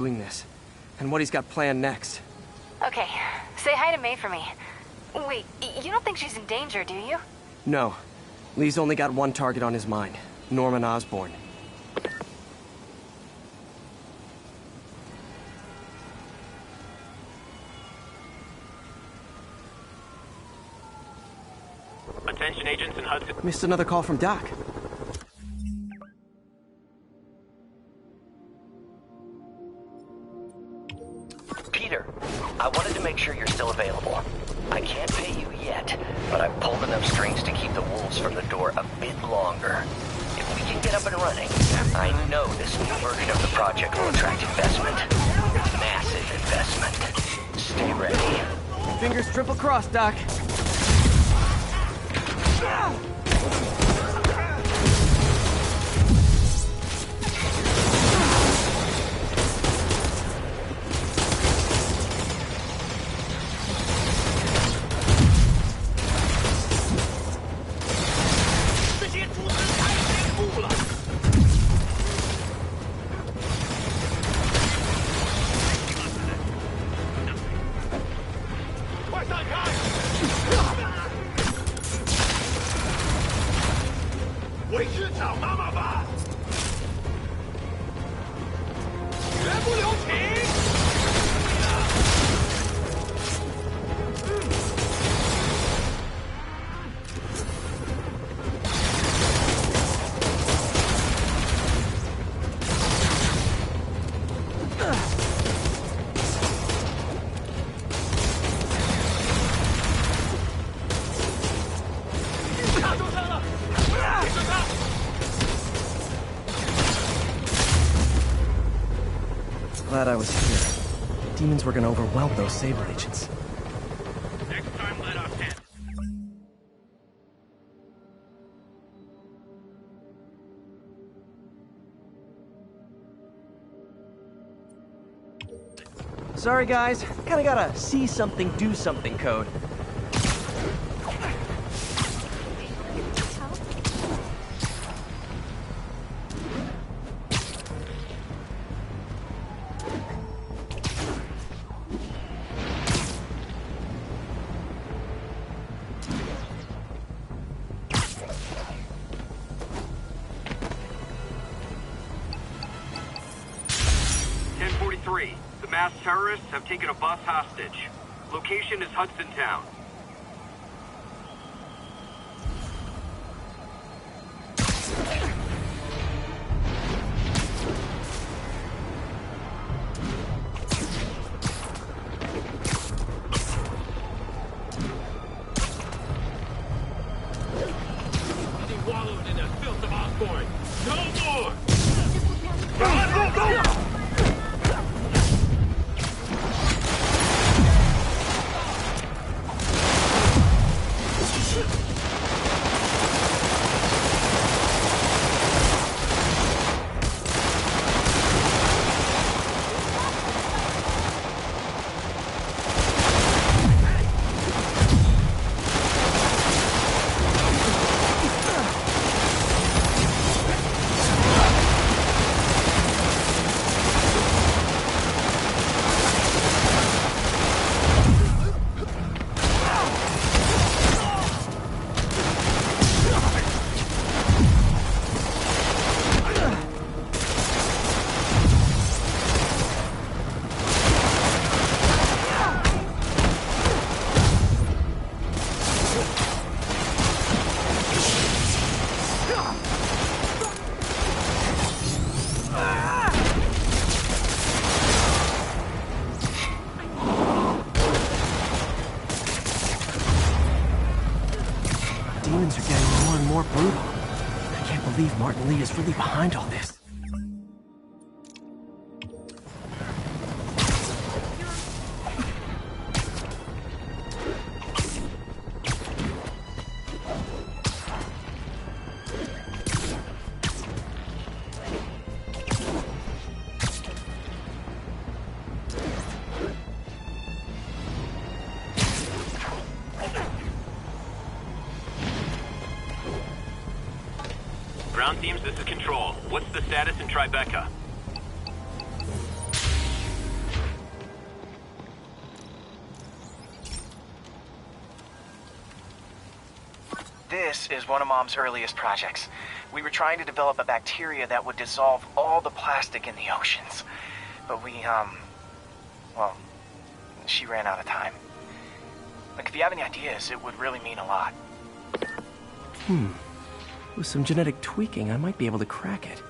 doing this, and what he's got planned next. Okay, say hi to May for me. Wait, you don't think she's in danger, do you? No. Lee's only got one target on his mind, Norman Osborn. Attention agents in Hudson. Missed another call from Doc. Peter, I wanted to make sure you're still available. I can't pay you yet, but I've pulled enough strings to keep the wolves from the door a bit longer. If we can get up and running, I know this new version of the project will attract investment. Massive investment. Stay ready. Fingers triple crossed, Doc. Glad I was here. Demons were gonna overwhelm those Sable agents. Next time, let us in. Sorry guys, kinda gotta see something, do something code. The masked terrorists have taken a bus hostage. Location is Hudson Town. He wallowed in the filth of Osborn. No more! Go! Demons are getting more and more brutal. I can't believe Martin Lee is really behind all this. Ground teams, this is Control. What's the status in Tribeca? This is one of Mom's earliest projects. We were trying to develop a bacteria that would dissolve all the plastic in the oceans. But well, she ran out of time. Like, if you have any ideas, it would really mean a lot. With some genetic tweaking, I might be able to crack it.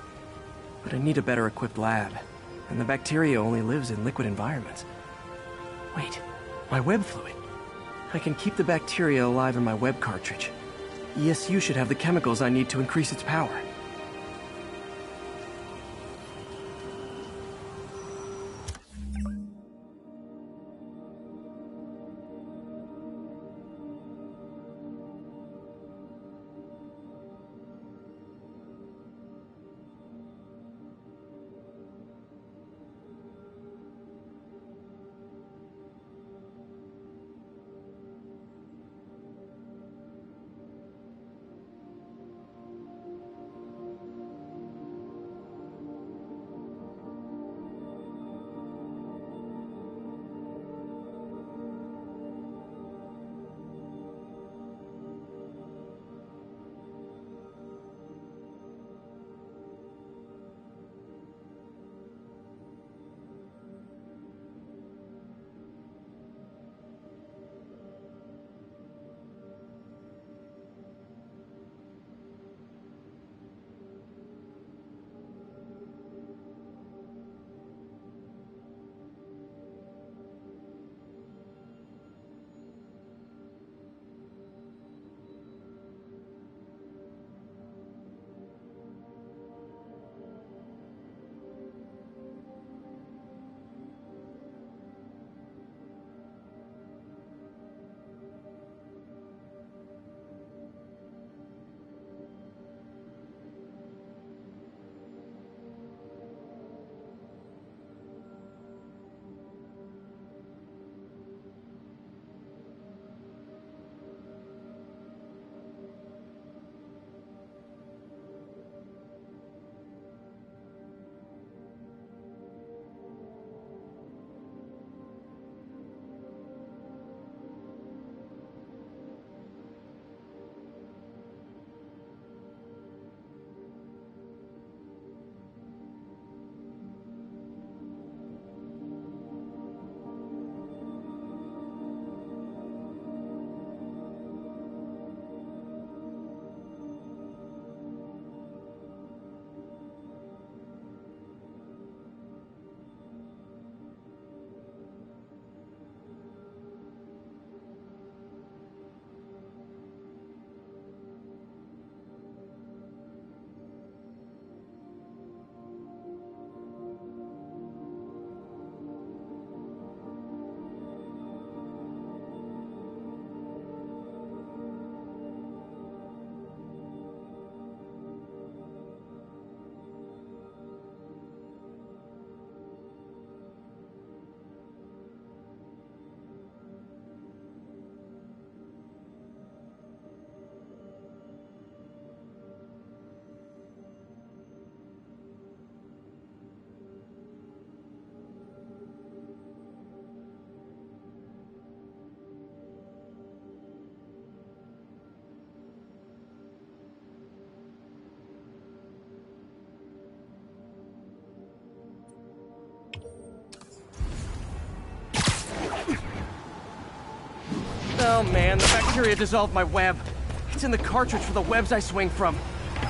But I need a better equipped lab. And the bacteria only lives in liquid environments. Wait, my web fluid. I can keep the bacteria alive in my web cartridge. ESU should have the chemicals I need to increase its power. Oh man, the bacteria dissolved my web. It's in the cartridge for the webs I swing from.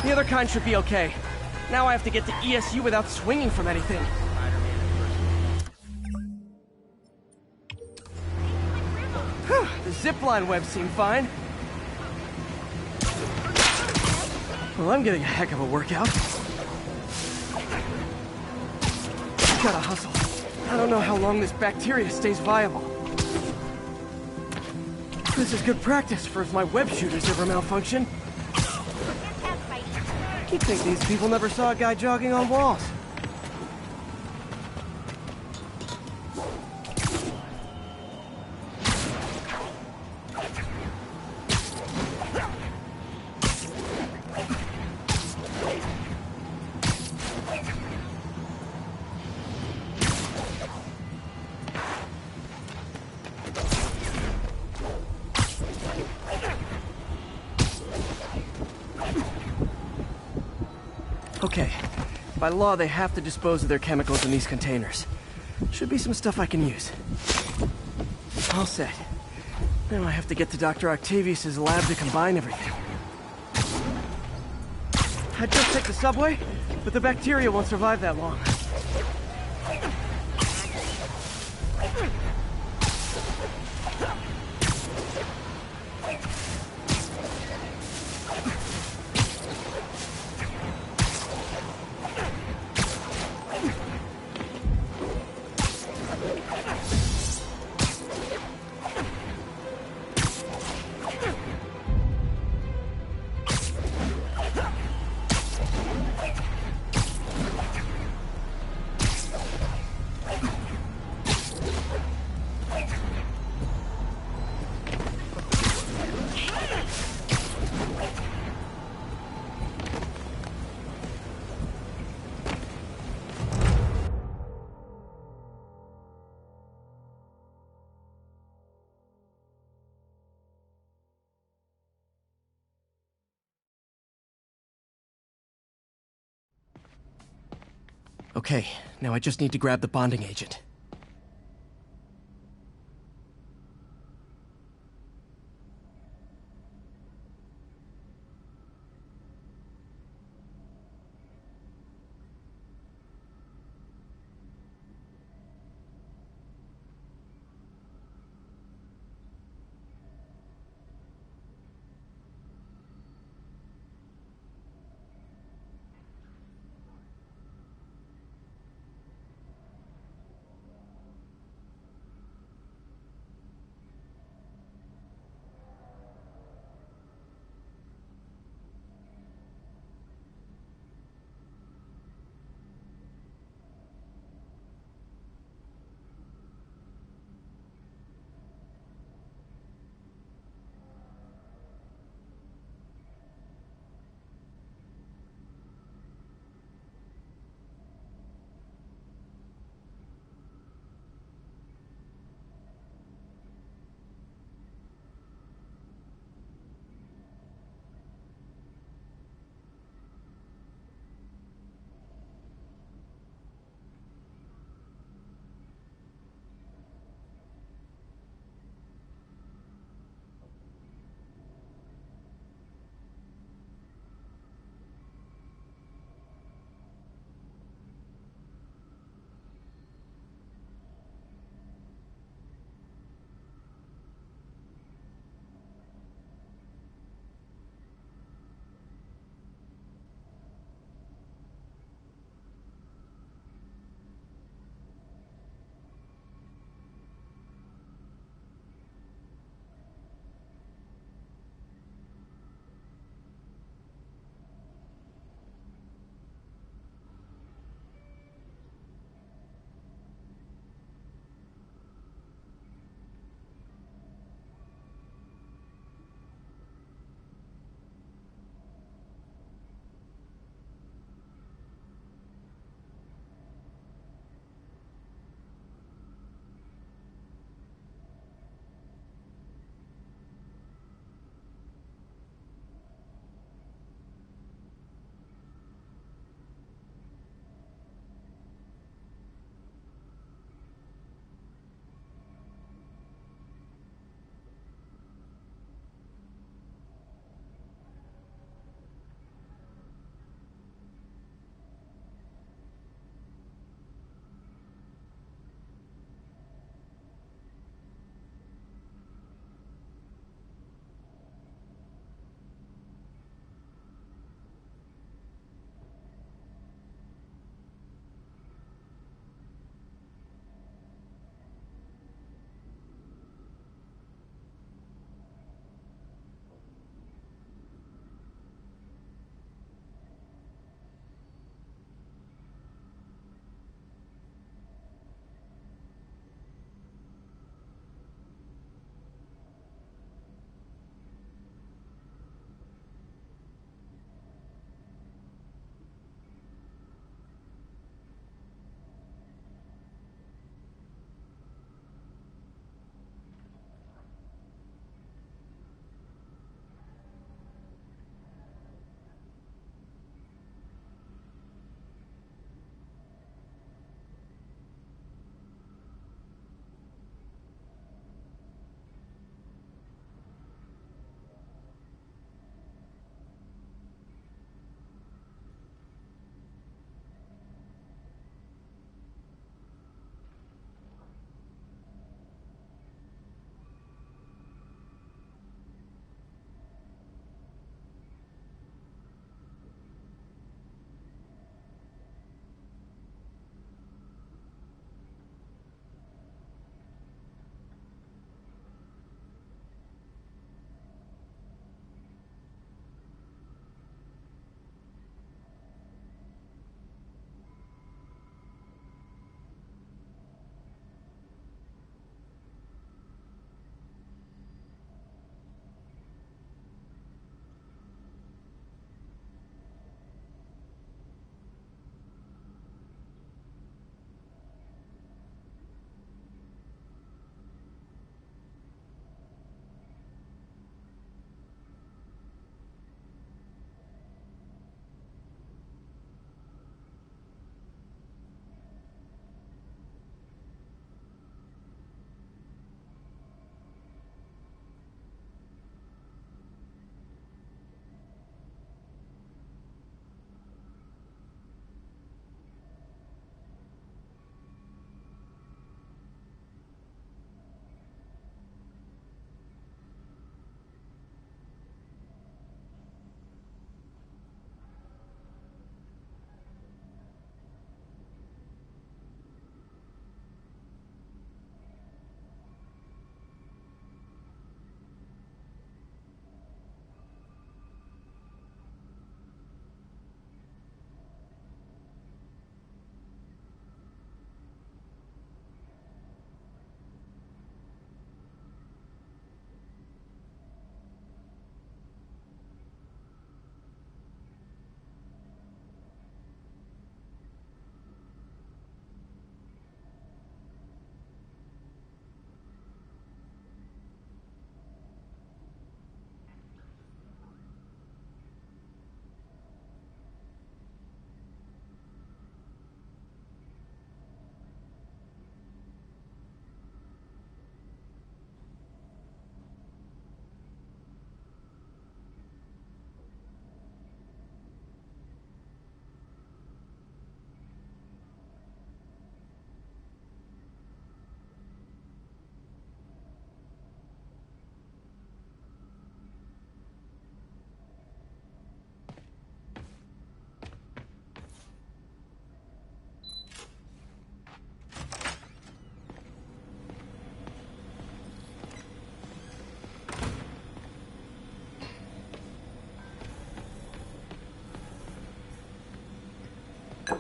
The other kind should be okay. Now I have to get to ESU without swinging from anything. The zipline webs seem fine. Well, I'm getting a heck of a workout. Gotta hustle. I don't know how long this bacteria stays viable. This is good practice for if my web shooters ever malfunction. You'd think these people never saw a guy jogging on walls. Okay. By law, they have to dispose of their chemicals in these containers. Should be some stuff I can use. All set. Now I have to get to Dr. Octavius's lab to combine everything. I'd just take the subway, but the bacteria won't survive that long. Okay, now I just need to grab the bonding agent.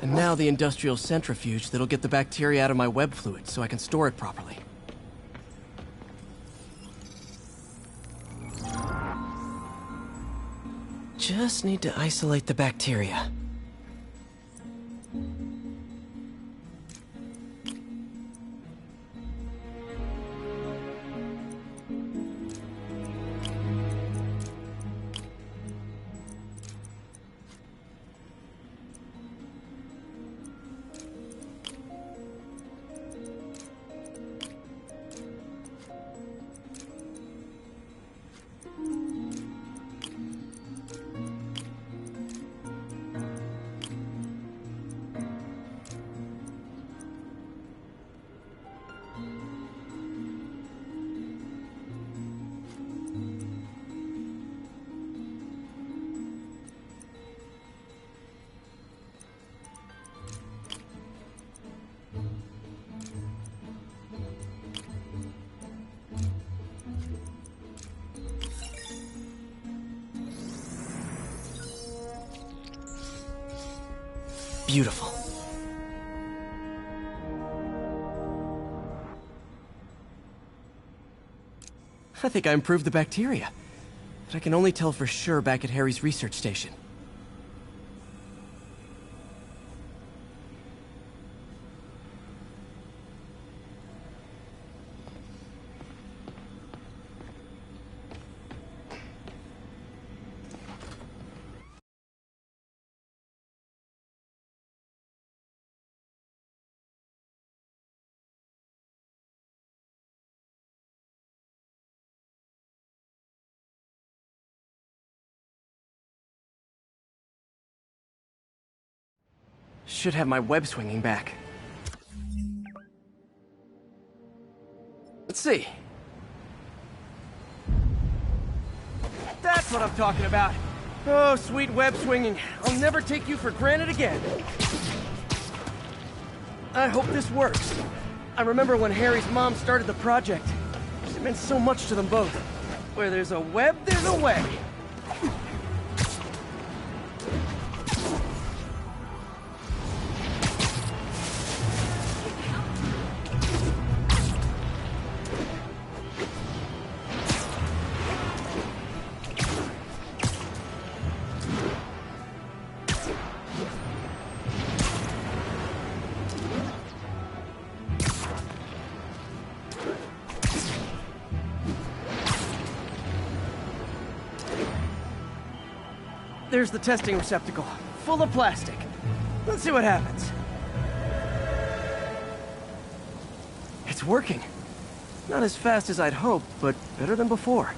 And now the industrial centrifuge that'll get the bacteria out of my web fluid so I can store it properly. Just need to isolate the bacteria. Beautiful. I think I improved the bacteria, but I can only tell for sure back at Harry's research station. Should have my web swinging back. Let's see. That's what I'm talking about. Oh, sweet web swinging. I'll never take you for granted again. I hope this works. I remember when Harry's mom started the project. It meant so much to them both. Where there's a web, there's a way. There's the testing receptacle, full of plastic. Let's see what happens. It's working. Not as fast as I'd hoped, but better than before.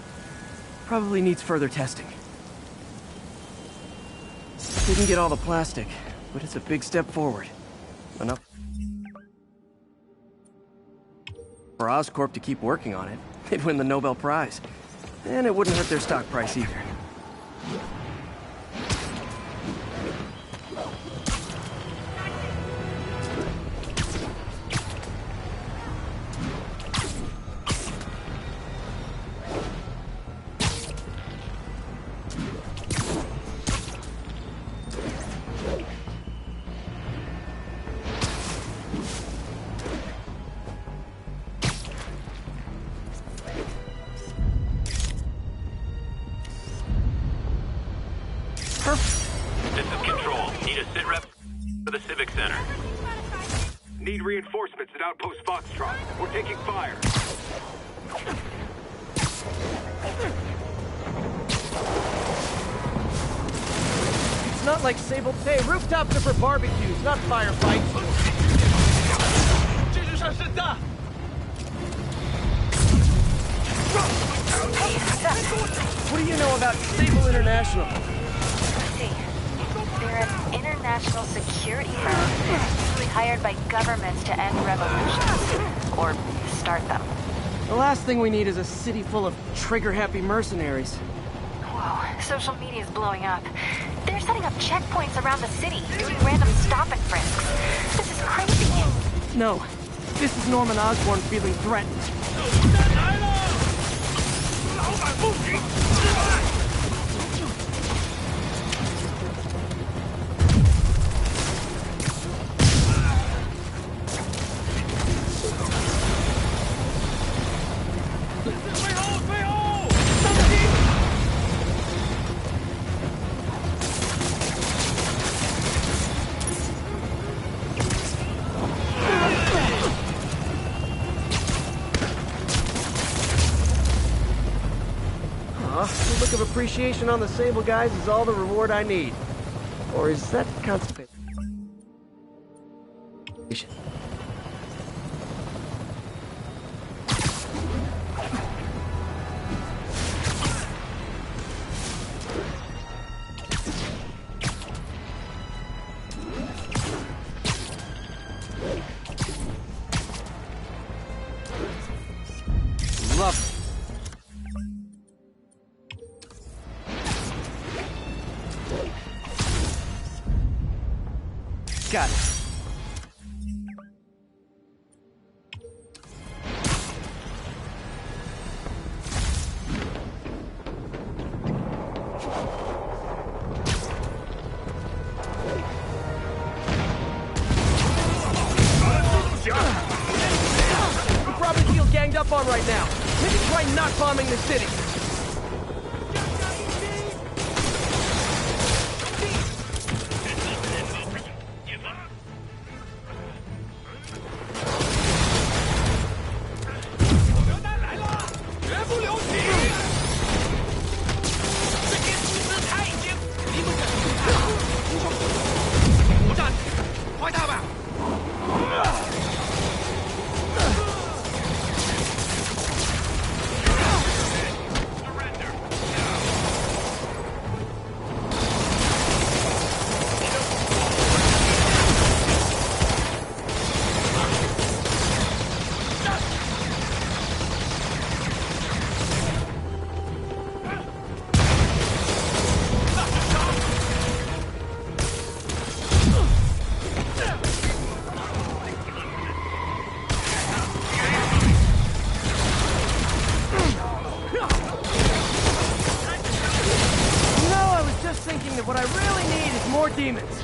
Probably needs further testing. Didn't get all the plastic, but it's a big step forward. Enough for Oscorp to keep working on it. They'd win the Nobel Prize. And it wouldn't hurt their stock price either. This is Control. Need a sit rep for the Civic Center. Need reinforcements at Outpost Foxtrot. We're taking fire. It's not like Sable. Hey, rooftops are for barbecues, not firefights. What do you know about Sable International? Let's see. They're an international security firm, usually hired by governments to end revolutions. Or start them. The last thing we need is a city full of trigger-happy mercenaries. Whoa, social media's blowing up. They're setting up checkpoints around the city, doing random stop and frisks. This is crazy. No, this is Norman Osborn feeling threatened. of appreciation on the Sable guys is all the reward I need. Or is that constipation? Lovely. Got it. You probably feel ganged up on right now. Maybe try not bombing the city. What I really need is more demons.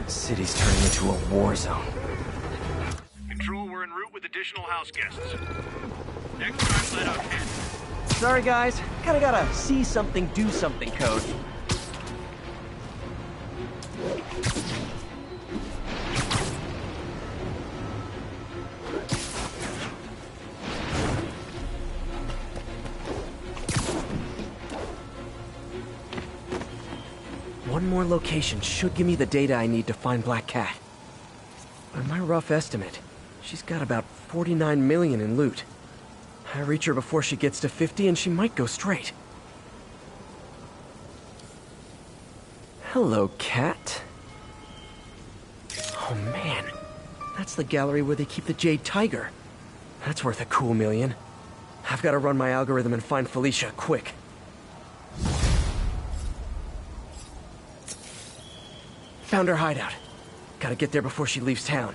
City's turning into a war zone. Control, we're en route with additional house guests. Next time, let out 10. Sorry guys, kinda gotta see something, do something code. One more location should give me the data I need to find Black Cat. By my rough estimate, she's got about 49 million in loot. I reach her before she gets to 50 and she might go straight. Hello, Cat. Oh man, that's the gallery where they keep the Jade Tiger. That's worth a cool million. I've got to run my algorithm and find Felicia, quick. Found her hideout. Gotta get there before she leaves town.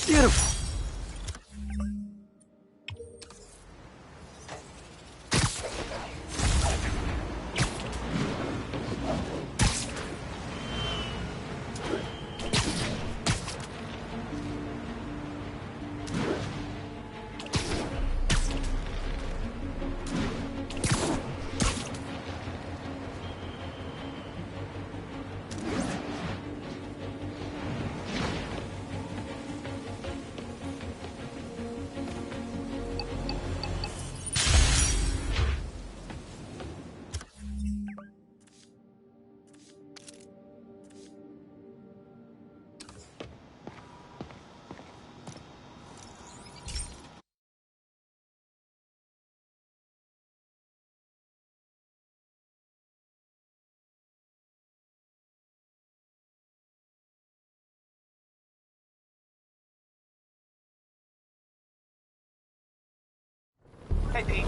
Beautiful. Hey, Pete.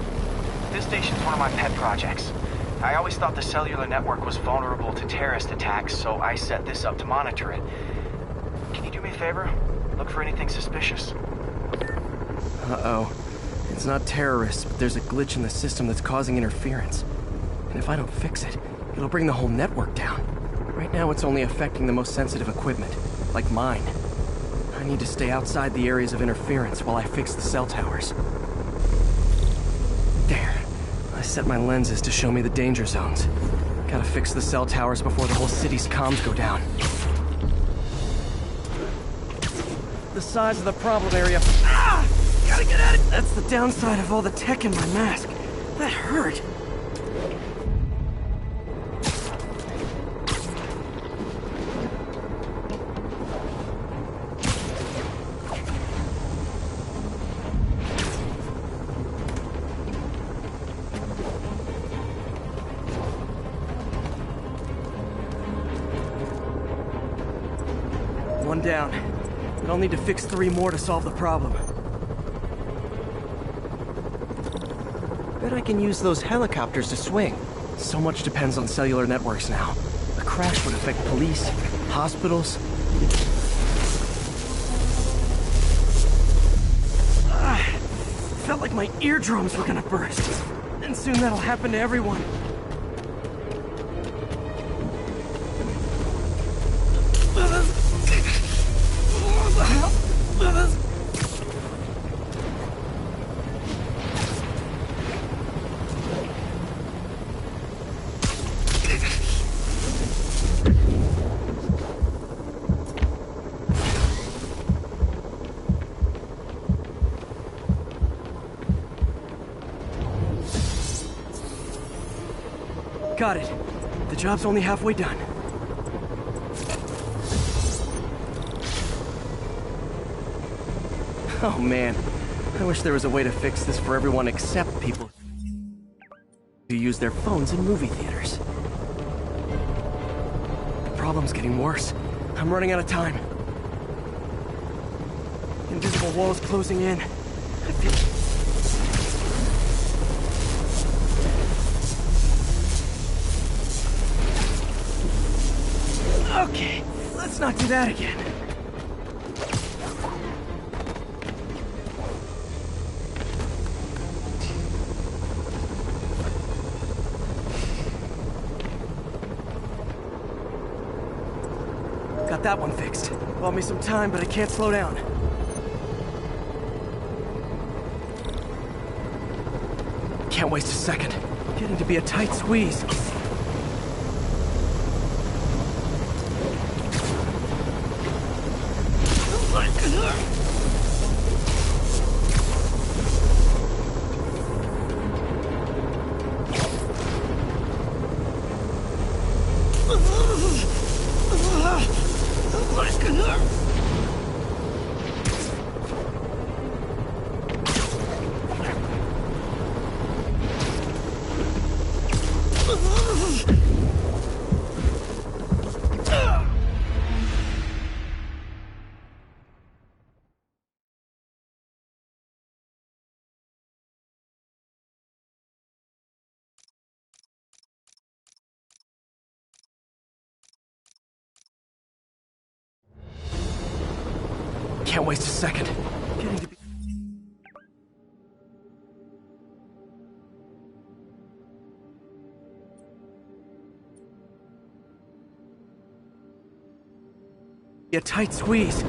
This station's one of my pet projects. I always thought the cellular network was vulnerable to terrorist attacks, so I set this up to monitor it. Can you do me a favor? Look for anything suspicious. Uh-oh. It's not terrorists, but there's a glitch in the system that's causing interference. And if I don't fix it, it'll bring the whole network down. Right now it's only affecting the most sensitive equipment, like mine. I need to stay outside the areas of interference while I fix the cell towers. There. I set my lenses to show me the danger zones. Gotta fix the cell towers before the whole city's comms go down. The size of the problem area. Ah! Gotta get at it! That's the downside of all the tech in my mask. That hurt. One down. But I'll need to fix 3 more to solve the problem. Bet I can use those helicopters to swing. So much depends on cellular networks now. A crash would affect police, hospitals. Felt like my eardrums were gonna burst. And soon that'll happen to everyone. Got it. The job's only halfway done. Oh man, I wish there was a way to fix this for everyone except people who use their phones in movie theaters. The problem's getting worse. I'm running out of time. Invisible walls closing in. I feel... Okay, let's not do that again. Got that one fixed. Bought me some time, but I can't slow down. Can't waste a second. Getting to be a tight squeeze. Can't waste a second. Getting to be... a tight squeeze.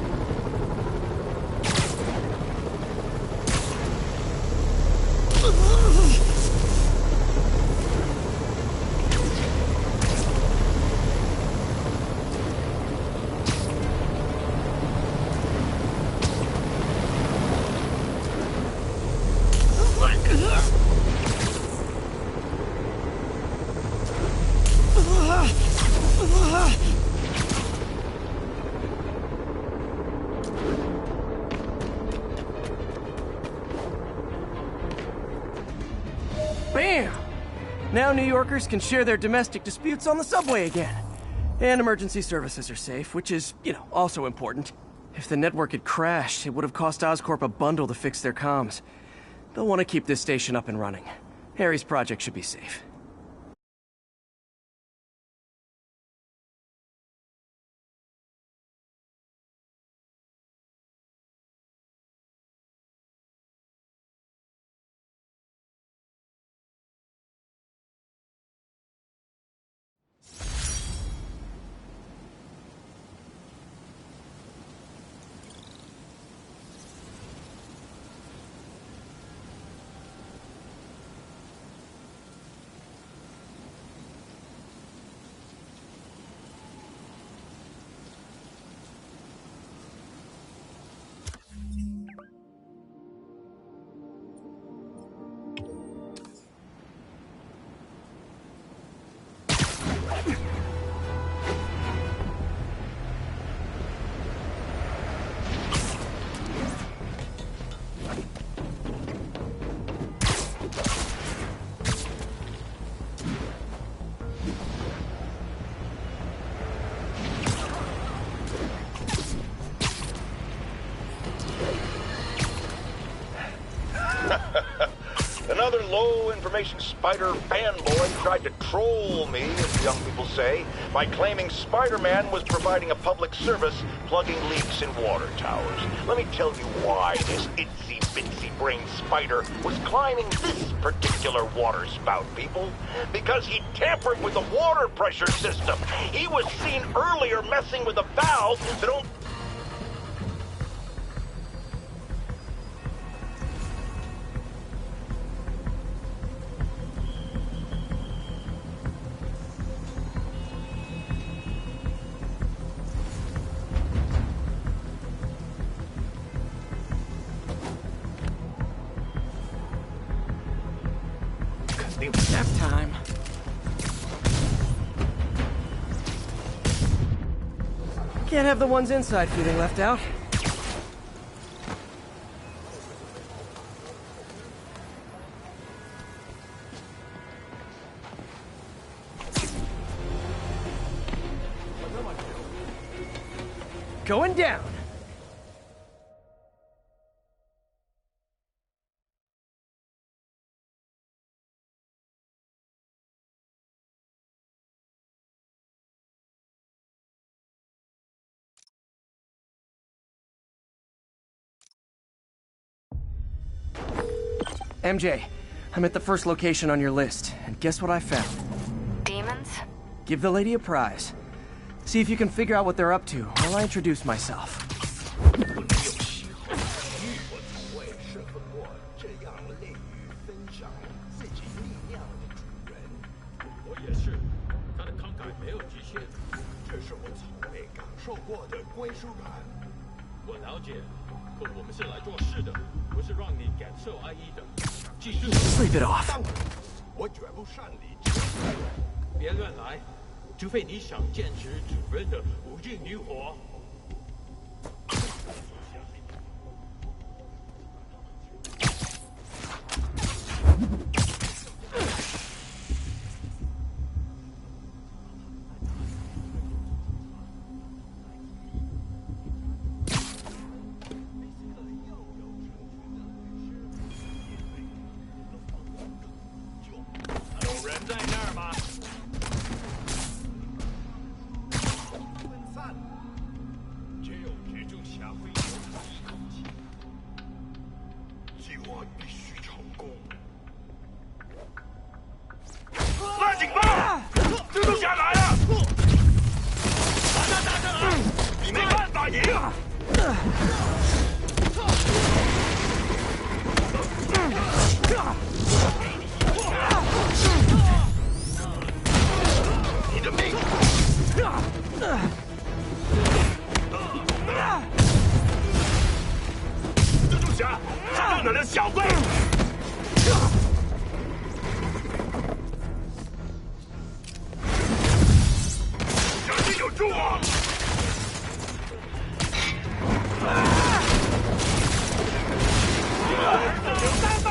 Bam! Now New Yorkers can share their domestic disputes on the subway again. And emergency services are safe, which is, also important. If the network had crashed, it would have cost Oscorp a bundle to fix their comms. They'll want to keep this station up and running. Harry's project should be safe. Another low-information Spider fanboy tried to troll me, as young people say, by claiming Spider-Man was providing a public service plugging leaks in water towers. Let me tell you why this itsy-bitsy brain spider was climbing this particular water spout, people. Because he tampered with the water pressure system. He was seen earlier messing with a valve that only... Nap time. Can't have the ones inside feeling left out. Going down. MJ, I'm at the first location on your list, and guess what I found? Demons? Give the lady a prize. See if you can figure out what they're up to while I introduce myself. Sleep it off. 我绝不擅离职守，别乱来，除非你想坚持主人的无尽灵活。有人在那儿吗？分散，只有蜘蛛侠会有口气。计划必须成功。拉警报！蜘蛛侠来了！把他打上来！你没办法赢！你的命！蜘蛛侠，上哪的小子？小心有助啊！有三吧！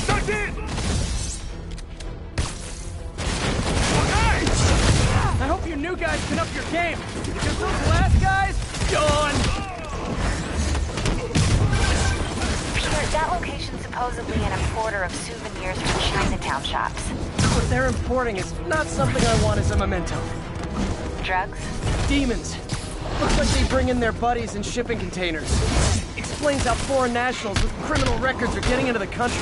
上去！ guys can up your game, because those last guys, gone! Peter, that location's supposedly an importer of souvenirs from Chinatown shops. What they're importing is not something I want as a memento. Drugs? Demons. Looks like they bring in their buddies in shipping containers. Explains how foreign nationals with criminal records are getting into the country.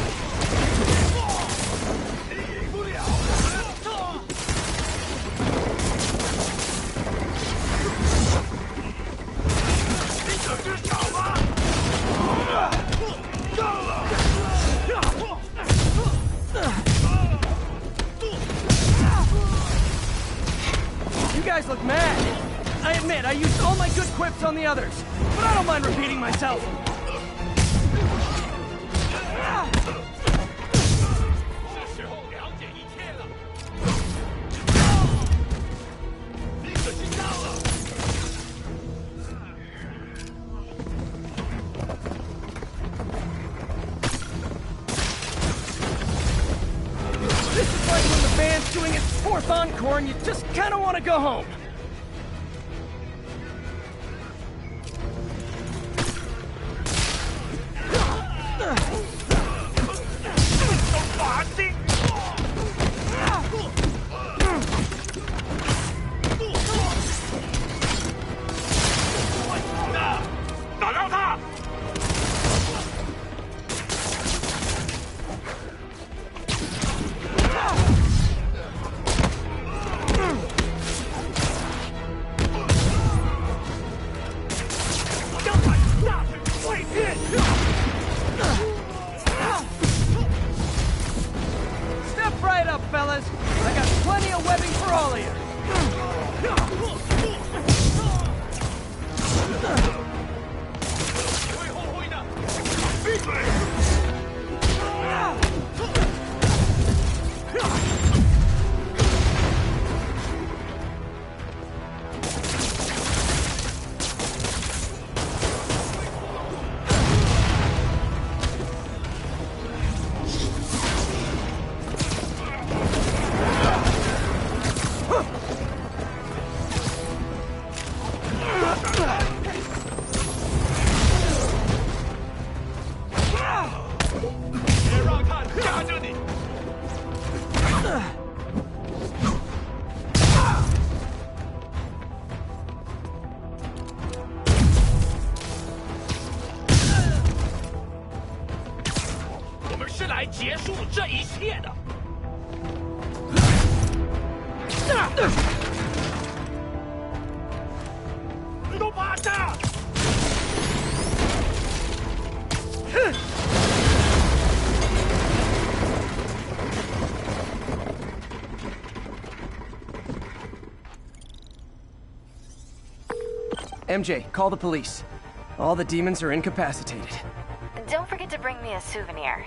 You guys look mad. I admit, I used all my good quips on the others, but I don't mind repeating myself. This is like when the band's doing its fourth encore and you just kind of want to go home. Step right up, fellas. I got plenty of webbing for all of you. MJ, call the police. All the demons are incapacitated. Don't forget to bring me a souvenir.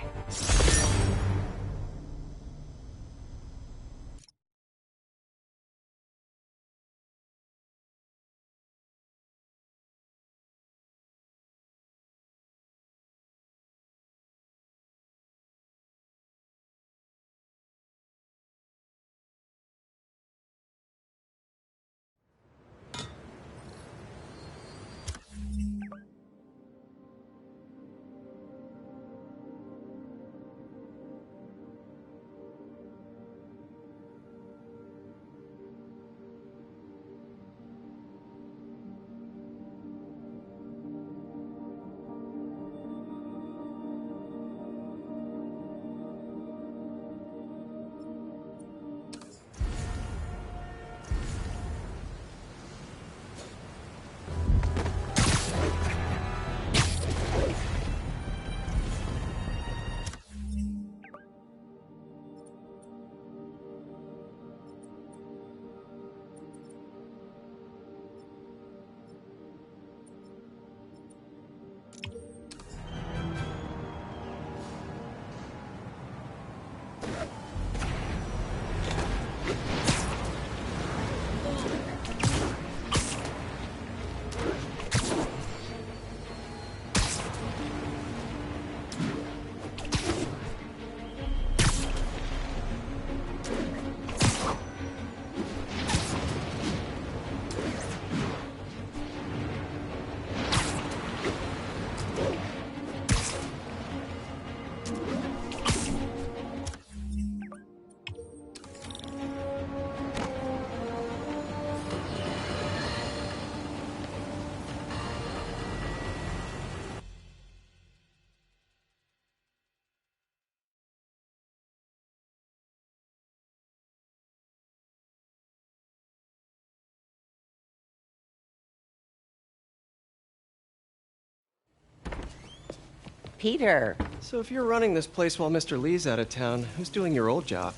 Peter. So if you're running this place while Mr. Lee's out of town, who's doing your old job?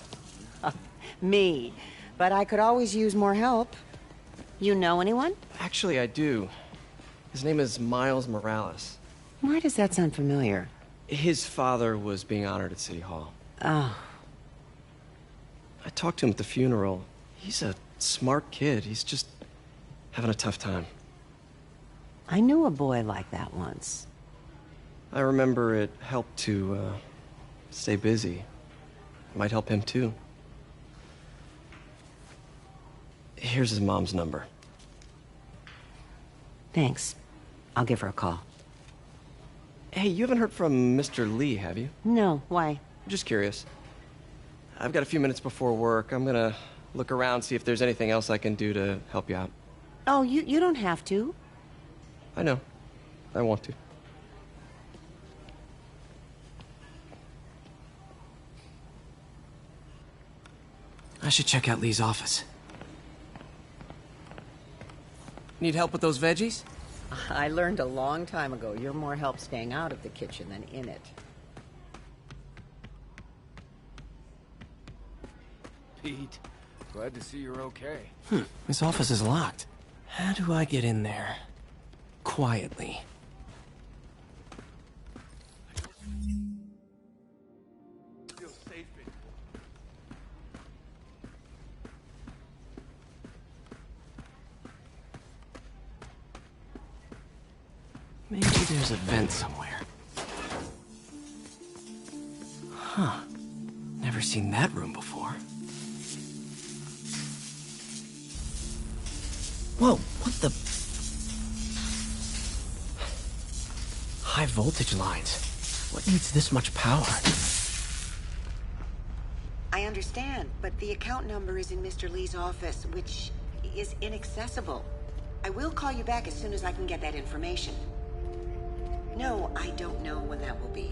Me. But I could always use more help. You know anyone? Actually, I do. His name is Miles Morales. Why does that sound familiar? His father was being honored at City Hall. Oh. I talked to him at the funeral. He's a smart kid. He's just having a tough time. I knew a boy like that once. I remember it helped to, stay busy. Might help him, too. Here's his mom's number. Thanks. I'll give her a call. Hey, you haven't heard from Mr. Lee, have you? No, why? I'm just curious. I've got a few minutes before work. I'm gonna look around, see if there's anything else I can do to help you out. Oh, you don't have to. I know. I want to. I should check out Lee's office. Need help with those veggies? I learned a long time ago you're more help staying out of the kitchen than in it. Pete, glad to see you're okay. This office is locked. How do I get in there? Quietly. Feel safe in Maybe there's a vent somewhere. Huh. Never seen that room before. Whoa, what the... High voltage lines. What needs this much power? I understand, but the account number is in Mr. Lee's office, which is inaccessible. I will call you back as soon as I can get that information. No, I don't know when that will be.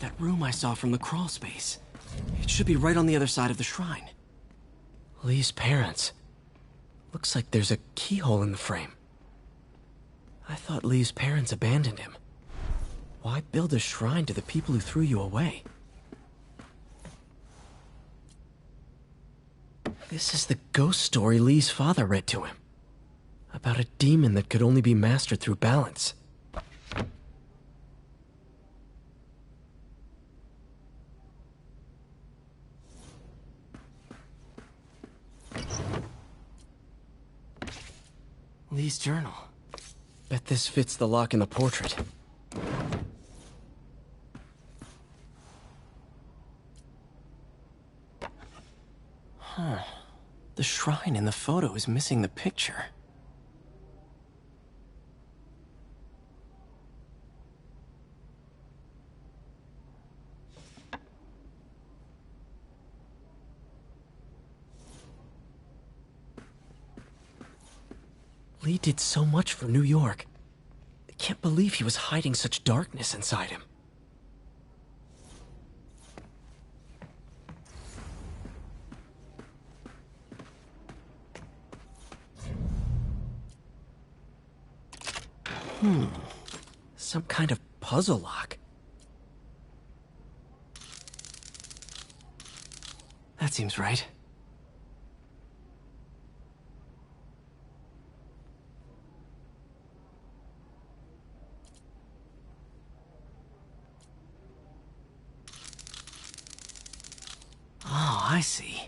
That room I saw from the crawl space. It should be right on the other side of the shrine. Lee's parents. Looks like there's a keyhole in the frame. I thought Lee's parents abandoned him. Why build a shrine to the people who threw you away? This is the ghost story Lee's father read to him. About a demon that could only be mastered through balance. Lee's journal. Bet this fits the lock in the portrait. Huh. The shrine in the photo is missing the picture. Lee did so much for New York. I can't believe he was hiding such darkness inside him. Some kind of puzzle lock. That seems right. Oh, I see.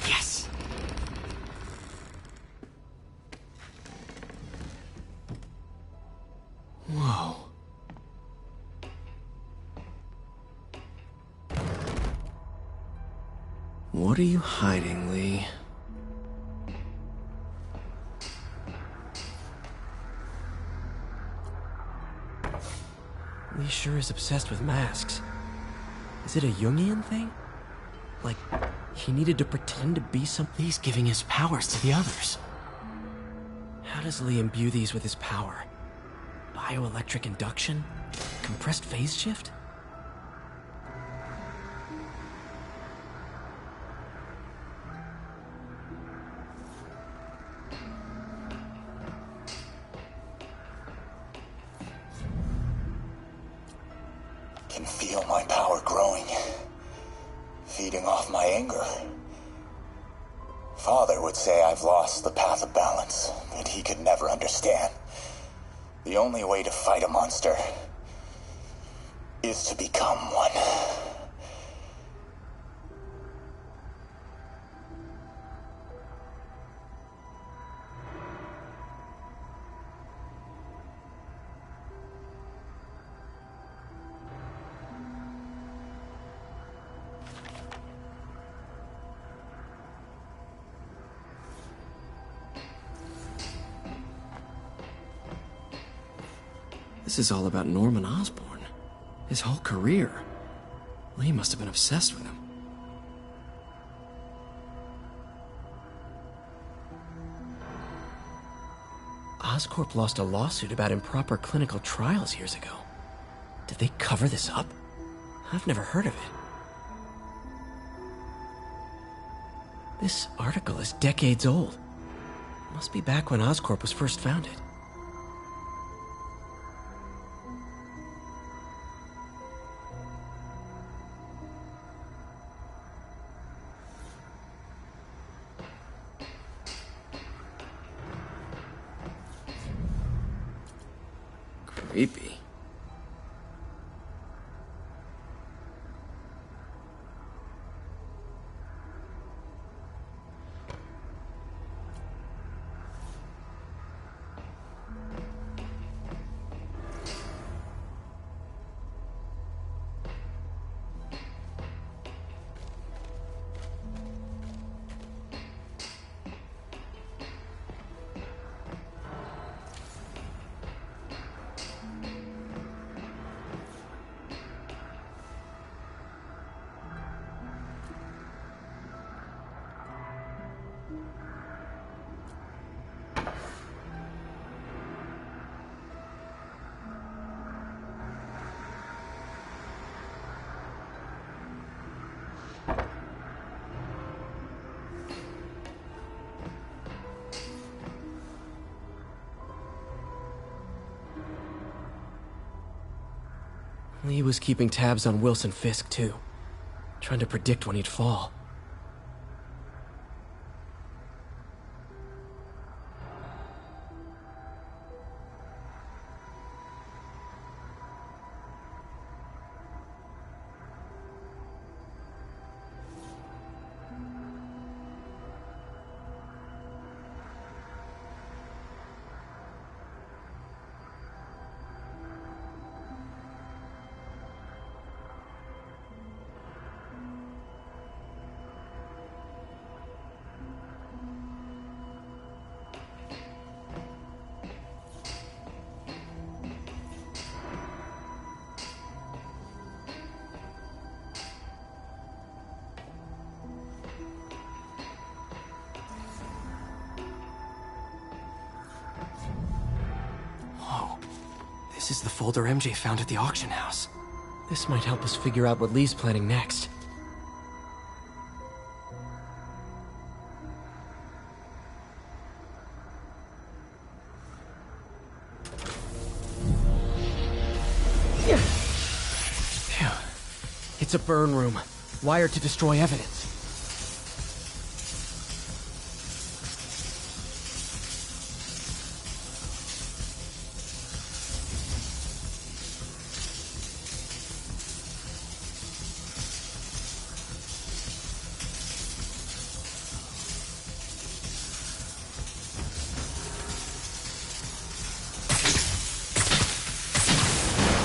Yes! Whoa. What are you hiding, Lee? Lee sure is obsessed with masks. Is it a Jungian thing? Like, he needed to pretend to be something? He's giving his powers to the others. How does Lee imbue these with his power? Bioelectric induction? Compressed phase shift? Can feel my power growing, feeding off my anger. Father would say I've lost the path of balance, that he could never understand. The only way to fight a monster is to become one. This is all about Norman Osborn. His whole career. Lee must have been obsessed with him. Oscorp lost a lawsuit about improper clinical trials years ago. Did they cover this up? I've never heard of it. This article is decades old. Must be back when Oscorp was first founded. Creepy. Lee was keeping tabs on Wilson Fisk, too. Trying to predict when he'd fall. This is the folder MJ found at the auction house. This might help us figure out what Lee's planning next. Phew. It's a burn room, wired to destroy evidence.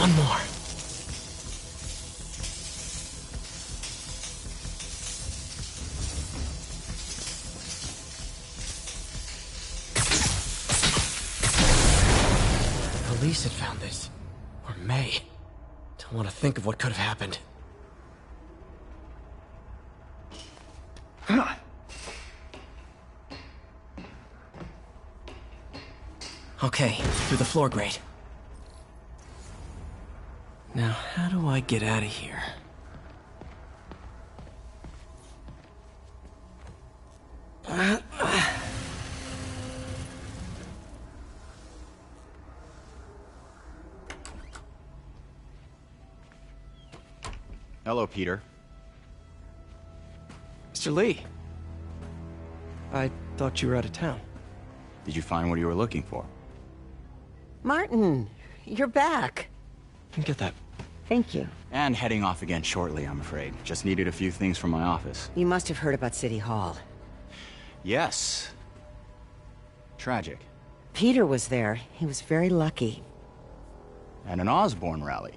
One more. Police had found this. Or May. Don't want to think of what could have happened. Okay, through the floor grate. Now, how do I get out of here? Hello, Peter. Mr. Lee. I thought you were out of town. Did you find what you were looking for? Martin, you're back. Get that. Thank you. And heading off again shortly, I'm afraid. Just needed a few things from my office. You must have heard about City Hall. Yes. Tragic. Peter was there. He was very lucky. And an Osborn rally.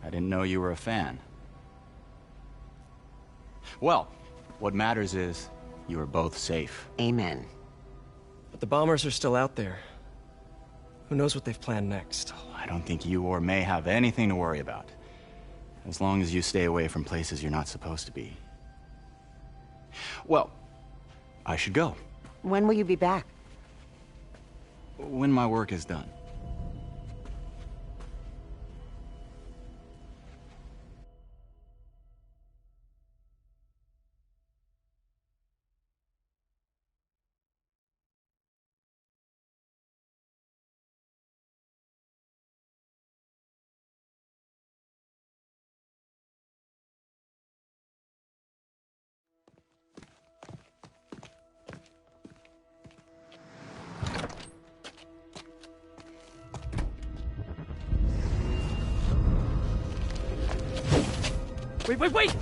I didn't know you were a fan. Well, what matters is you are both safe. Amen. But the bombers are still out there. Who knows what they've planned next? I don't think you or May have anything to worry about. As long as you stay away from places you're not supposed to be. Well, I should go. When will you be back? When my work is done. Wait!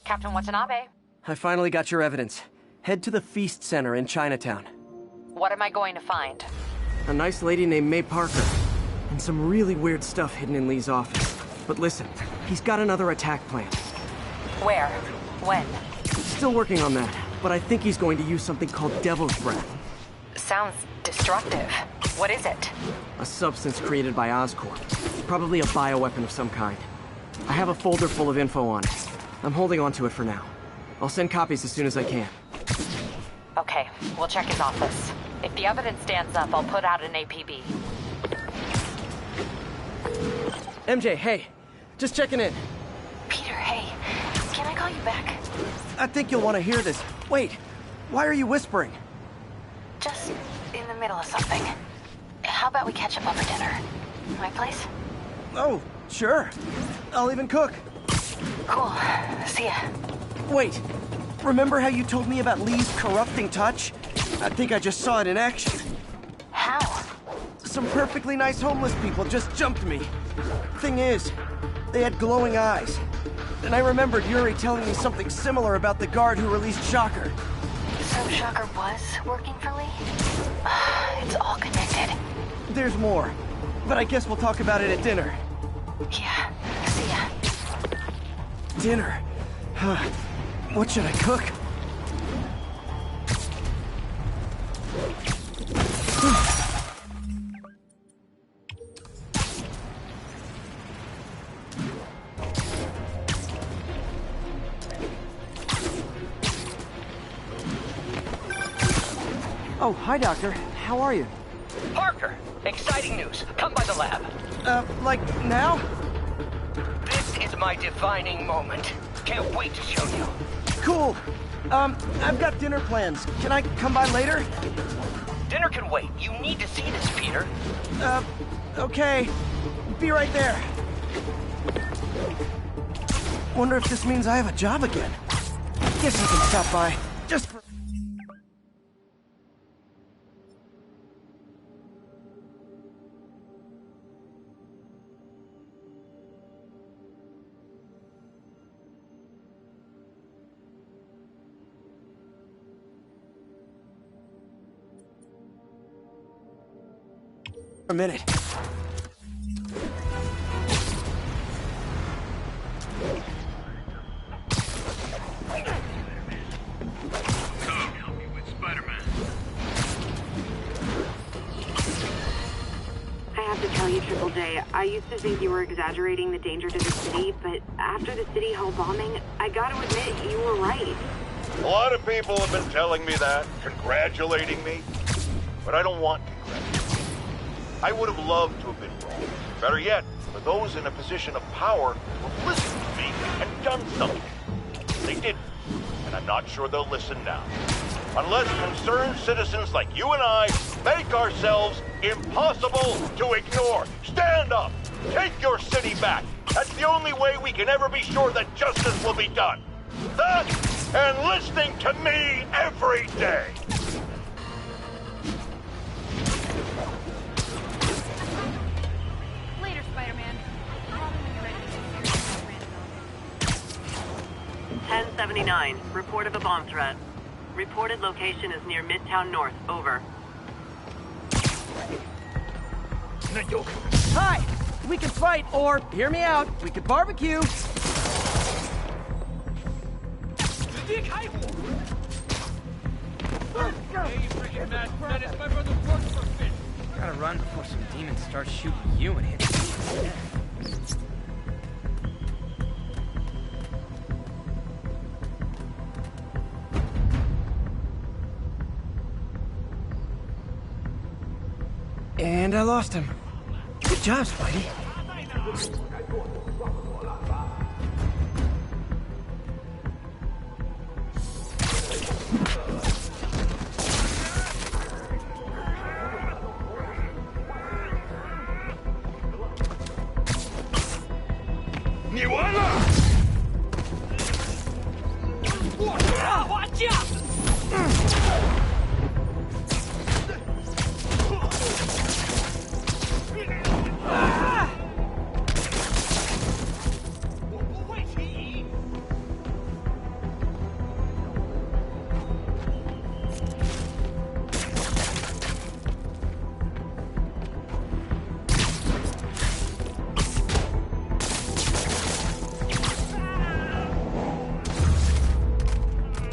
Captain Watanabe. I finally got your evidence. Head to the Feast Center in Chinatown. What am I going to find? A nice lady named May Parker. And some really weird stuff hidden in Lee's office. But listen, he's got another attack plan. Where? When? Still working on that, but I think he's going to use something called Devil's Breath. Sounds destructive. What is it? A substance created by Oscorp. Probably a bioweapon of some kind. I have a folder full of info on it. I'm holding on to it for now. I'll send copies as soon as I can. Okay, we'll check his office. If the evidence stands up, I'll put out an APB. MJ, hey. Just checking in. Peter, hey. Can I call you back? I think you'll want to hear this. Wait, why are you whispering? Just in the middle of something. How about we catch up over dinner? My place? Oh, sure. I'll even cook. Cool. See ya. Wait, remember how you told me about Lee's corrupting touch? I think I just saw it in action. How? Some perfectly nice homeless people just jumped me. Thing is, they had glowing eyes. And I remembered Yuri telling me something similar about the guard who released Shocker. So Shocker was working for Lee? It's all connected. There's more, but I guess we'll talk about it at dinner. Yeah, see ya. Dinner? What should I cook? Oh, hi, Doctor. How are you? Parker, exciting news. Come by the lab. Like now? This is my defining moment. Can't wait to show you. Cool. I've got dinner plans. Can I come by later? Dinner can wait. You need to see this, Peter. Okay. Be right there. Wonder if this means I have a job again. Guess I can stop by. Just for... a minute. Help me with Spider-Man. I have to tell you, Triple J, I used to think you were exaggerating the danger to the city, but after the City Hall bombing, I gotta admit, you were right. A lot of people have been telling me that, congratulating me, but I don't want congratulations. I would have loved to have been wrong. Better yet, for those in a position of power who have listened to me and done something. They didn't, and I'm not sure they'll listen now. Unless concerned citizens like you and I make ourselves impossible to ignore. Stand up! Take your city back! That's the only way we can ever be sure that justice will be done. That and listening to me every day. 9, report of a bomb threat. Reported location is near Midtown North. Over. Hi! We can fight, or, hear me out, we could barbecue. Gotta run before some demons start shooting you and hitting you. And I lost him. Good job, Spidey.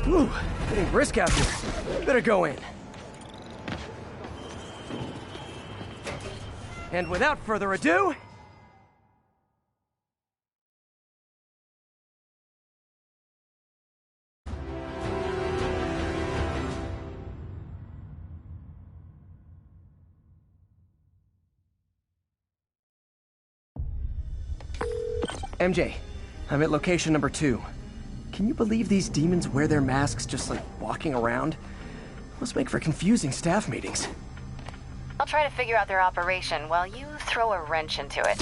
Ooh, getting brisk out here. Better go in. And without further ado... MJ, I'm at location number 2. Can you believe these demons wear their masks just like walking around? Must make for confusing staff meetings. I'll try to figure out their operation while you throw a wrench into it.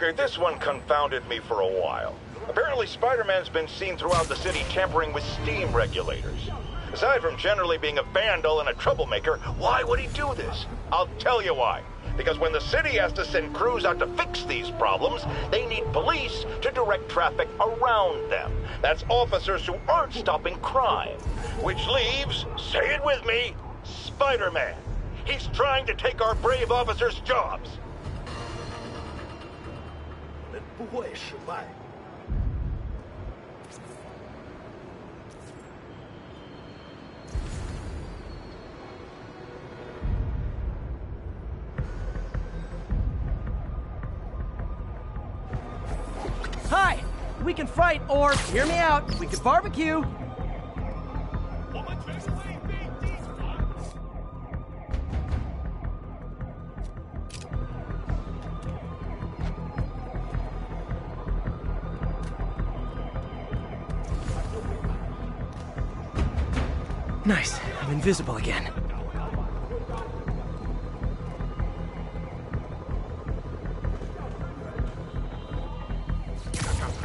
Okay, this one confounded me for a while. Apparently, Spider-Man's been seen throughout the city tampering with steam regulators. Aside from generally being a vandal and a troublemaker, why would he do this? I'll tell you why. Because when the city has to send crews out to fix these problems, they need police to direct traffic around them. That's officers who aren't stopping crime. Which leaves, say it with me, Spider-Man. He's trying to take our brave officers' jobs. 我们不会失败。 Hi! We can fight, or, hear me out, we can barbecue! Nice. I'm invisible again.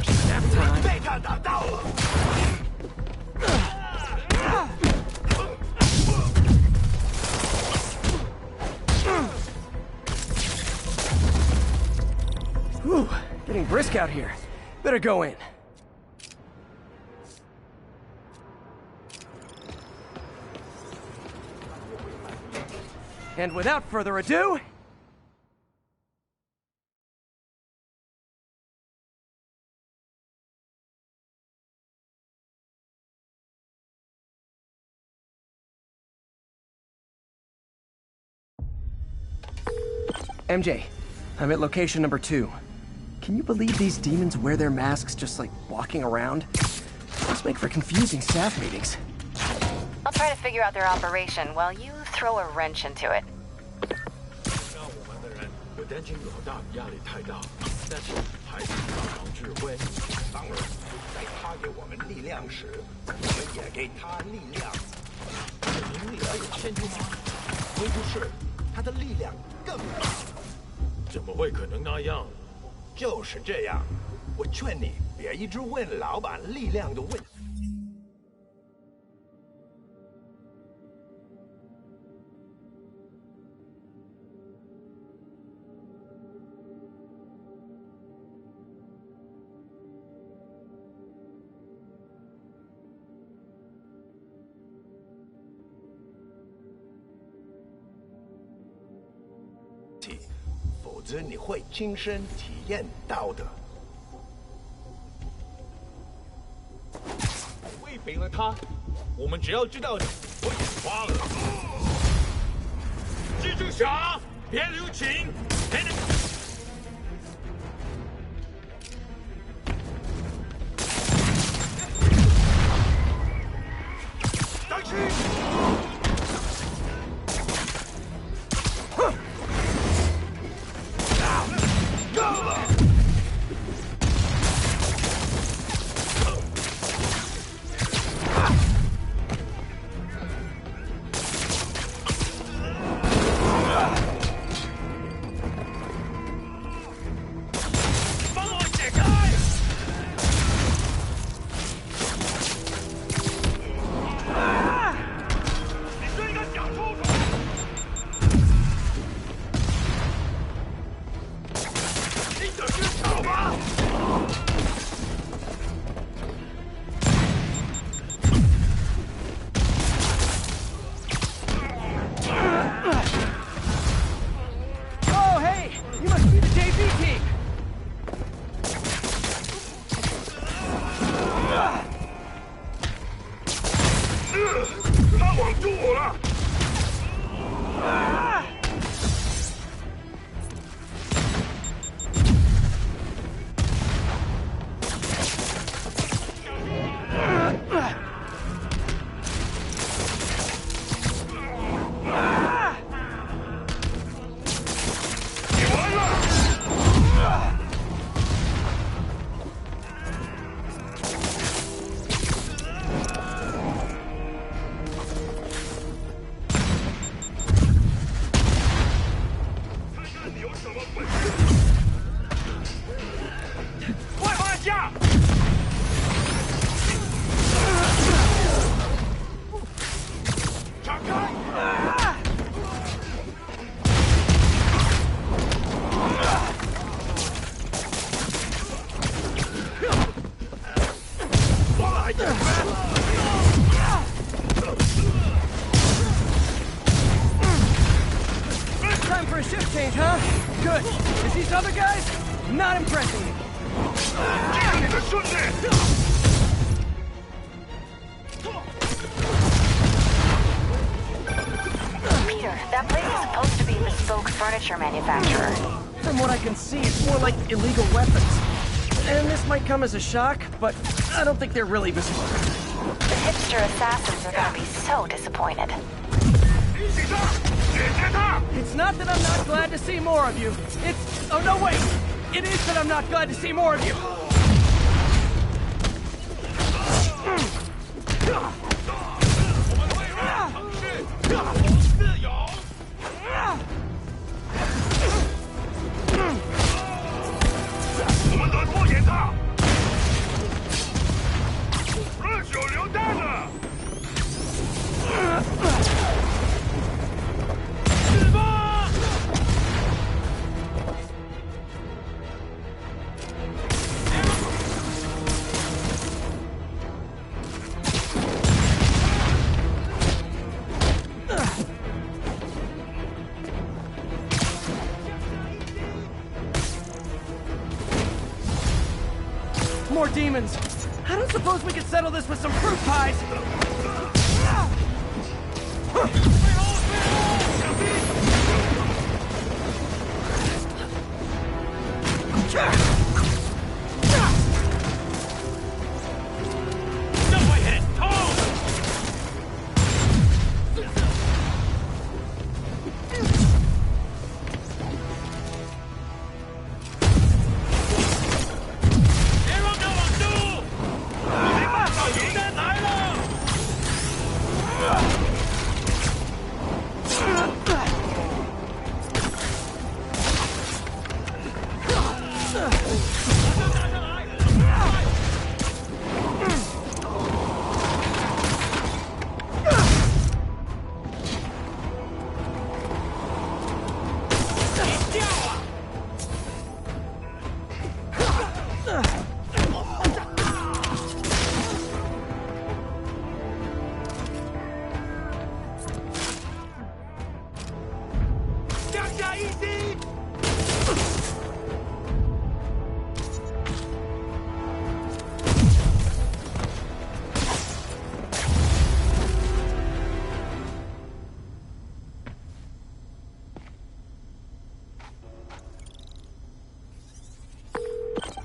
Snap time. 被他打到了。 Whew, getting brisk out here. Better go in. And without further ado... MJ, I'm at location number 2. Can you believe these demons wear their masks just like walking around? Those make for confusing staff meetings. I'll try to figure out their operation while you throw a wrench into it. 让我们的人有担心老大压力太大，但是还是帮忙指挥。当然，在他给我们力量时，我们也给他力量。这名利而有千钧吗？非不是，他的力量更大。怎么会可能那样？就是这样。我劝你别一直问老板力量的问题。 否则你会亲身体验到的。喂饼了他，我们只要知道我眼花了。蜘蛛侠，别留情！当心！ 他网住我了！你完了！ Hey, change, huh? Good. 'Cause these other guys, not impressing me. Peter, that place is supposed to be a bespoke furniture manufacturer. From what I can see, it's more like illegal weapons. And this might come as a shock, but I don't think they're really bespoke. The hipster assassins are gonna be so disappointed. It's not that I'm not glad to see more of you. It's... oh, no, wait! It is that I'm not glad to see more of you! More demons! I don't suppose we could settle this with some fruit pies!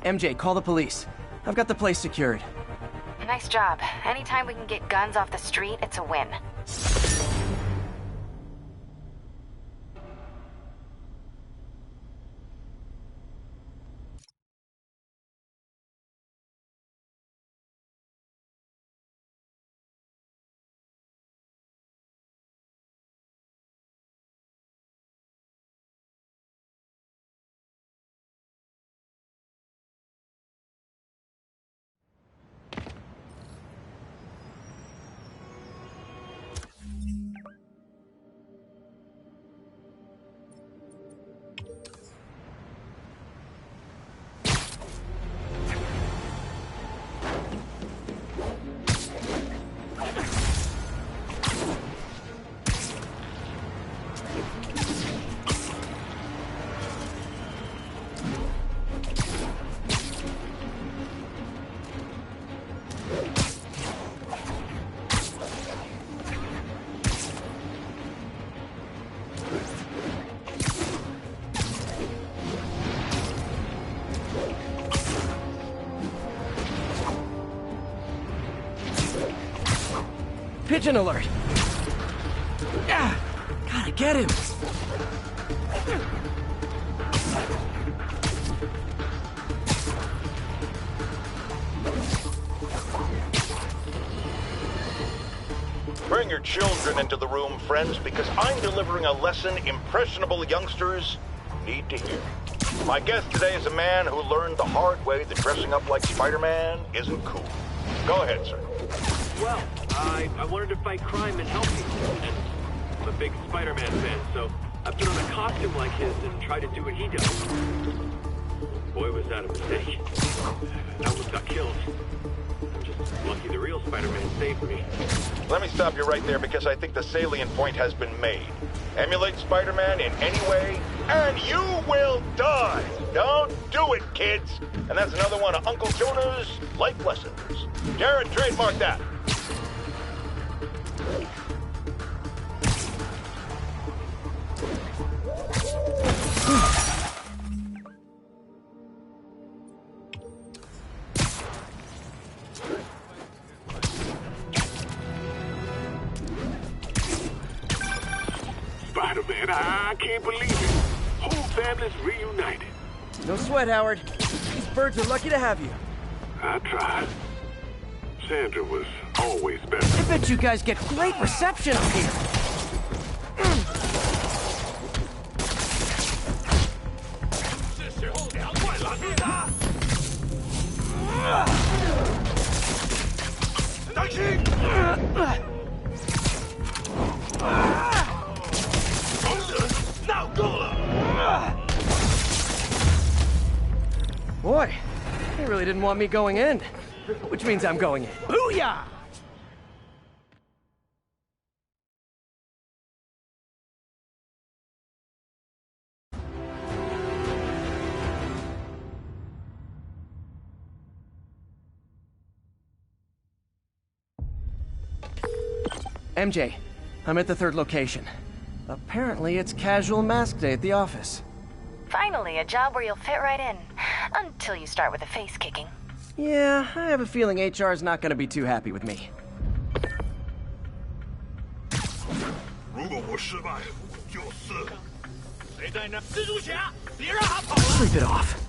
MJ, call the police. I've got the place secured. Nice job. Anytime we can get guns off the street, it's a win. Pigeon alert! Ah, gotta get him! Bring your children into the room, friends, because I'm delivering a lesson impressionable youngsters need to hear. My guest today is a man who learned the hard way that dressing up like Spider-Man isn't cool. Go ahead, sir. Well, I wanted to fight crime and help people, and I'm a big Spider-Man fan, so I put on a costume like his and tried to do what he does. Boy, was that a mistake. I almost got killed. I'm just Lucky the real Spider-Man saved me. Let me stop you right there because I think the salient point has been made. Emulate Spider-Man in any way, and you will die! Don't do it, kids! And that's another one of Uncle Jonah's life lessons. Jared, trademark that. Spider-Man, I can't believe it. Whole family's reunited. No sweat, Howard. These birds are lucky to have you. I tried. Sandra was always better. I bet you guys get great reception up here. Boy, they really didn't want me going in. Which means I'm going in. Booyah! MJ, I'm at the third location. Apparently it's casual mask day at the office. Finally, a job where you'll fit right in. Until you start with the face kicking. Yeah, I have a feeling HR's not gonna be too happy with me. Sleep it off.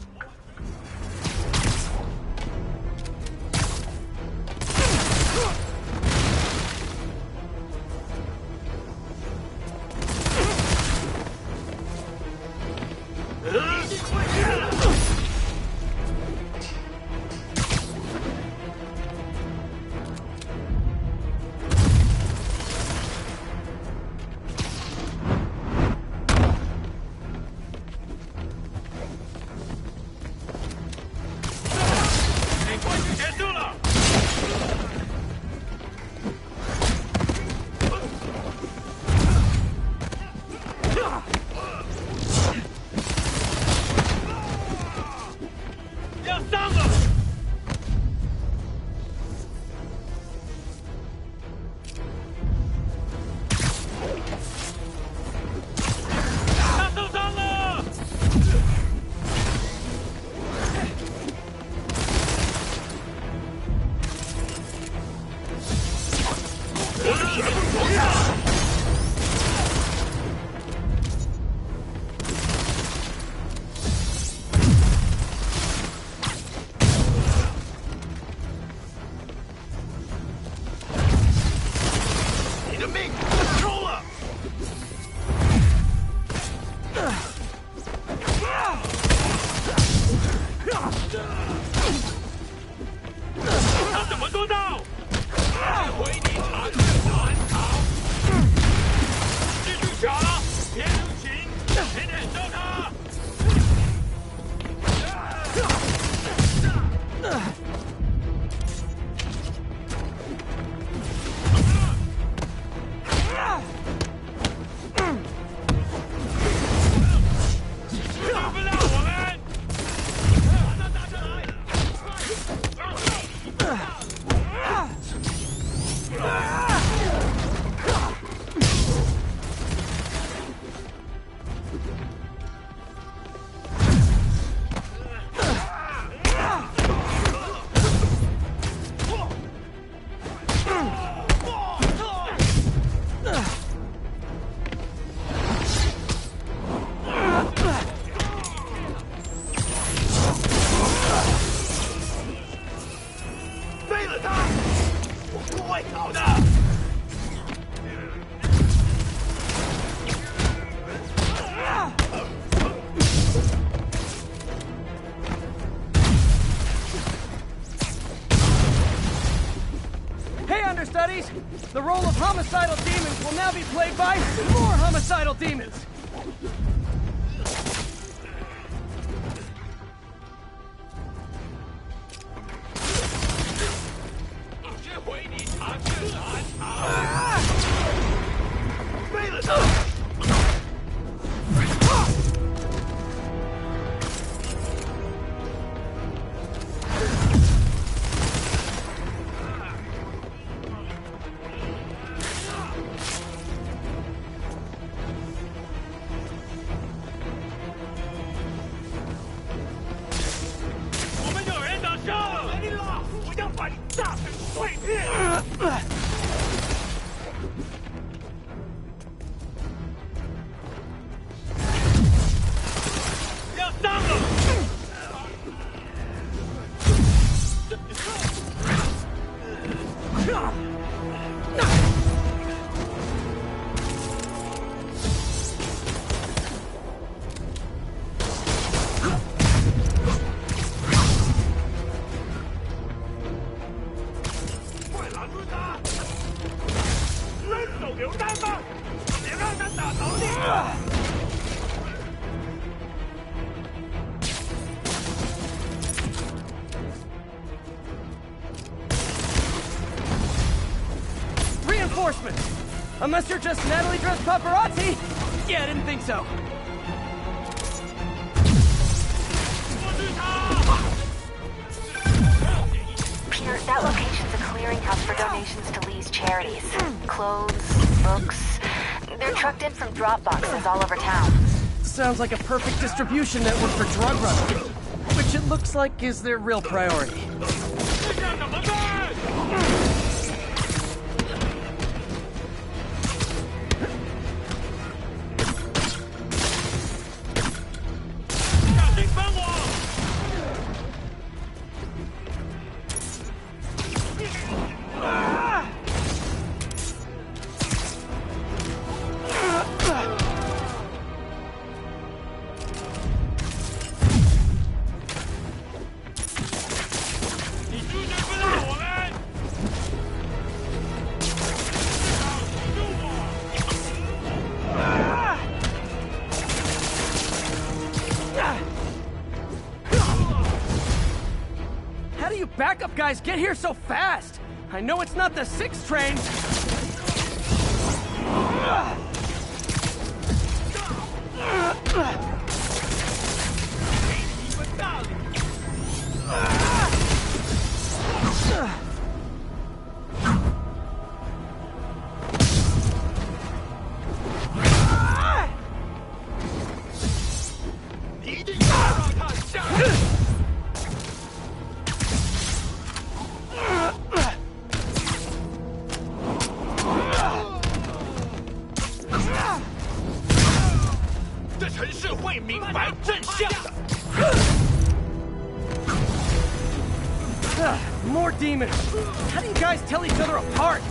Understudies, the role of homicidal demons will now be played by more homicidal demons! 人手榴弹吗？别让他打着你！Reinforcements! Unless you're just Natalie dressed paparazzi? Yeah, I didn't think so. Peter, that location's a clearinghouse for donations to Lee's charities. Clothes, books. They're trucked in from drop boxes all over town. Sounds like a perfect distribution network for drug runners, which it looks like is their real priority. How do you backup guys get here so fast? I know it's not the 6 train. More demons! How do you guys tell each other apart?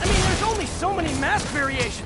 I mean, there's only so many mask variations!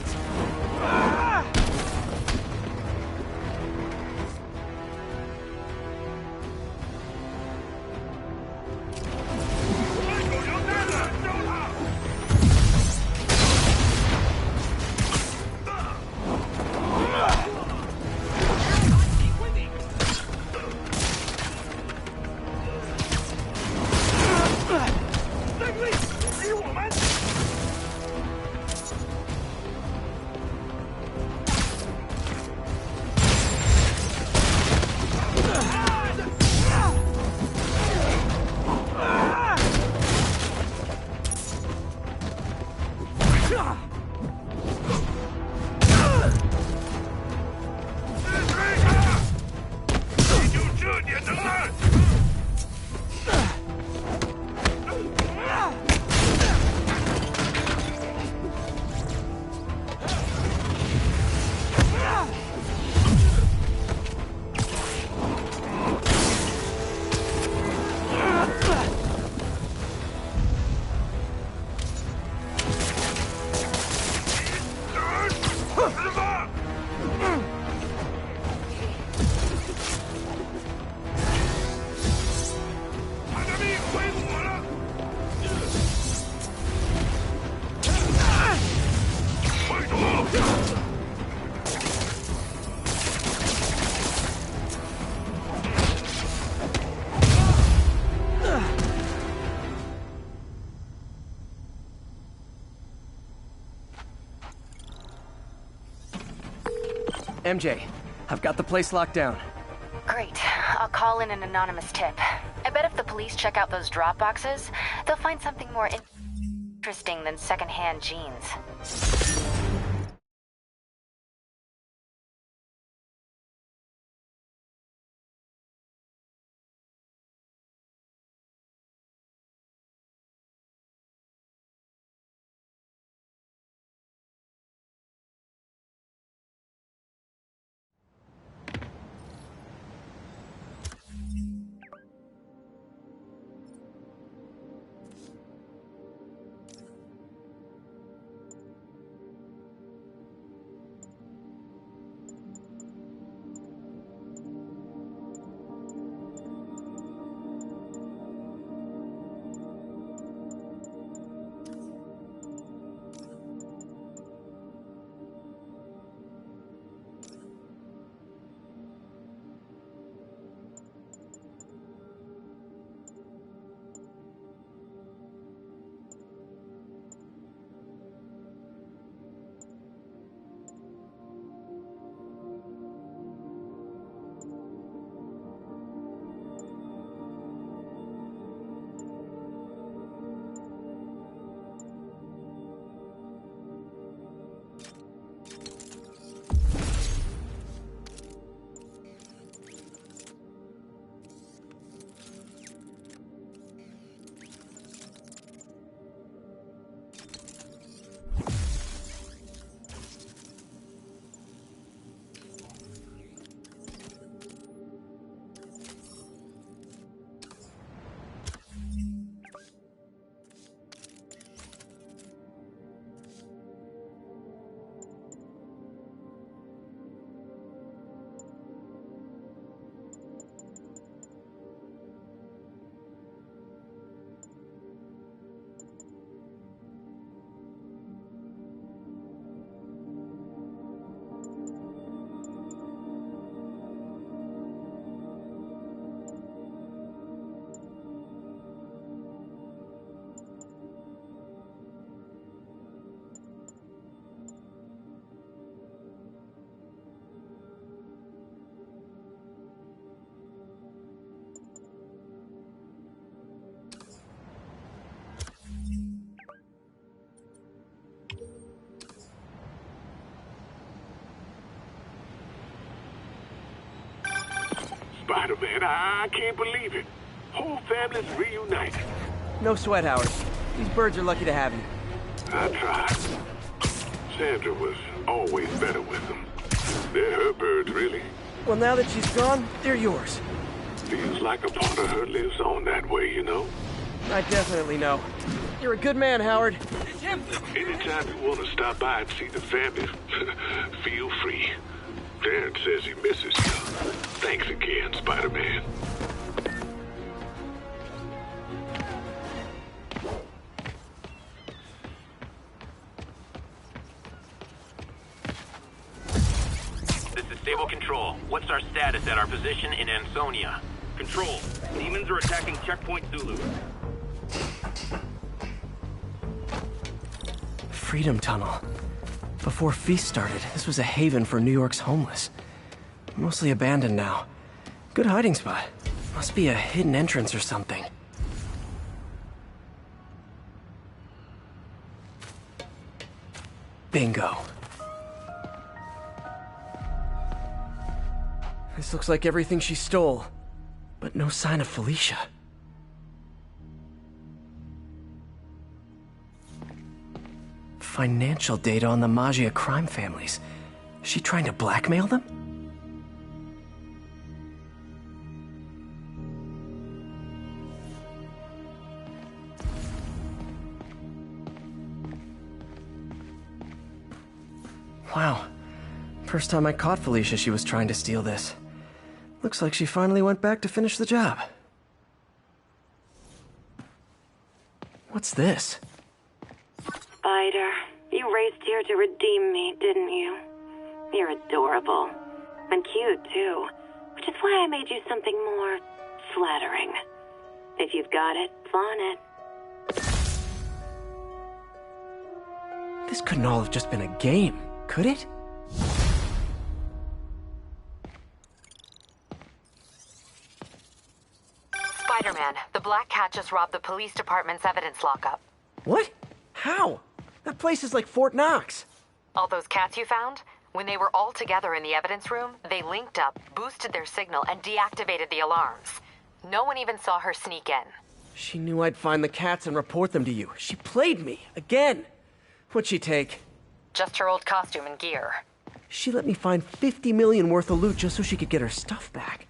MJ, I've got the place locked down. Great. I'll call in an anonymous tip. I bet if the police check out those drop boxes, they'll find something more interesting than secondhand jeans. Spider-Man. I can't believe it. Whole family's reunited. No sweat, Howard. These birds are lucky to have you. I tried. Sandra was always better with them. They're her birds, really. Well, now that she's gone, they're yours. Feels like a part of her lives on that way, you know? I definitely know. You're a good man, Howard. Anytime you want to stop by and see the family, feel free. Darren says he misses you. Thanks again, Spider-Man. This is Stable Control. What's our status at our position in Ansonia? Control. Demons are attacking Checkpoint Zulu. Freedom Tunnel. Before Feast started, this was a haven for New York's homeless. Mostly abandoned now. Good hiding spot. Must be a hidden entrance or something. Bingo. This looks like everything she stole, but no sign of Felicia. Financial data on the Maggia crime families. Is she trying to blackmail them? Wow. First time I caught Felicia, she was trying to steal this. Looks like she finally went back to finish the job. What's this? Spider, you raced here to redeem me, didn't you? You're adorable. And cute, too. Which is why I made you something more flattering. If you've got it, flaunt it. This couldn't all have just been a game, could it? Spider-Man, the Black Cat just robbed the police department's evidence lockup. What? How? That place is like Fort Knox. All those cats you found? When they were all together in the evidence room, they linked up, boosted their signal, and deactivated the alarms. No one even saw her sneak in. She knew I'd find the cats and report them to you. She played me, again. What'd she take? Just her old costume and gear. She let me find 50 million worth of loot just so she could get her stuff back.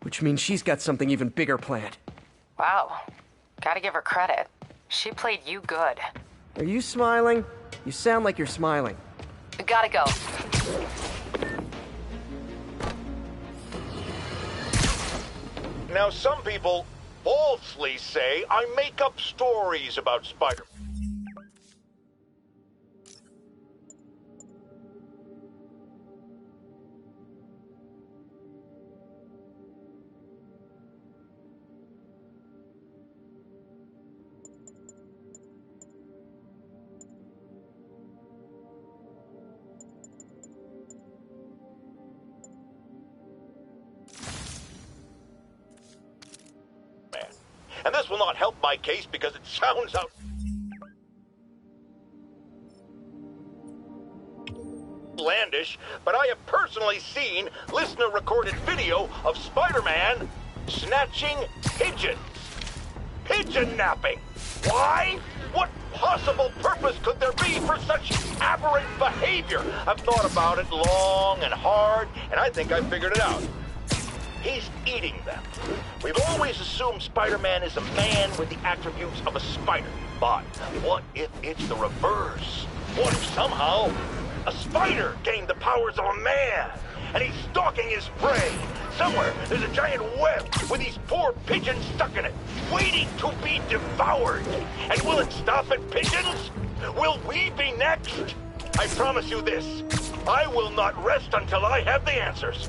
Which means she's got something even bigger planned. Wow. Gotta give her credit. She played you good. Are you smiling? You sound like you're smiling. Gotta go. Now, some people falsely say I make up stories about Spider-Man. And this will not help my case because it sounds outlandish, but I have personally seen listener-recorded video of Spider-Man snatching pigeons. Pigeon napping. Why? What possible purpose could there be for such aberrant behavior? I've thought about it long and hard, and I think I've figured it out. He's eating them. We've always assumed Spider-Man is a man with the attributes of a spider. But what if it's the reverse? What if somehow a spider gained the powers of a man and he's stalking his prey? Somewhere there's a giant web with these poor pigeons stuck in it, waiting to be devoured. And will it stop at pigeons? Will we be next? I promise you this. I will not rest until I have the answers.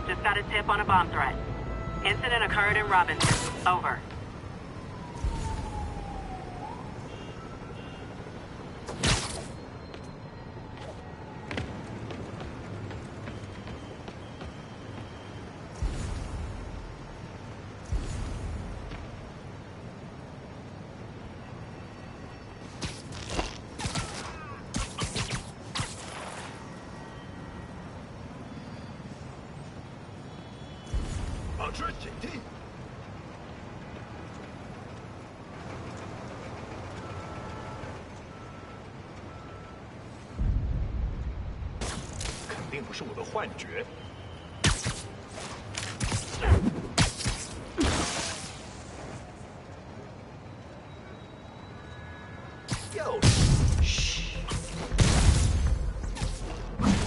Just got a tip on a bomb threat. Incident occurred in Robinson. Over. 保持警惕。肯定不是我的幻觉。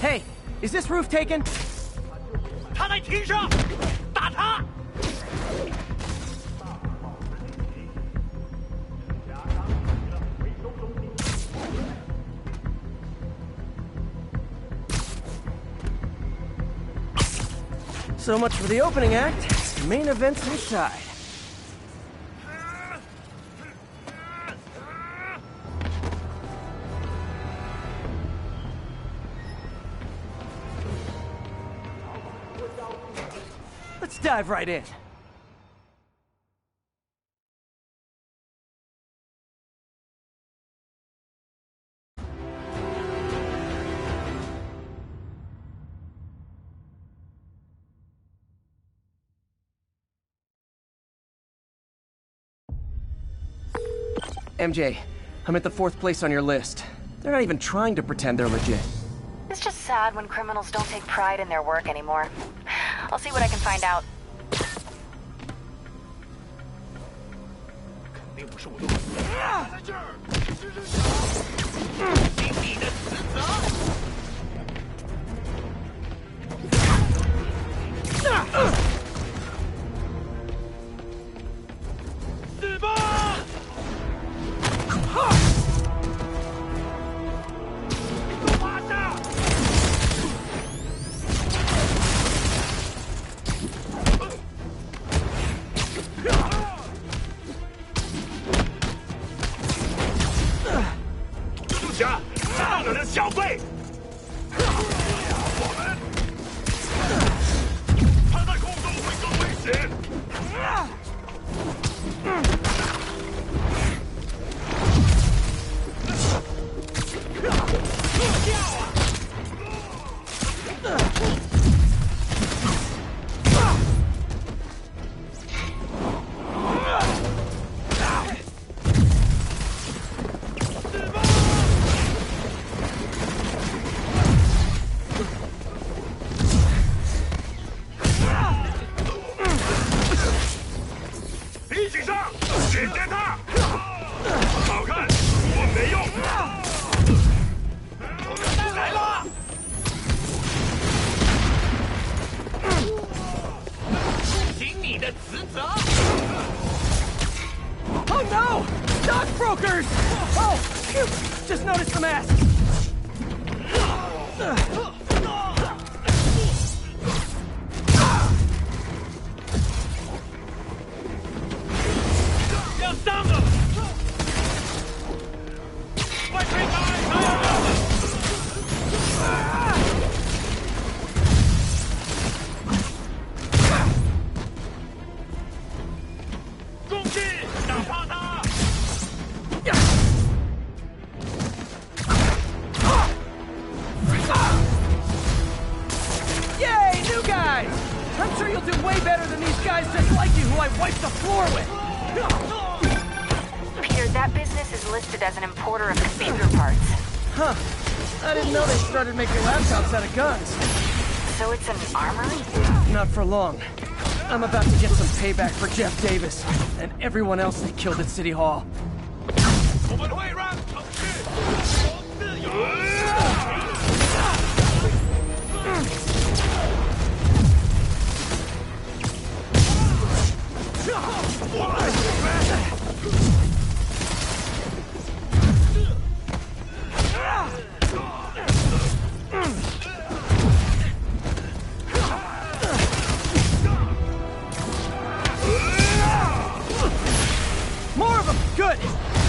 Hey, is this roof taken? 他在梯上，打他！ So much for the opening act. Main event's inside. Let's dive right in. MJ, I'm at the 4th place on your list. They're not even trying to pretend they're legit. It's just sad when criminals don't take pride in their work anymore. I'll see what I can find out. 肯定不是我的问题。在这儿，尽你的职责。死吧！ 放了这小辈！我们，他在空中会更危险。一起上，解决他！好看，我没用。来了！尽你的职责。Oh no! Stockbrokers! Oh, phew! Just noticed the mask. 要上了！快推开！他要上了！攻击！打趴他！ Yay, new guys! I'm sure you'll do way better than these guys just like you who I wiped the floor with. Peter, that business is listed as an importer of computer parts. Huh. I didn't know they started making laptops out of guns. So it's an armory? Not for long. I'm about to get some payback for Jeff Davis and everyone else they killed at City Hall. 我们会让程序自由。 More of them! Good!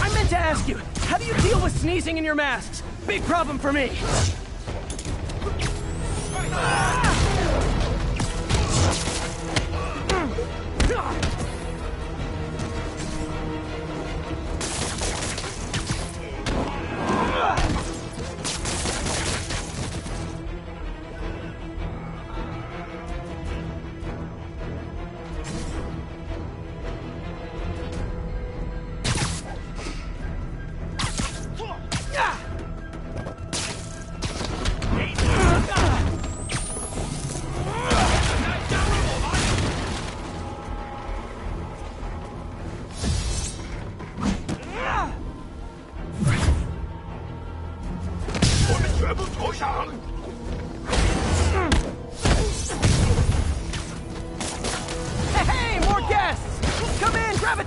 I meant to ask you, how do you deal with sneezing in your masks? Big problem for me!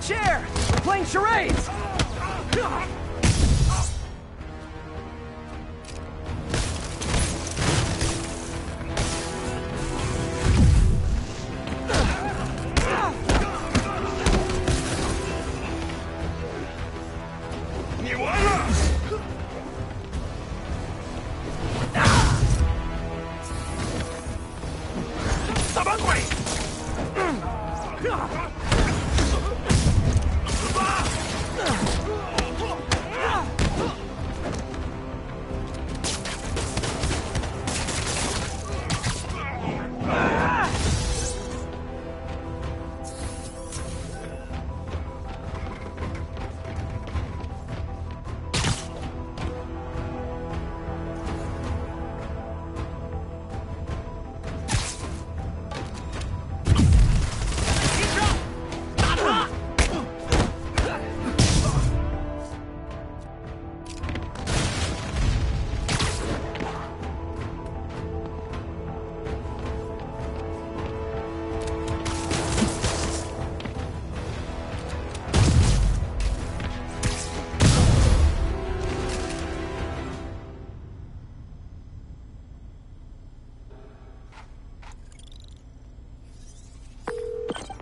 chair! We're playing charades!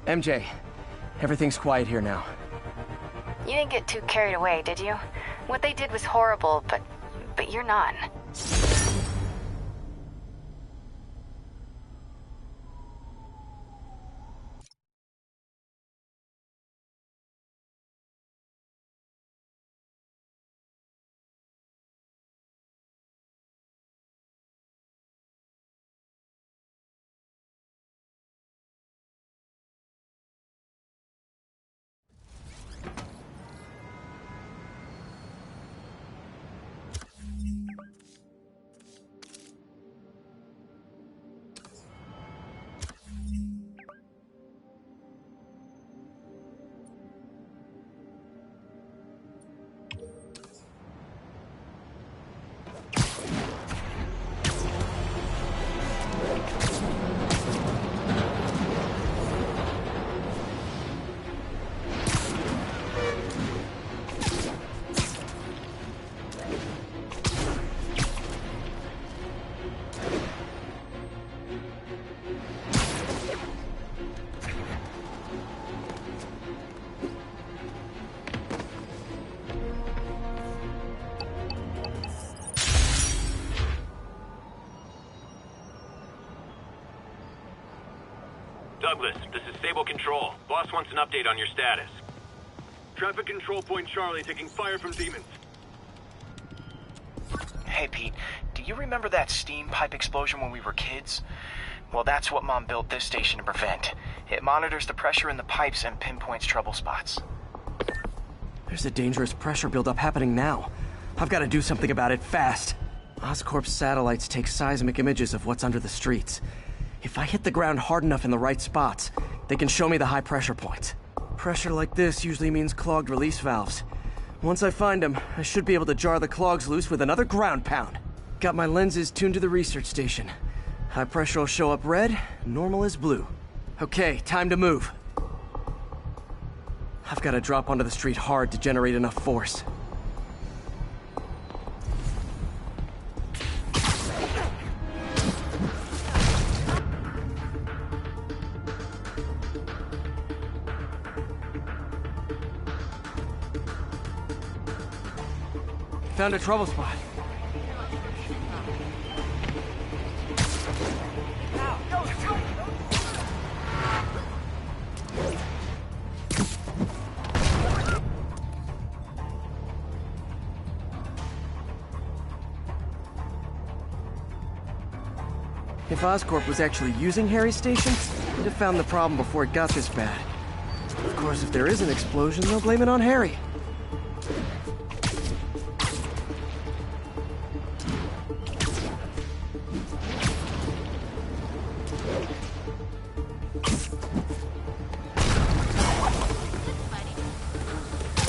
MJ, everything's quiet here now. You didn't get too carried away, did you? What they did was horrible, but you're not. Douglas, this is Stable Control. Boss wants an update on your status. Traffic control point Charlie taking fire from demons. Hey, Pete, do you remember that steam pipe explosion when we were kids? Well, that's what Mom built this station to prevent. It monitors the pressure in the pipes and pinpoints trouble spots. There's a dangerous pressure buildup happening now. I've got to do something about it fast. Oscorp's satellites take seismic images of what's under the streets. If I hit the ground hard enough in the right spots, they can show me the high pressure points. Pressure like this usually means clogged release valves. Once I find them, I should be able to jar the clogs loose with another ground pound. Got my lenses tuned to the research station. High pressure will show up red, normal is blue. Okay, time to move. I've got to drop onto the street hard to generate enough force. Found a trouble spot. If Oscorp was actually using Harry's station, they'd have found the problem before it got this bad. Of course, if there is an explosion, they'll blame it on Harry.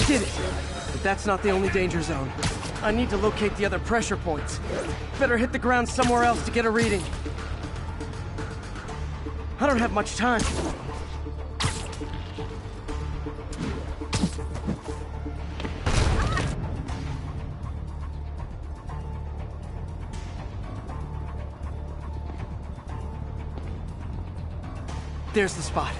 Did it! But that's not the only danger zone. I need to locate the other pressure points. Better hit the ground somewhere else to get a reading. I don't have much time. There's the spot.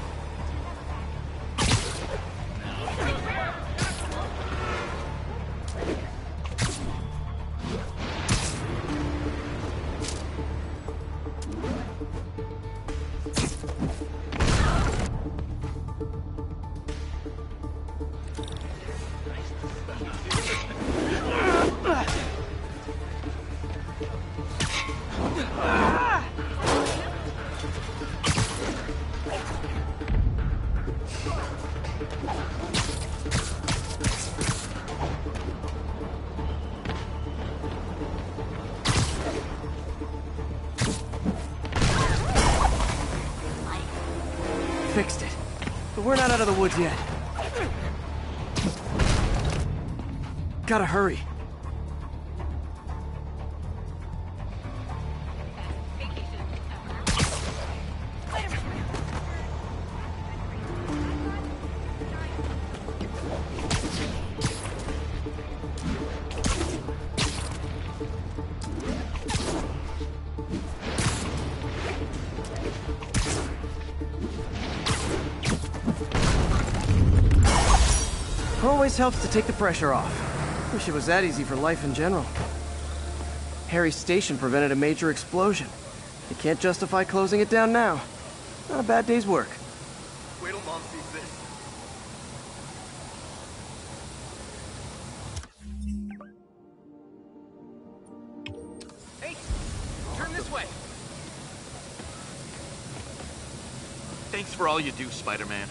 Fixed it. But we're not out of the woods yet. Gotta hurry. Always helps to take the pressure off. Wish it was that easy for life in general. Harry's station prevented a major explosion. You can't justify closing it down now. Not a bad day's work. Wait till Mom sees this. Hey, turn this way. Thanks for all you do, Spider-Man.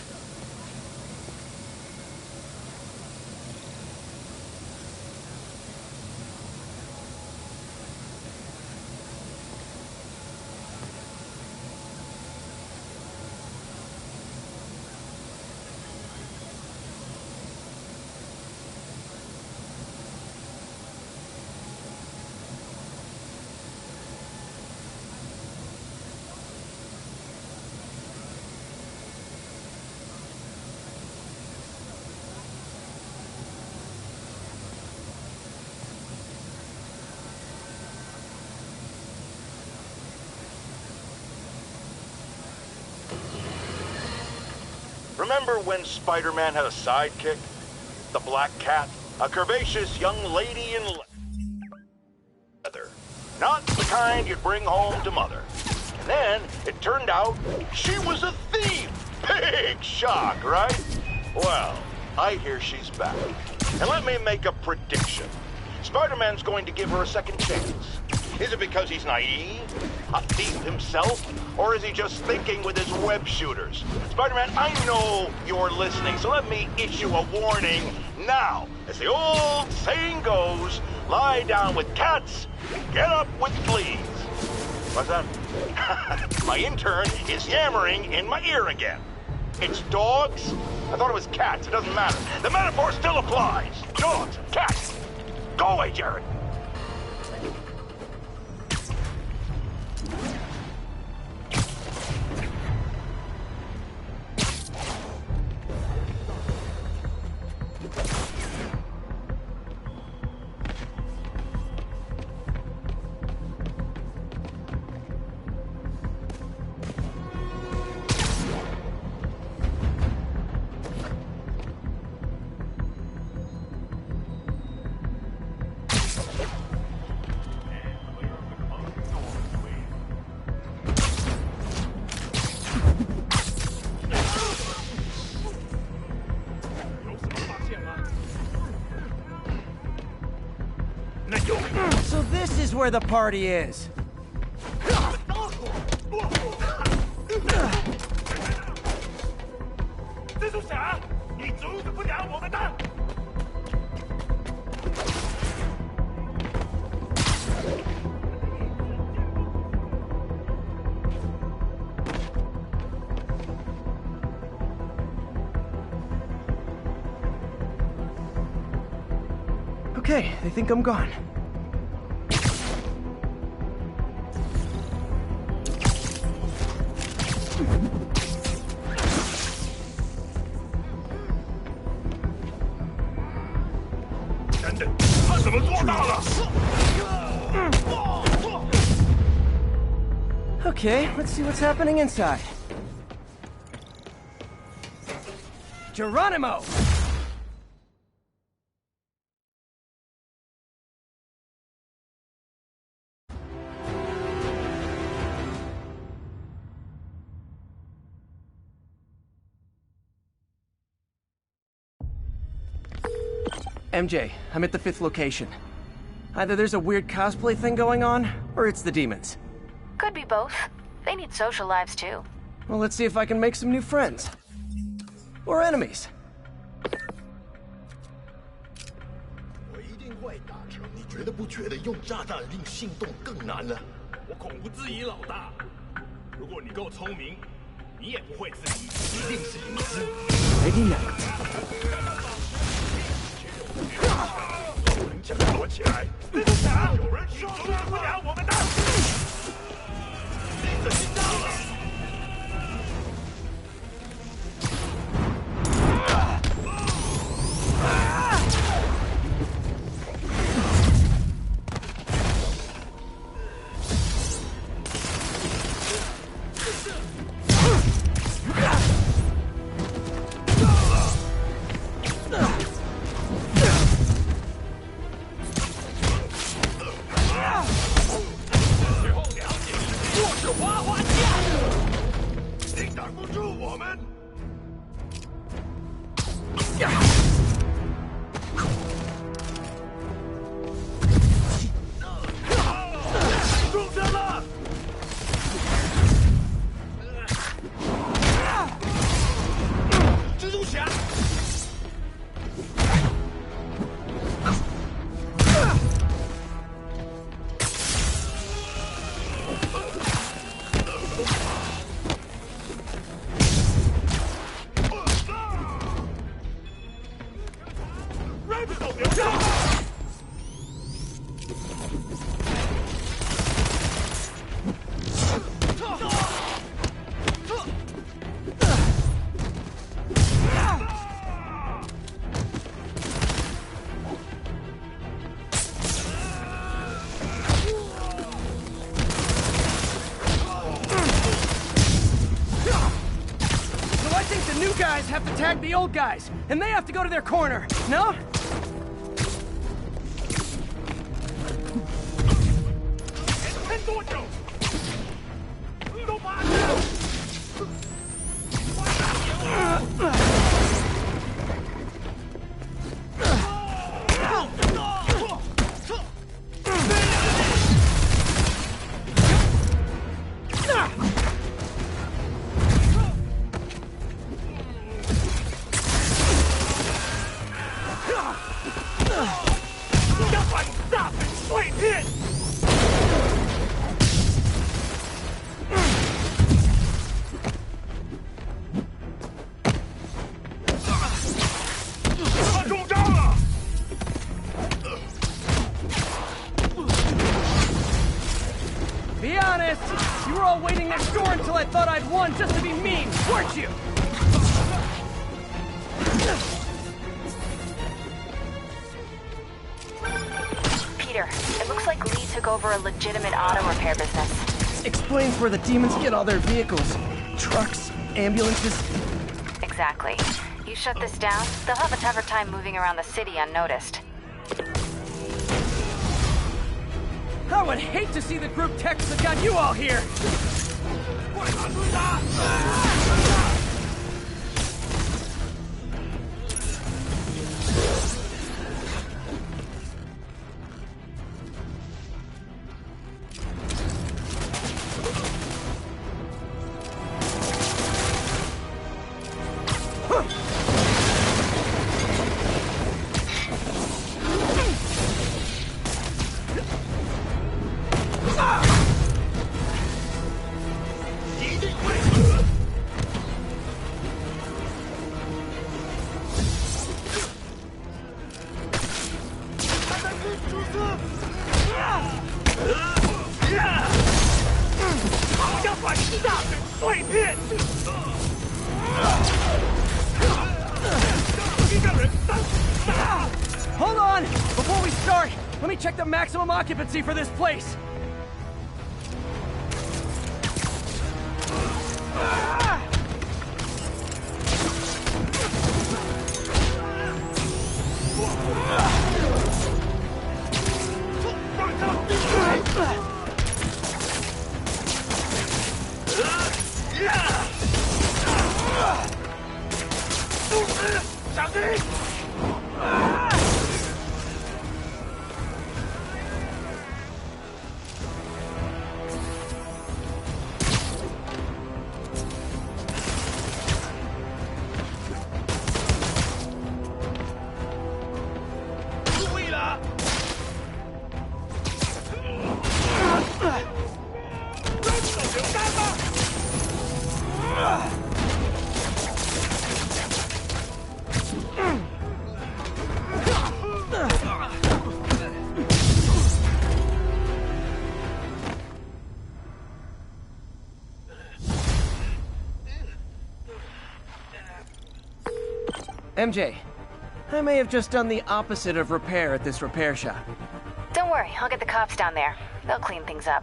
Remember when Spider-Man had a sidekick? The Black Cat? A curvaceous young lady in leather. Not the kind you'd bring home to Mother. And then, it turned out, she was a thief! Big shock, right? Well, I hear she's back. And let me make a prediction. Spider-Man's going to give her a second chance. Is it because he's naive? A thief himself? Or is he just thinking with his web shooters? Spider-Man, I know you're listening, so let me issue a warning now. As the old saying goes, lie down with cats, get up with fleas. What's that? My intern is yammering in my ear again. It's dogs? I thought it was cats. It doesn't matter. The metaphor still applies. Dogs, cats. Go away, Jared. So this is where the party is. Okay, they think I'm gone. Okay, let's see what's happening inside. Geronimo! MJ, I'm at the 5th location. Either there's a weird cosplay thing going on, or it's the demons. Could be both. They need social lives too. Well, let's see if I can make some new friends. Or enemies. 我一定会达成。你觉得不觉得用炸弹令心动更难呢？我恐不质疑老大。如果你够聪明，你也不会质疑，一定是隐私。Ready now. 有人将躲起来，有人说不了我们的。你怎么到了？ Have to tag the old guys, and they have to go to their corner, no? Be honest, you were all waiting next door until I thought I'd won just to be mean, weren't you? Peter, it looks like Lee took over a legitimate auto repair business. Explains where the demons get all their vehicles. Trucks, ambulances. Exactly. You shut this down, they'll have a tougher time moving around the city unnoticed. I would hate to see the group text that got you all here! Hold on! Before we start, let me check the maximum occupancy for this place. 小心！ MJ, I may have just done the opposite of repair at this repair shop. Don't worry, I'll get the cops down there. They'll clean things up.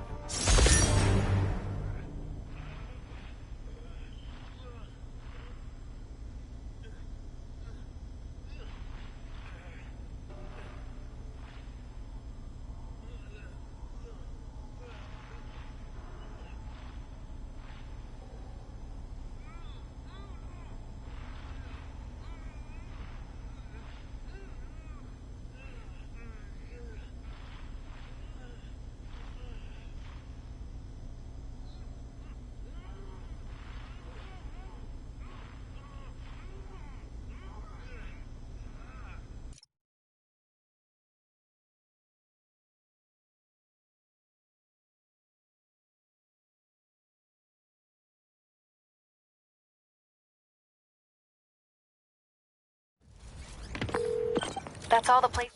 That's all the places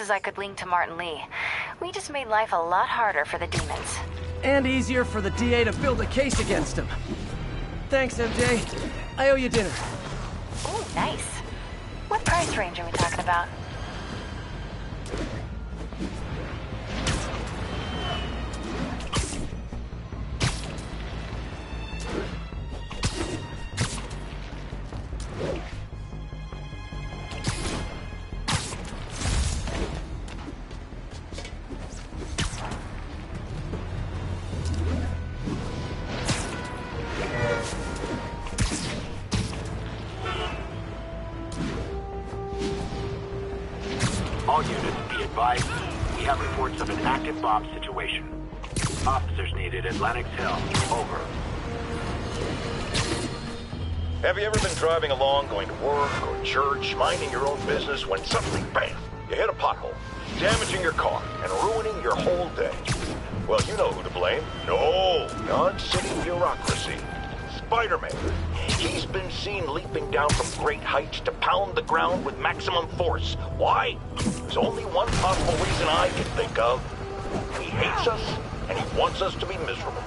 I could link to Martin Lee. We just made life a lot harder for the demons. And easier for the DA to build a case against him. Thanks, MJ. I owe you dinner. Ooh, nice. What price range are we talking about? All units, be advised, we have reports of an active bomb situation. Officers needed at Lenox Hill. Over. Have you ever been driving along, going to work or church, minding your own business, when suddenly, bam, you hit a pothole, damaging your car and ruining your whole day? Well, you know who to blame. No, non-city bureaucracy. Spider-Man. He's been seen leaping down from great heights to pound the ground with maximum force. Why? There's only one possible reason I can think of. He hates us, and he wants us to be miserable.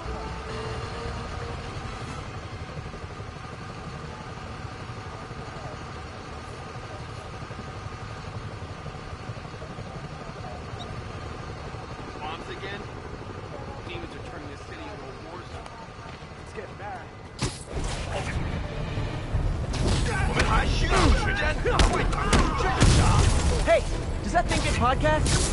Bombs again? Demons are turning this city into a war zone. It's getting bad. Hey, does that thing get podcasts?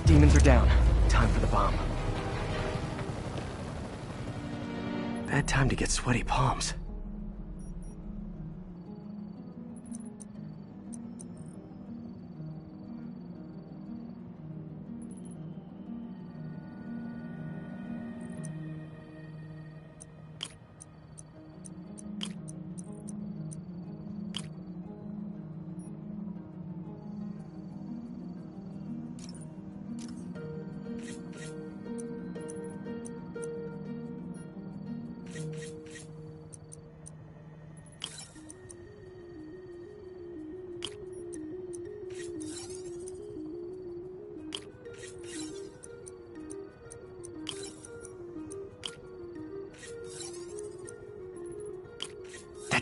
Demons are down. Time for the bomb. Bad time to get sweaty palms.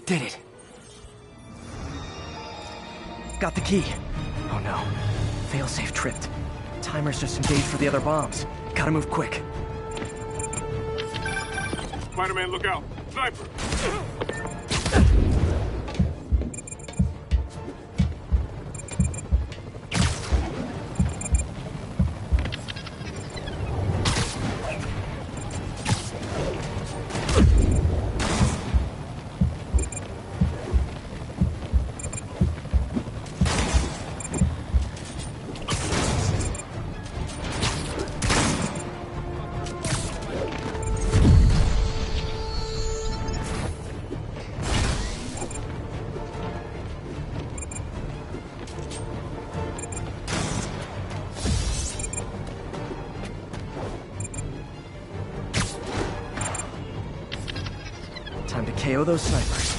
Did it. Got the key. Oh no. Failsafe tripped. Timer's just engaged for the other bombs. Gotta move quick. Spider-Man, look out! Sniper! Time to KO those snipers.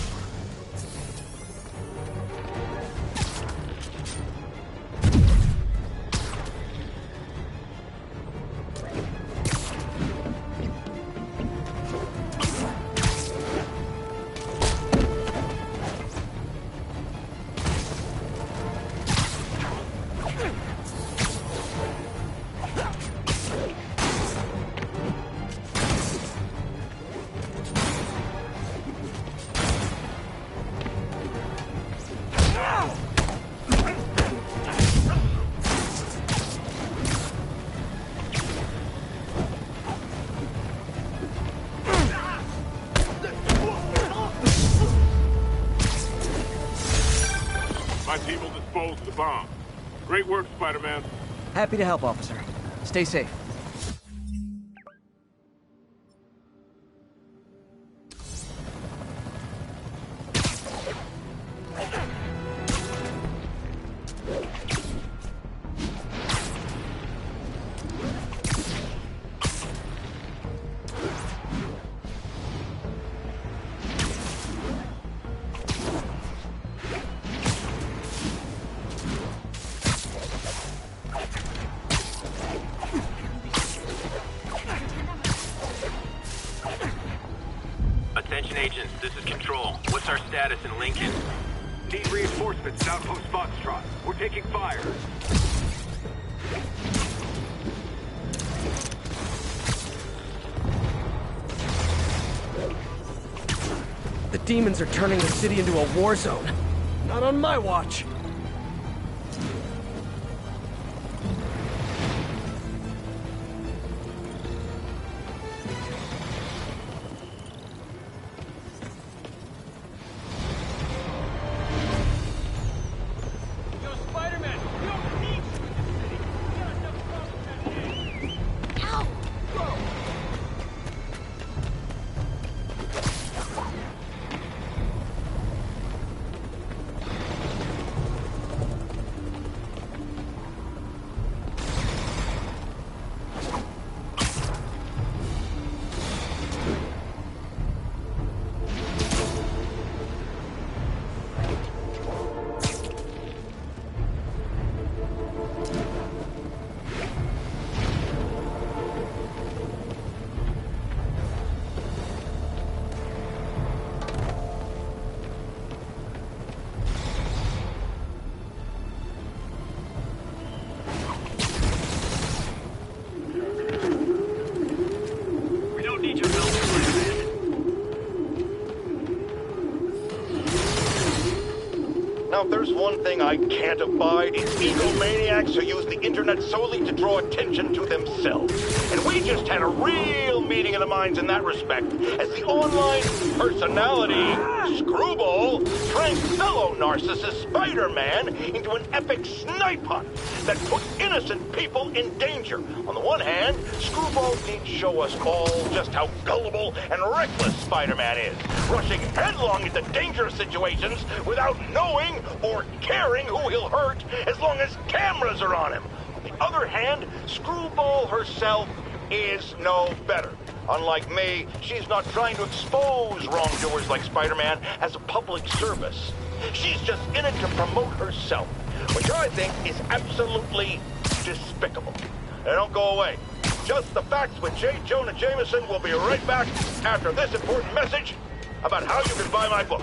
My team will dispose of the bomb. Great work, Spider-Man. Happy to help, officer. Stay safe. Attention agents, this is Control. What's our status in Lincoln? Need reinforcements, Outpost Foxtrot. We're taking fire. The demons are turning the city into a war zone. Not on my watch. Now, if there's one thing I can't abide, it's egomaniacs who use the internet solely to draw attention to themselves. And we just had a real meeting of the minds in that respect, as the online personality, Screwball, trained fellow narcissist Spider-Man into an epic snipe hunt that put innocent people in danger. On the one hand, Screwball did show us all just how gullible and reckless Spider-Man is, rushing headlong into dangerous situations without knowing or caring who he'll hurt as long as cameras are on him. On the other hand, Screwball herself is no better. Unlike me, she's not trying to expose wrongdoers like Spider-Man as a public service. She's just in it to promote herself, which I think is absolutely despicable. Now, don't go away. Just the Facts with J. Jonah Jameson will be right back after this important message about how you can buy my book.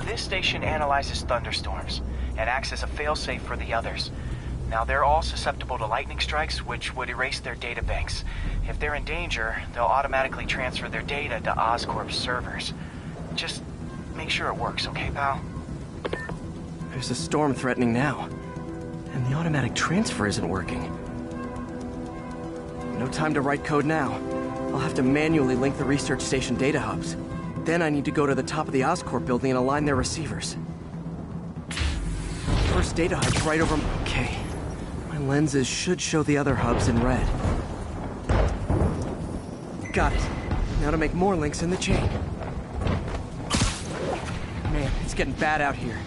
This station analyzes thunderstorms and acts as a failsafe for the others. Now, they're all susceptible to lightning strikes, which would erase their data banks. If they're in danger, they'll automatically transfer their data to Oscorp's servers. Just make sure it works, okay, pal? There's a storm threatening now, and the automatic transfer isn't working. No time to write code now. I'll have to manually link the research station data hubs. Then I need to go to the top of the Oscorp building and align their receivers. First data hub's right over... Okay. My lenses should show the other hubs in red. Got it. Now to make more links in the chain. Man, it's getting bad out here.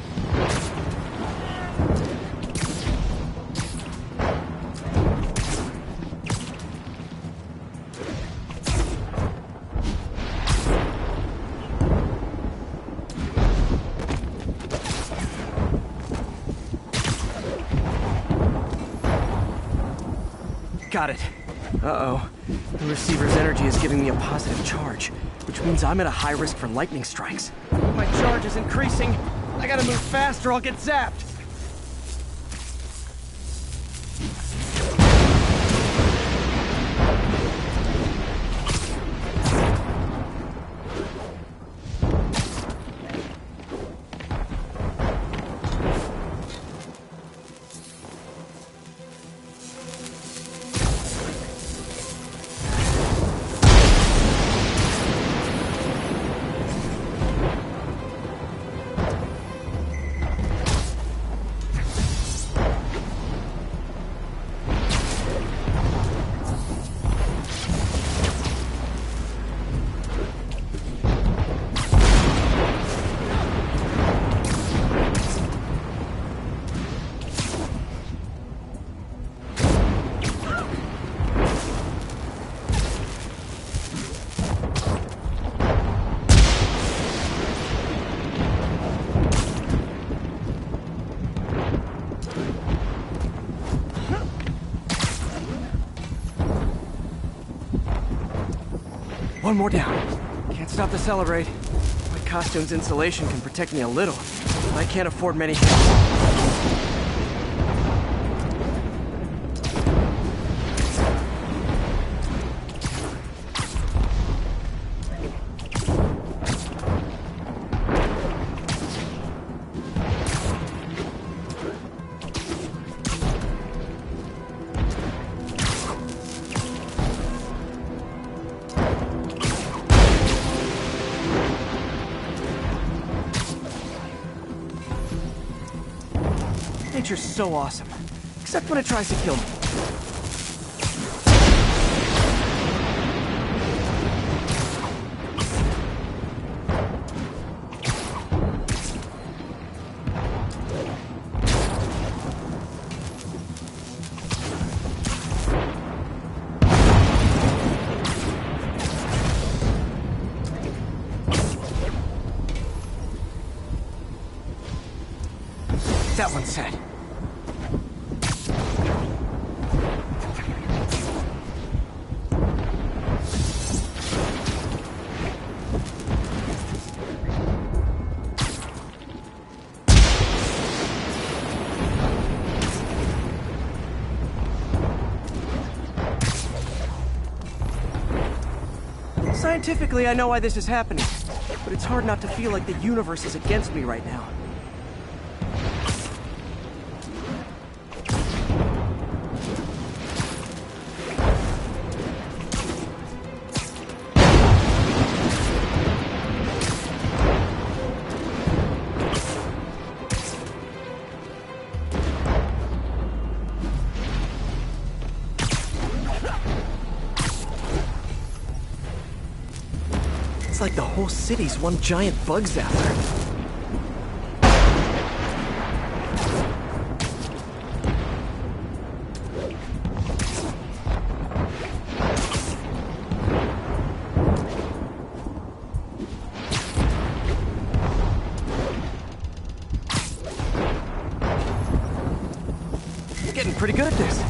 Got it. Uh-oh. The receiver's energy is giving me a positive charge, which means I'm at a high risk for lightning strikes. My charge is increasing. I gotta move fast or I'll get zapped. One more down. Can't stop to celebrate. My costume's insulation can protect me a little, but I can't afford many hits. Nature's so awesome, except when it tries to kill me. That one's set. Scientifically, I know why this is happening, but it's hard not to feel like the universe is against me right now. like the whole city's one giant bug zapper. You're getting pretty good at this.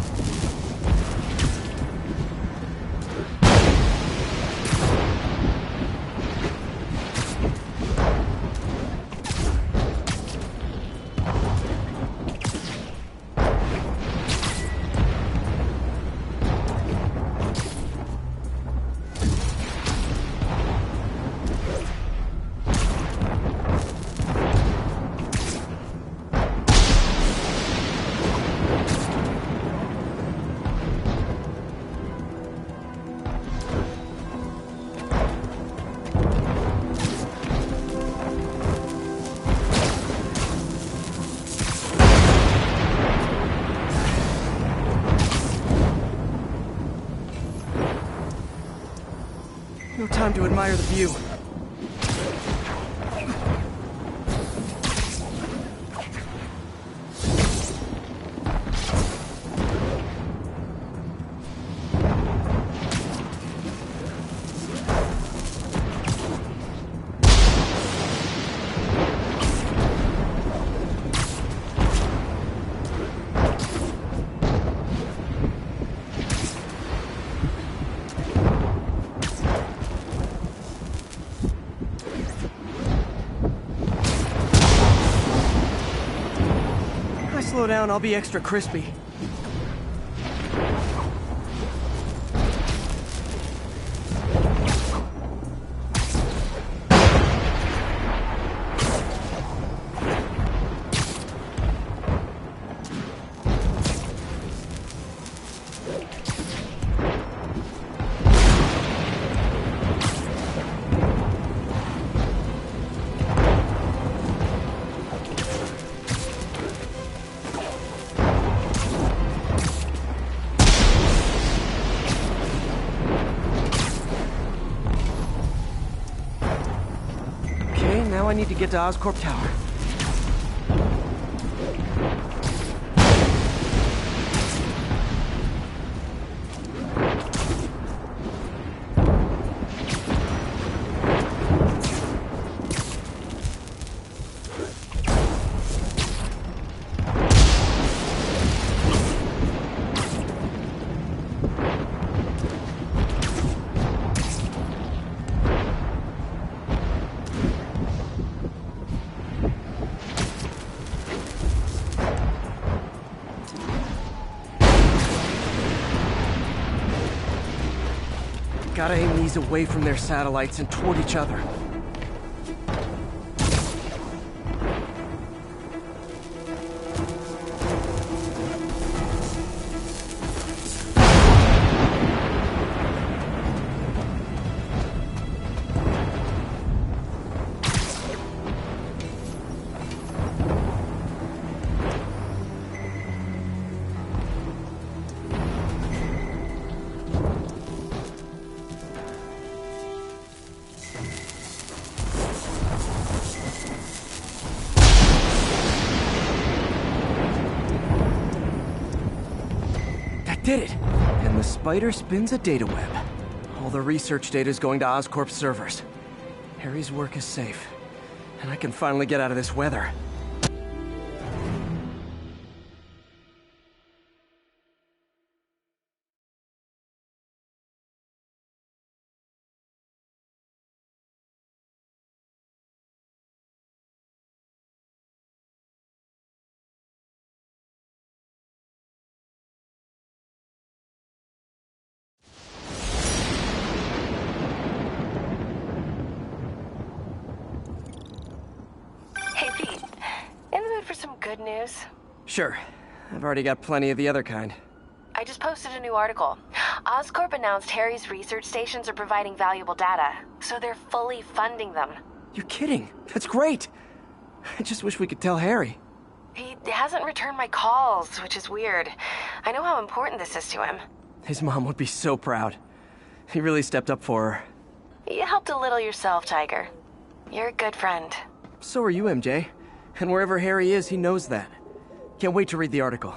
No time to admire the view. Slow down, I'll be extra crispy. Now I need to get to Oscorp Tower. Gotta aim these away from their satellites and toward each other. Did it! And the spider spins a data web. All the research data is going to Oscorp servers. Harry's work is safe, and I can finally get out of this weather. Good news? Sure. I've already got plenty of the other kind. I just posted a new article. Oscorp announced Harry's research stations are providing valuable data, so they're fully funding them. You're kidding. That's great. I just wish we could tell Harry. He hasn't returned my calls, which is weird. I know how important this is to him. His mom would be so proud. He really stepped up for her. You helped a little yourself, Tiger. You're a good friend. So are you, MJ. And wherever Harry is, he knows that. Can't wait to read the article.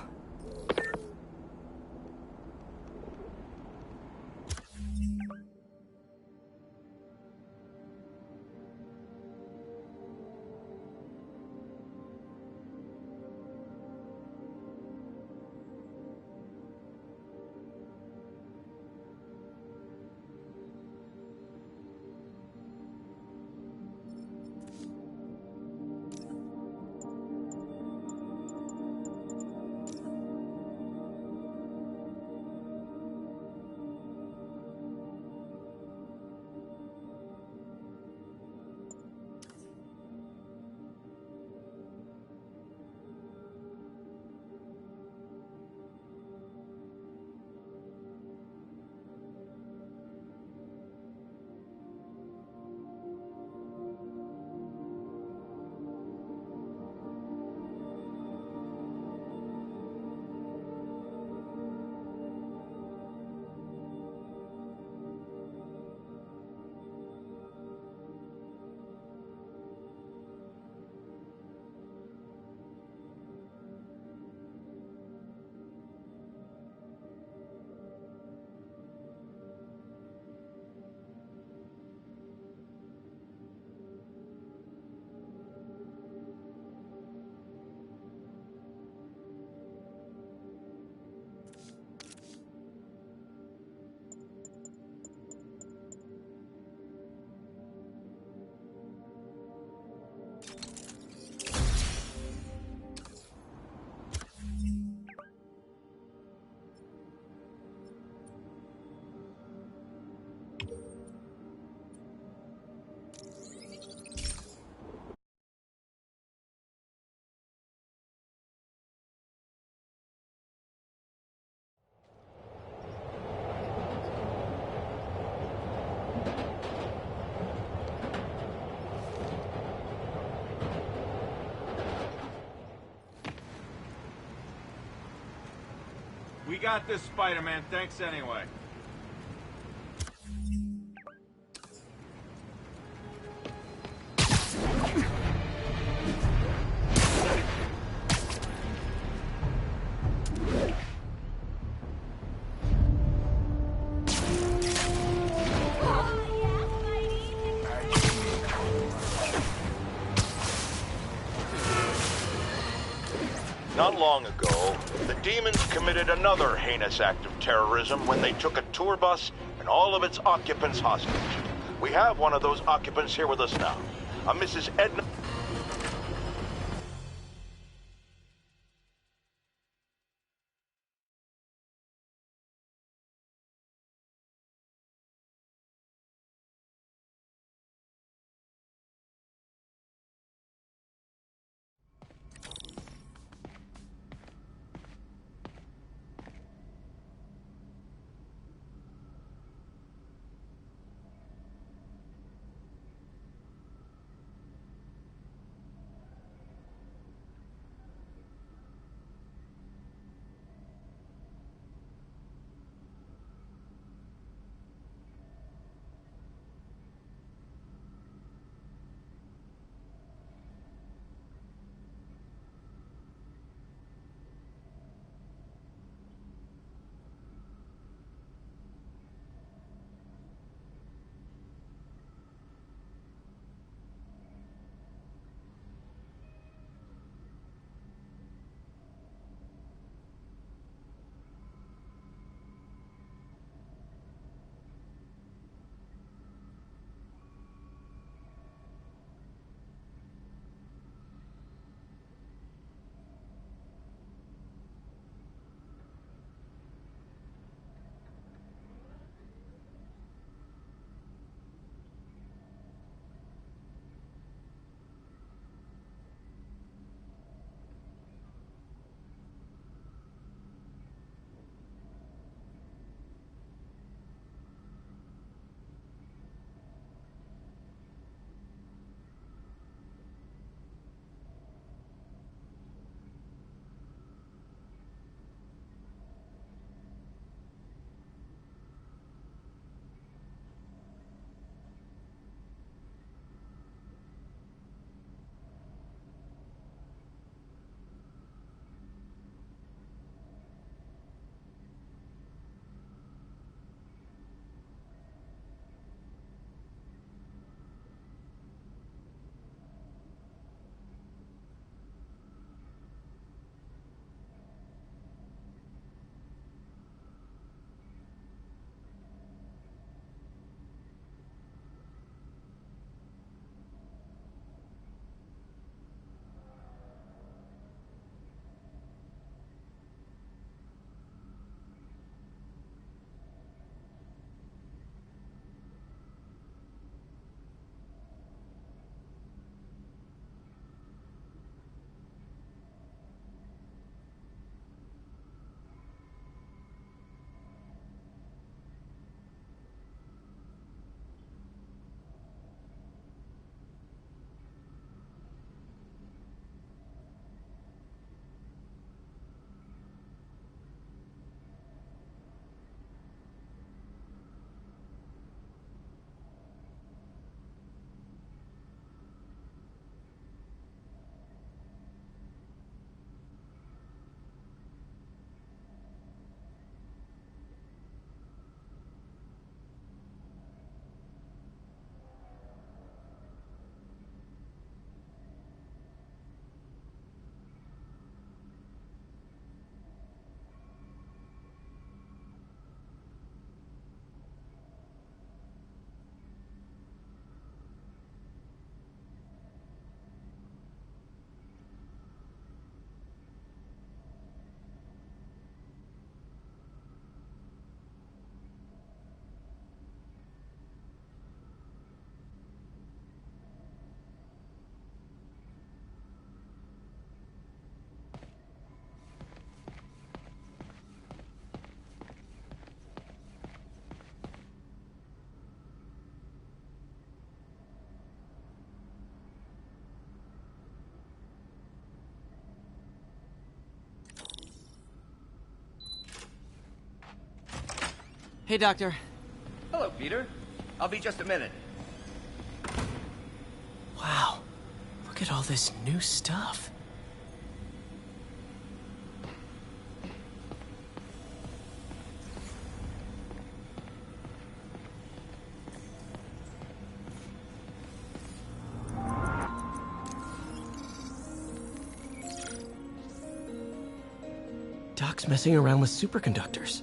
We got this, Spider-Man. Thanks anyway. Not long ago, the demons committed another heinous act of terrorism when they took a tour bus and all of its occupants hostage. We have one of those occupants here with us now, a Mrs. Edna... Hey, Doctor. Hello, Peter. I'll be just a minute. Wow. Look at all this new stuff. Doc's messing around with superconductors.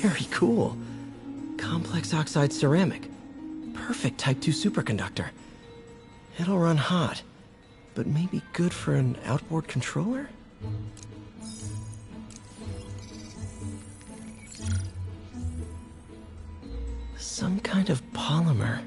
Very cool. Complex oxide ceramic. Perfect Type 2 superconductor. It'll run hot, but maybe good for an outboard controller? Some kind of polymer.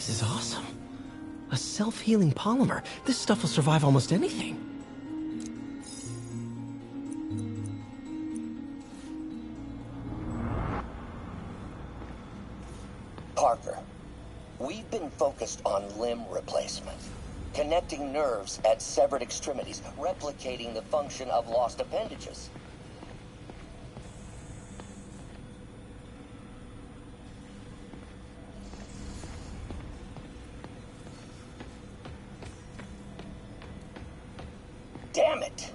This is awesome. A self-healing polymer. This stuff will survive almost anything. Parker, we've been focused on limb replacement. connecting nerves at severed extremities, replicating the function of lost appendages. Damn it!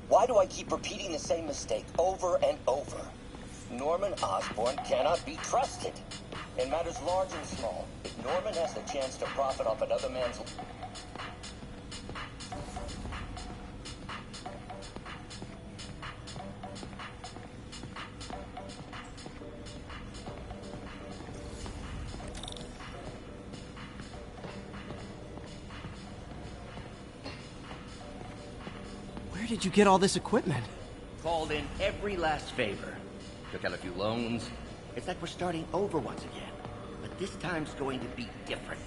Why do I keep repeating the same mistake over and over? Norman Osborn cannot be trusted. In matters large and small, if Norman has the chance to profit off another man's... Where did you get all this equipment? Called in every last favor. Took out a few loans. It's like we're starting over once again. But this time's going to be different.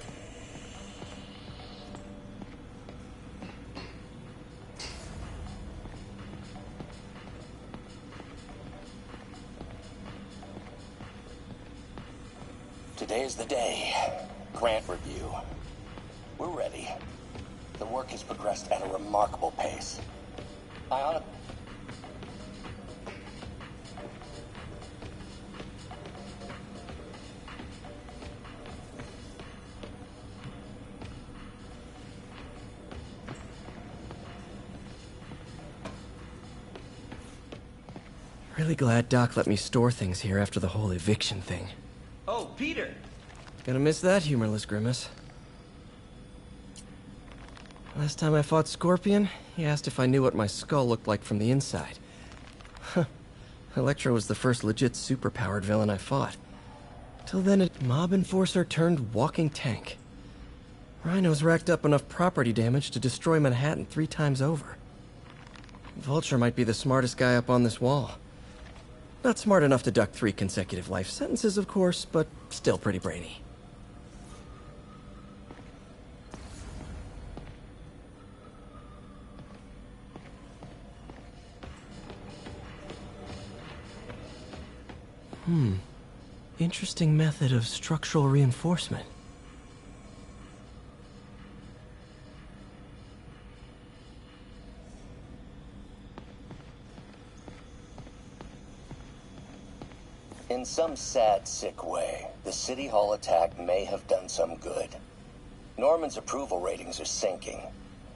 Today's the day. Grant review. We're ready. The work has progressed at a remarkable pace. I ought to... Really glad Doc let me store things here after the whole eviction thing. Oh, Peter! Gonna miss that humorless grimace. Last time I fought Scorpion, he asked if I knew what my skull looked like from the inside. Huh. Electro was the first legit super-powered villain I fought. Till then, a mob enforcer turned walking tank. Rhino's racked up enough property damage to destroy Manhattan 3 times over. Vulture might be the smartest guy up on this wall. Not smart enough to duck 3 consecutive life sentences, of course, but still pretty brainy. Interesting method of structural reinforcement. In some sad, sick way, the City Hall attack may have done some good. Norman's approval ratings are sinking.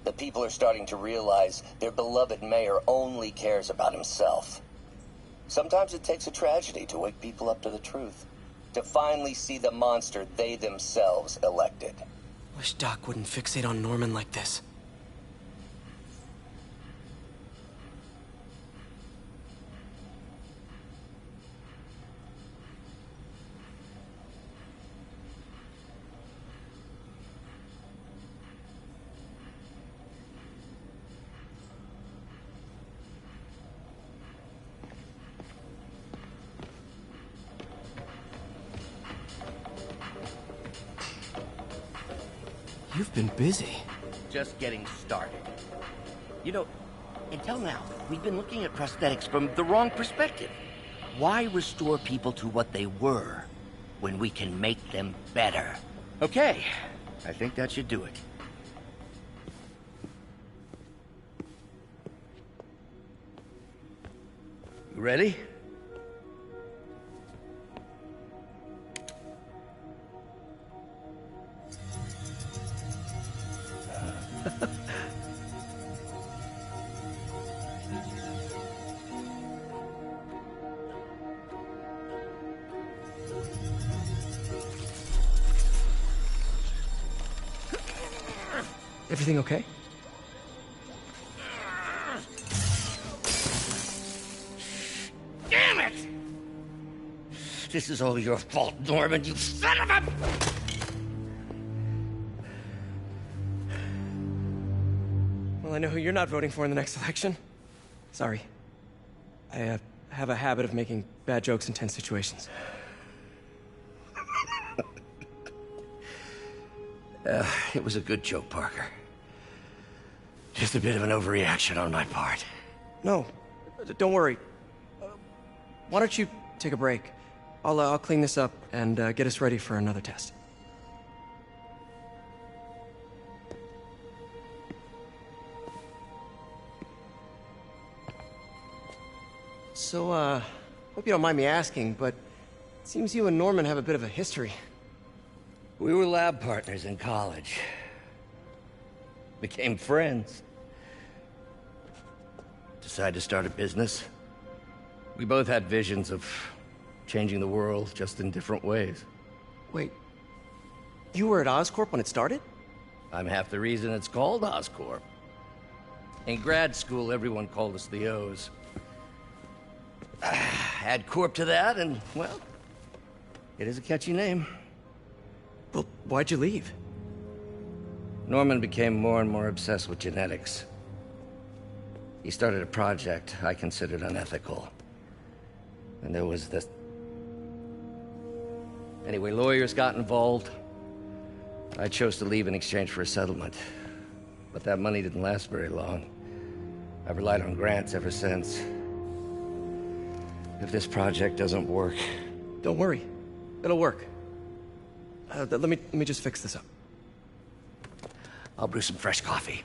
The people are starting to realize their beloved mayor only cares about himself. Sometimes it takes a tragedy to wake people up to the truth. To finally see the monster they themselves elected. Wish Doc wouldn't fixate on Norman like this. You've been busy. Just getting started. You know, until now, we've been looking at prosthetics from the wrong perspective. Why restore people to what they were when we can make them better? Okay, I think that should do it. You ready? Everything okay? Damn it! This is all your fault, Norman, you son of a... Well, I know who you're not voting for in the next election. Sorry. I have a habit of making bad jokes in tense situations. It was a good joke, Parker. Just a bit of an overreaction on my part. No, don't worry. Why don't you take a break? I'll clean this up and get us ready for another test. So, hope you don't mind me asking, but it seems you and Norman have a bit of a history. We were lab partners in college. Became friends. Decided to start a business. We both had visions of changing the world, just in different ways. Wait, you were at Oscorp when it started? I'm half the reason it's called Oscorp. In grad school, everyone called us the O's. Add Corp to that, and, well, it is a catchy name. Well, why'd you leave? Norman became more and more obsessed with genetics. He started a project I considered unethical. And there was this... Anyway, lawyers got involved. I chose to leave in exchange for a settlement. But that money didn't last very long. I've relied on grants ever since. If this project doesn't work... Don't worry. It'll work. Let me just fix this up. I'll brew some fresh coffee.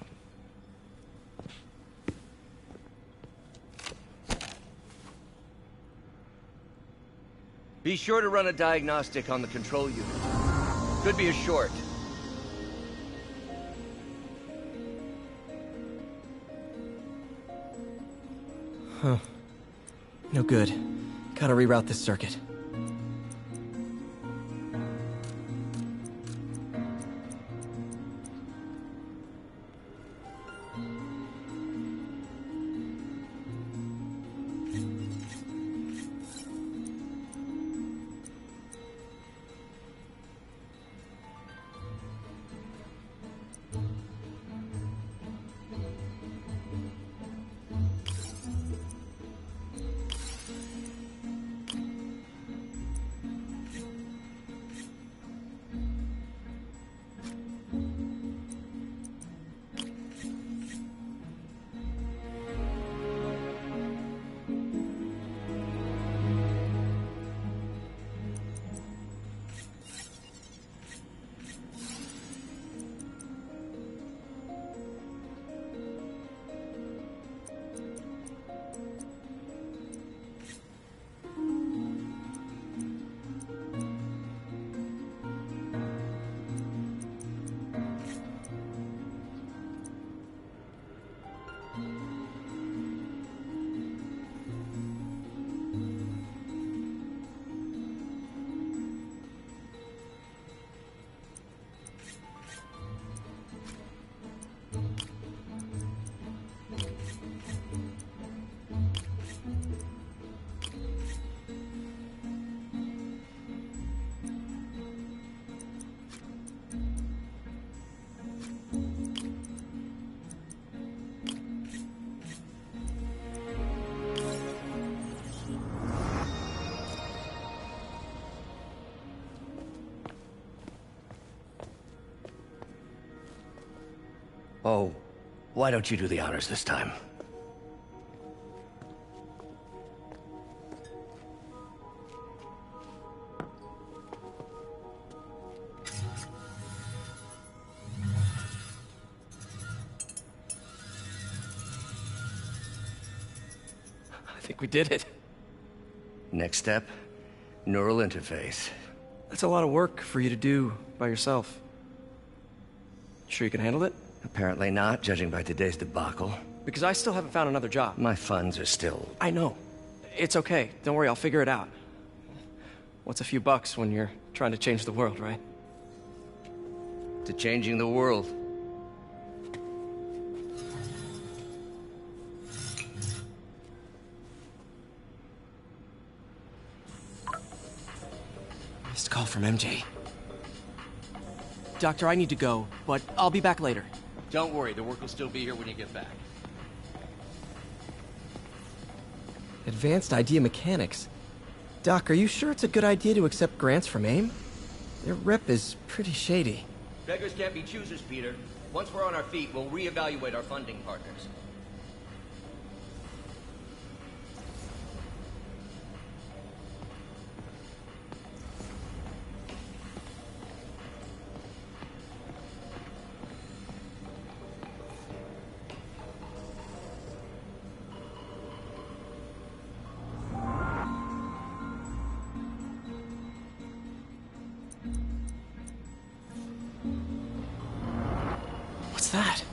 Be sure to run a diagnostic on the control unit. Could be a short. Huh. No good. Gotta reroute this circuit. Oh, why don't you do the honors this time? I think we did it. Next step, neural interface. That's a lot of work for you to do by yourself. Sure you can handle it? Apparently not, judging by today's debacle. Because I still haven't found another job. My funds are still... I know. It's okay. Don't worry, I'll figure it out. What's a few bucks when you're trying to change the world, right? To changing the world. Missed call from MJ. Doctor, I need to go, but I'll be back later. Don't worry, the work will still be here when you get back. Advanced idea mechanics. Doc, are you sure it's a good idea to accept grants from AIM? Their rep is pretty shady. Beggars can't be choosers, Peter. Once we're on our feet, we'll reevaluate our funding partners. that?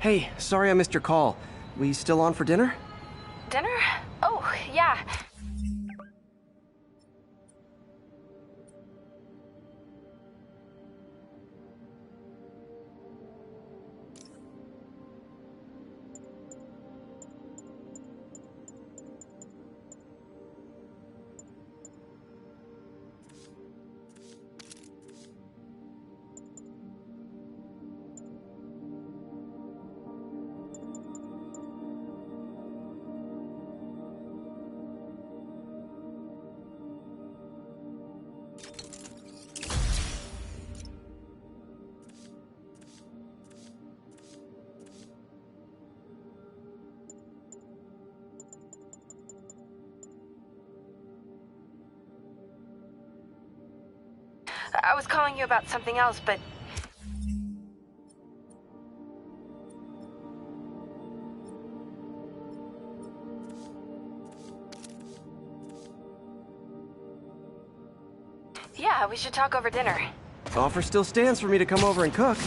Hey, sorry I missed your call. We still on for dinner? Dinner? Oh, yeah. I was calling you about something else, but... Yeah, we should talk over dinner. The offer still stands for me to come over and cook.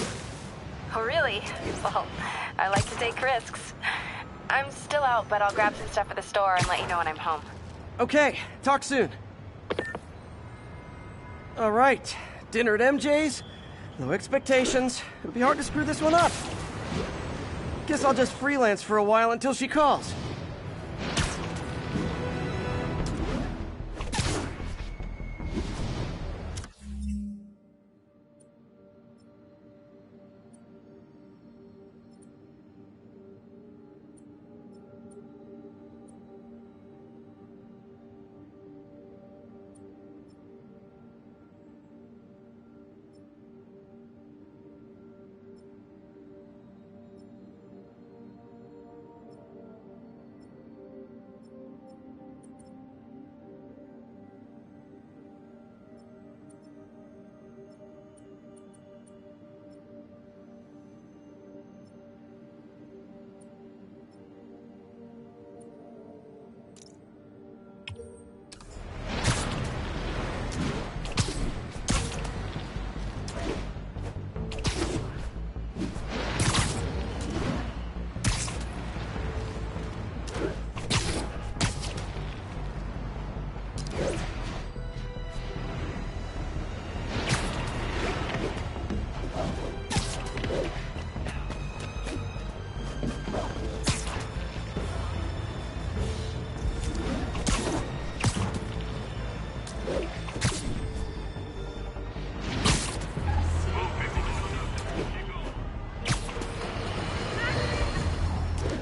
Oh, really? Well, I like to take risks. I'm still out, but I'll grab some stuff at the store and let you know when I'm home. Okay, talk soon. All right, dinner at MJ's. Low expectations. It'll be hard to screw this one up. Guess I'll just freelance for a while until she calls.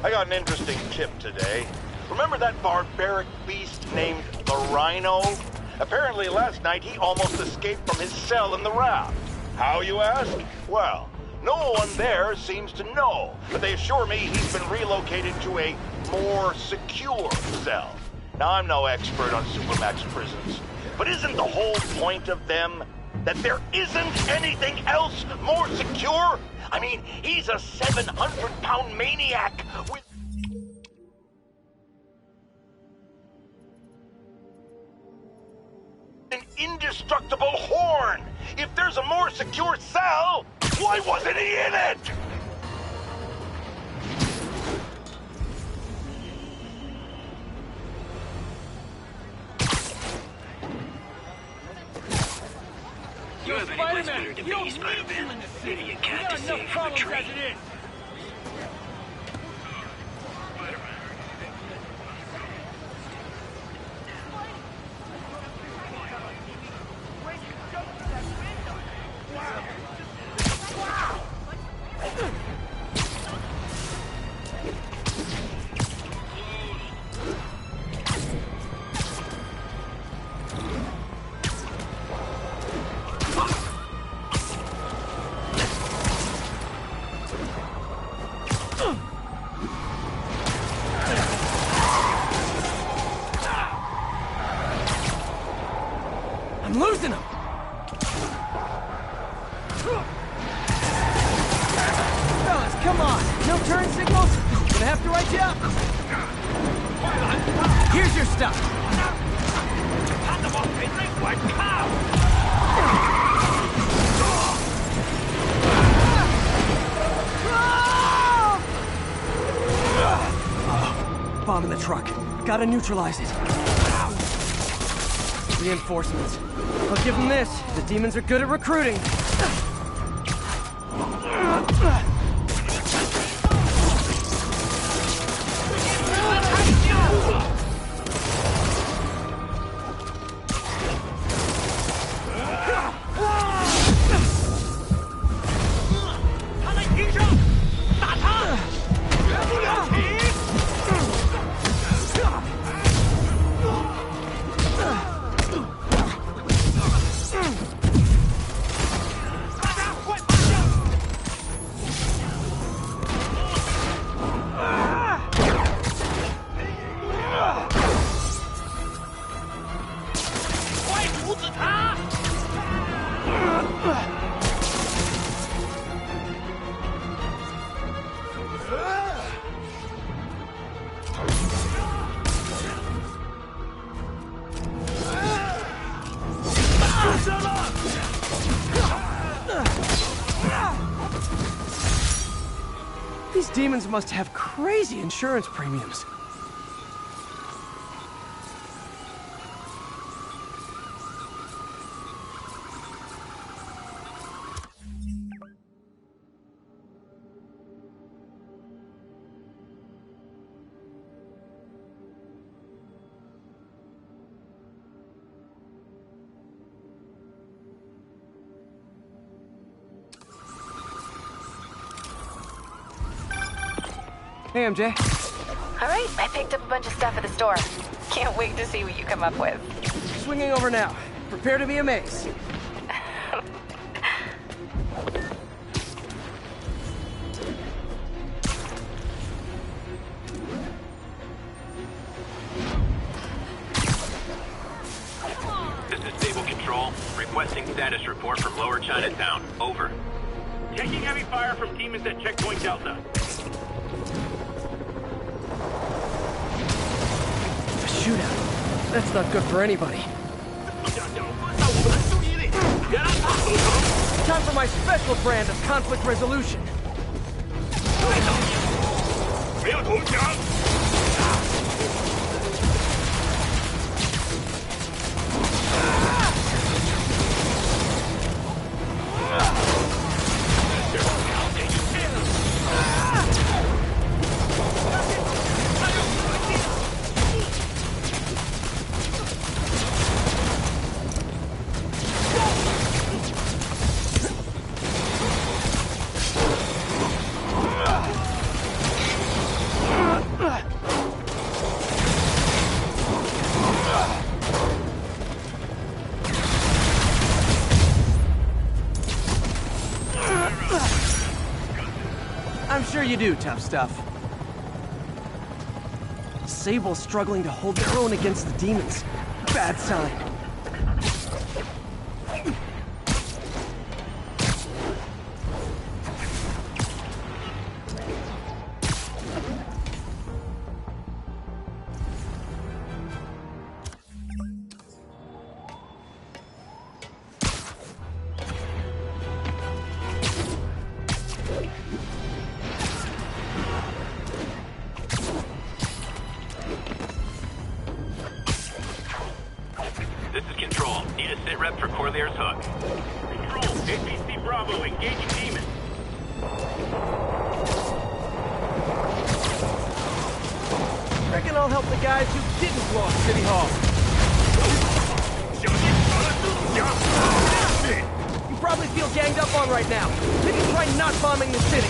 I got an interesting tip today. Remember that barbaric beast named the Rhino? Apparently last night he almost escaped from his cell in the raft. How, you ask? Well, no one there seems to know, but they assure me he's been relocated to a more secure cell. Now, I'm no expert on Supermax prisons, but isn't the whole point of them that there isn't anything else more secure? I mean, he's a 700-pound maniac with... an indestructible horn! If there's a more secure cell, why wasn't he in it? You have any place better to be, Spider-Man? Maybe you can't escape from a tree. your stuff! 他怎么还在管他？ Bomb in the truck. Gotta neutralize it. Reinforcements. I'll give them this. The demons are good at recruiting. These demons must have crazy insurance premiums. Hey, MJ. All right, I picked up a bunch of stuff at the store. Can't wait to see what you come up with. Swinging over now. Prepare to be amazed. This is Stable Control. Requesting status report from Lower Chinatown. Over. Taking heavy fire from demons at Checkpoint Delta. A shootout. That's not good for anybody. Time for my special brand of conflict resolution. 没有投降。 I'm sure you do, tough stuff. Sable's struggling to hold their own against the demons. Bad sign. This is Control. Need a sit rep for Corlear's Hook. Control, APC Bravo, engaging demons. Reckon I'll help the guys who didn't blow up City Hall. You probably feel ganged up on right now. Maybe try not bombing the city.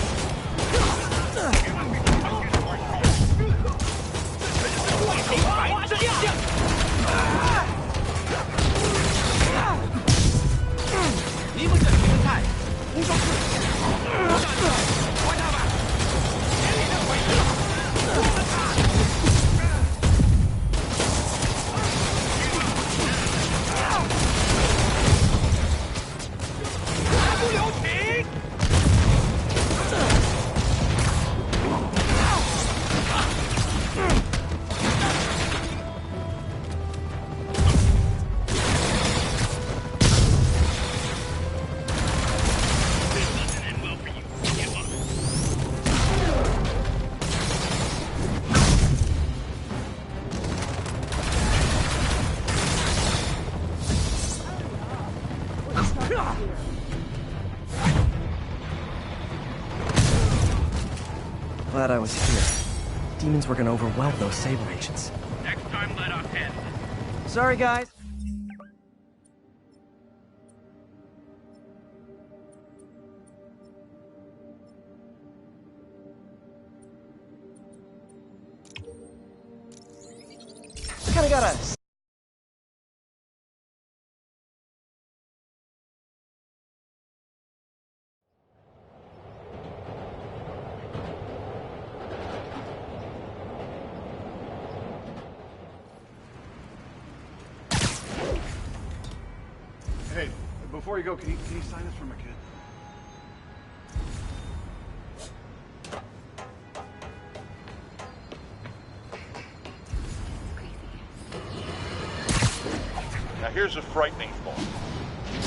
glad I was here. Demons were gonna overwhelm those Sable agents. Next time, let off 10. Sorry, guys. Kinda gotta... Hey, before you go, can you sign this for my kid? Now here's a frightening thought.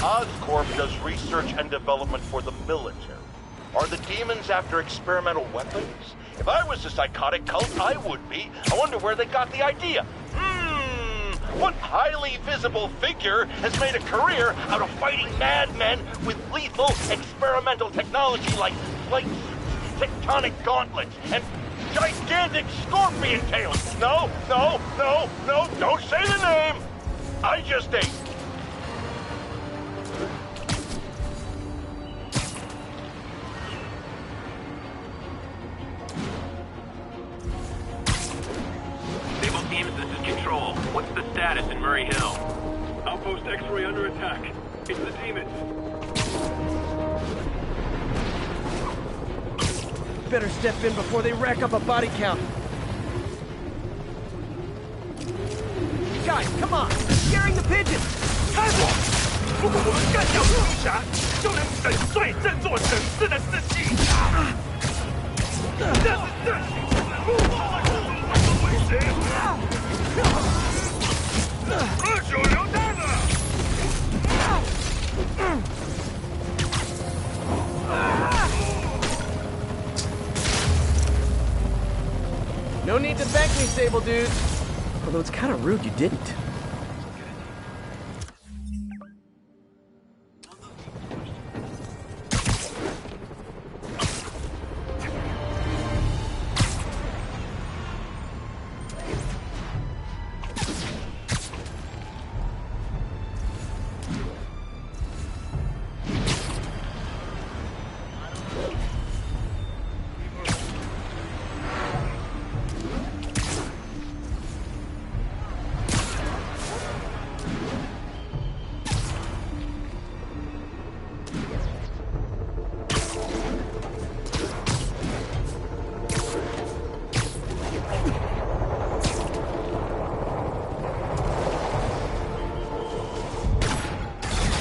Oscorp does research and development for the military. Are the demons after experimental weapons? If I was a psychotic cult, I would be. I wonder where they got the idea. What highly visible figure has made a career out of fighting madmen with lethal experimental technology like flight suits, tectonic gauntlets, and gigantic scorpion tails? No, don't say the name! I just ate. Sable teams, this is Control. What's the status in Murray Hill? Outpost X-ray under attack. It's the demons. Better step in before they rack up a body count. Guys, come on! Scaring the pigeons! 开火！如果我们干掉毒侠，就能粉碎这座城市的士气。这是正义之路，危险！29流弹了！ No need to thank me, Sable dude. Although it's kind of rude you didn't.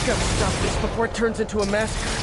Gotta stop this before it turns into a massacre.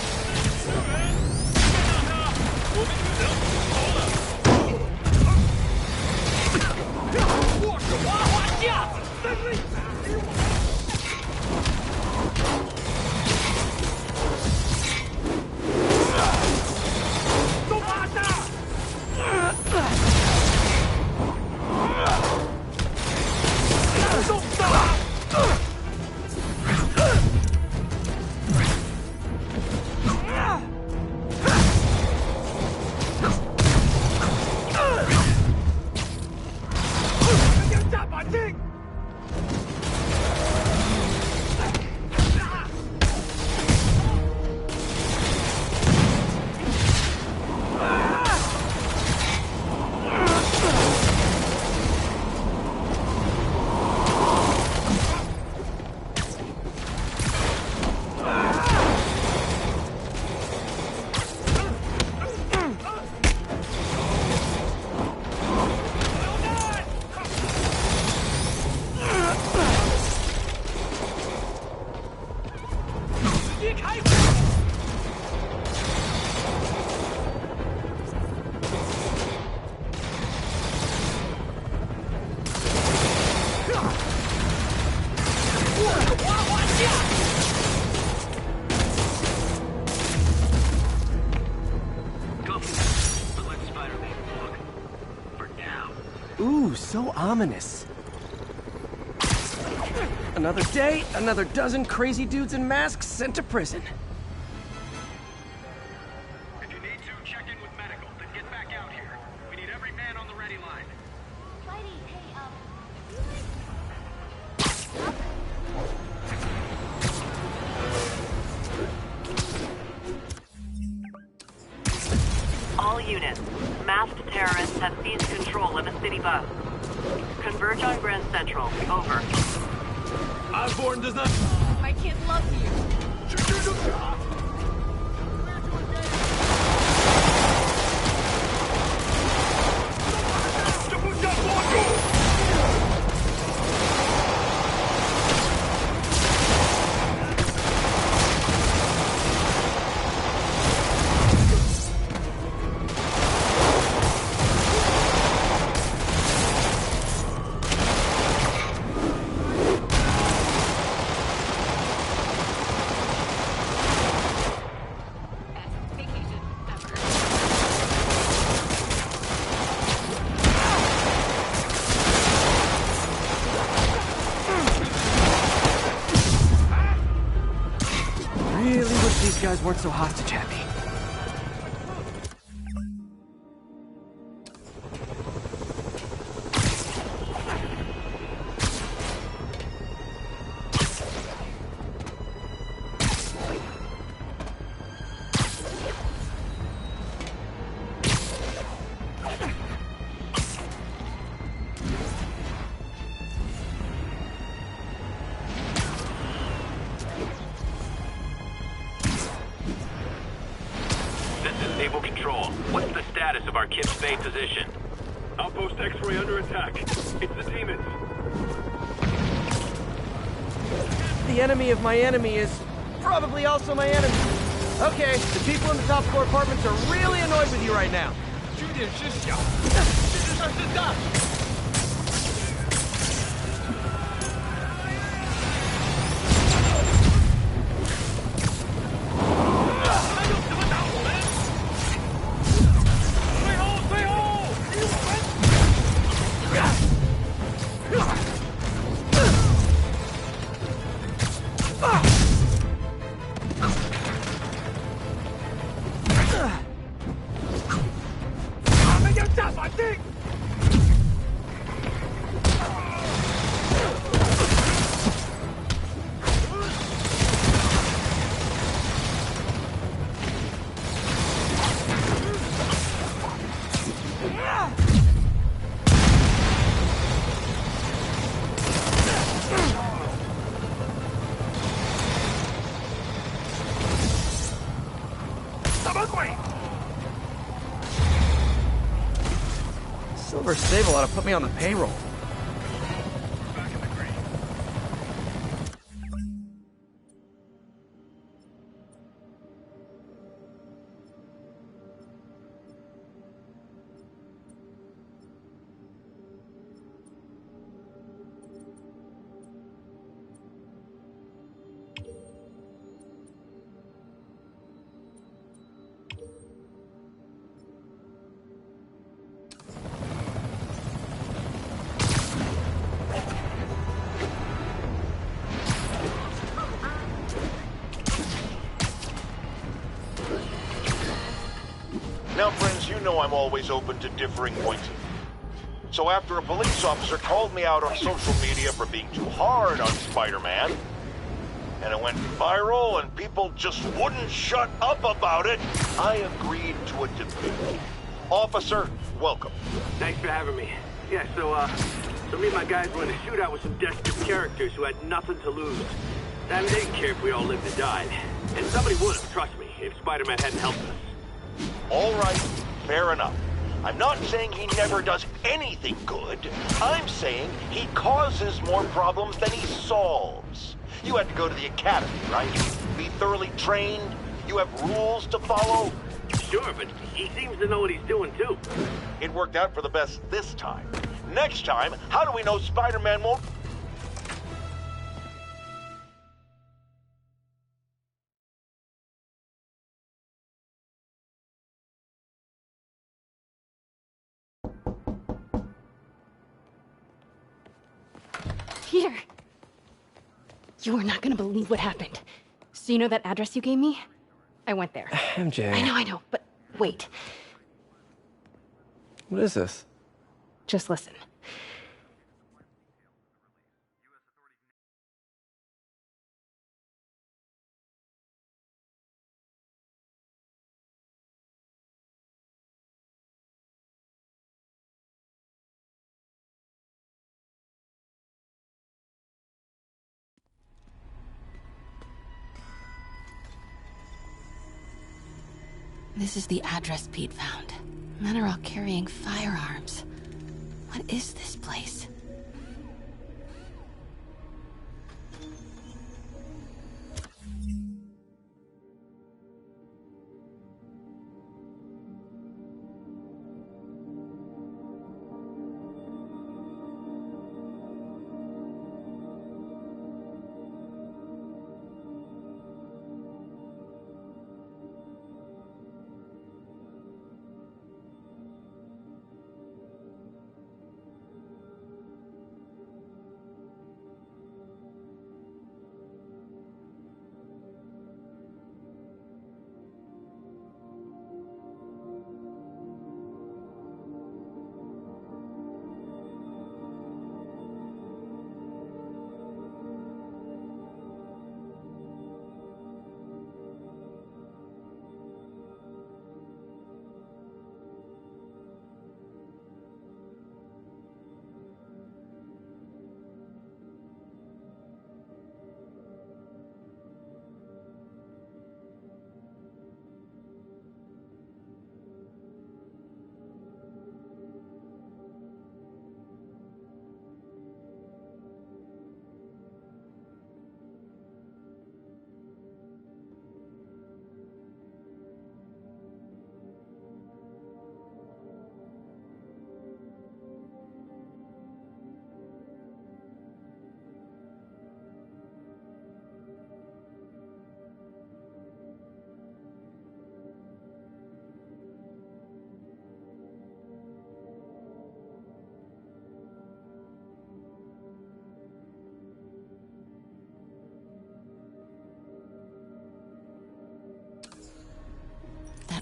Ooh, so ominous. Another day, another dozen crazy dudes in masks sent to prison. If you need to, check in with medical, then get back out here. city bus. Converge on Grand Central. Over. Osborn does not... My kid loves you. These guys weren't so hostage happy. Naval Control, what's the status of our Kips Bay position? Outpost X-ray under attack. It's the demons. The enemy of my enemy is probably also my enemy. Okay, the people in the top floor apartments are really annoyed with you right now. 据点失效，事实上是大。 Silver Sable ought to put me on the payroll. Now, friends, you know I'm always open to differing points of view. So after a police officer called me out on social media for being too hard on Spider-Man, and it went viral and people just wouldn't shut up about it, I agreed to a debate. Officer, welcome. Thanks for having me. Yeah, so me and my guys were in a shootout with some desperate characters who had nothing to lose. I mean, they didn't care if we all lived or died. And somebody would have, trust me, if Spider-Man hadn't helped us. All right, fair enough. I'm not saying he never does anything good. I'm saying he causes more problems than he solves. You had to go to the academy, right? Be thoroughly trained. You have rules to follow. Sure, but he seems to know what he's doing, too. It worked out for the best this time. Next time, how do we know Spider-Man won't... Peter! You are not gonna believe what happened. So you know that address you gave me? I went there. MJ. I know, but wait. What is this? Just listen. This is the address Pete found. Men are all carrying firearms. What is this place?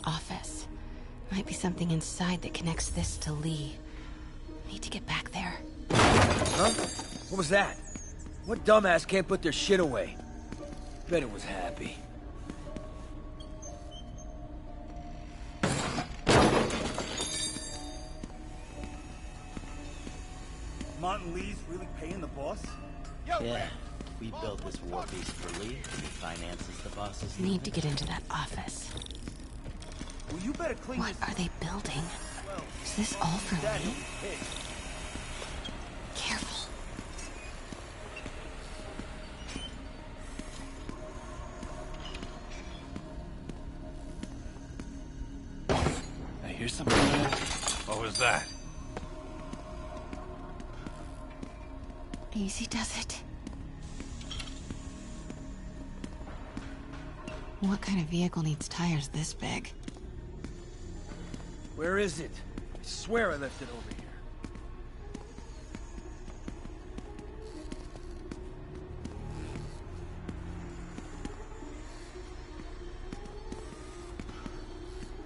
Office. Might be something inside that connects this to Lee. Need to get back there. Huh? What was that? What dumbass can't put their shit away? Bet it was Happy. Martin Lee's really paying the boss? Yeah. We built this war beast for Lee. He finances the boss's Need to get into that office. Well, you better clean What are they building? Is this all for Lee? Careful. I hear something. What was that? Easy does it. What kind of vehicle needs tires this big? Where is it? I swear I left it over here.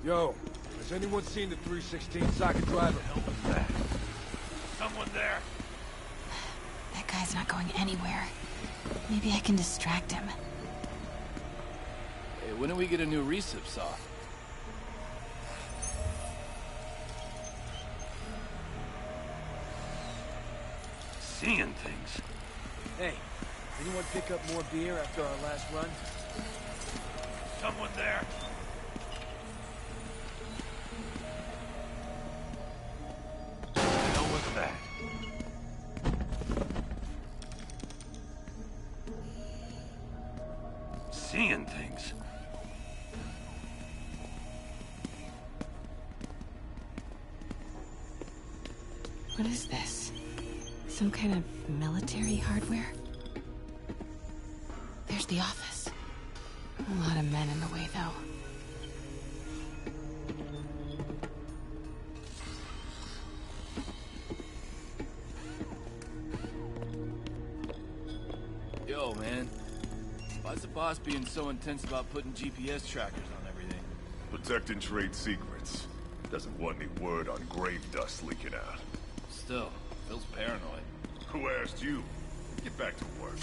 Yo, has anyone seen the 316 socket driver? What was that? Someone there? That guy's not going anywhere. Maybe I can distract him. Hey, when do we get a new recip saw? Seeing things. Hey, anyone pick up more beer after our last run? Someone there. What the hell was that? Seeing things. What is this? Some kind of military hardware? There's the office. A lot of men in the way, though. Yo, man. Why's the boss being so intense about putting GPS trackers on everything? Protecting trade secrets. Doesn't want any word on grave dust leaking out. Still, feels paranoid. Who asked you? Get back to work.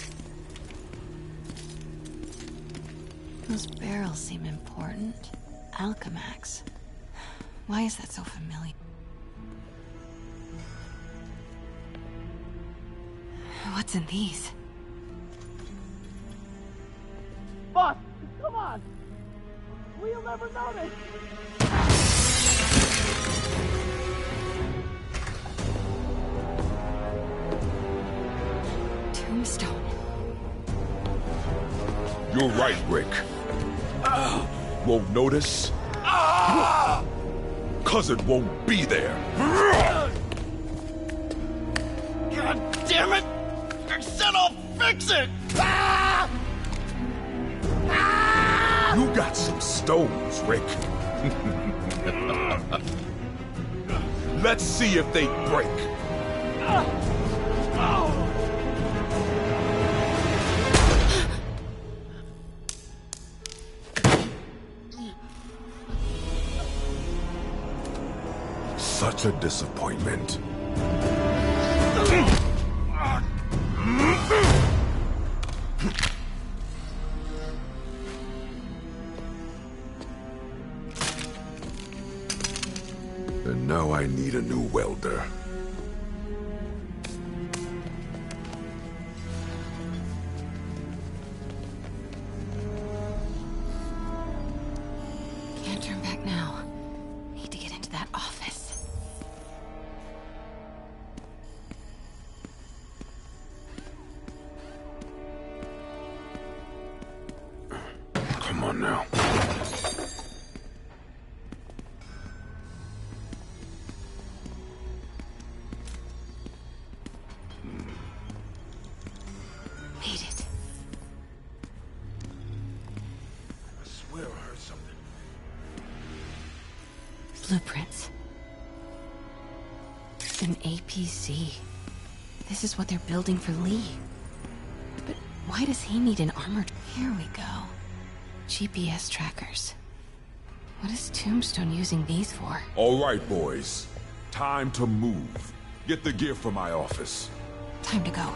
Those barrels seem important. Alchemax. Why is that so familiar? What's in these? Boss, come on! We'll never notice. Tombstone. You're right, Rick. Won't notice? Cause it won't be there. God damn it! I said I'll fix it! You got some stones, Rick. Let's see if they break. Such a disappointment. And now I need a new welder. Can't turn back now. Need to get into that office. Come on now. Made it. I swear I heard something. Blueprints. An APC. This is what they're building for Lee. But why does he need an armored... Here we go. GPS trackers. What is Tombstone using these for? All right, boys. Time to move. Get the gear from my office. Time to go.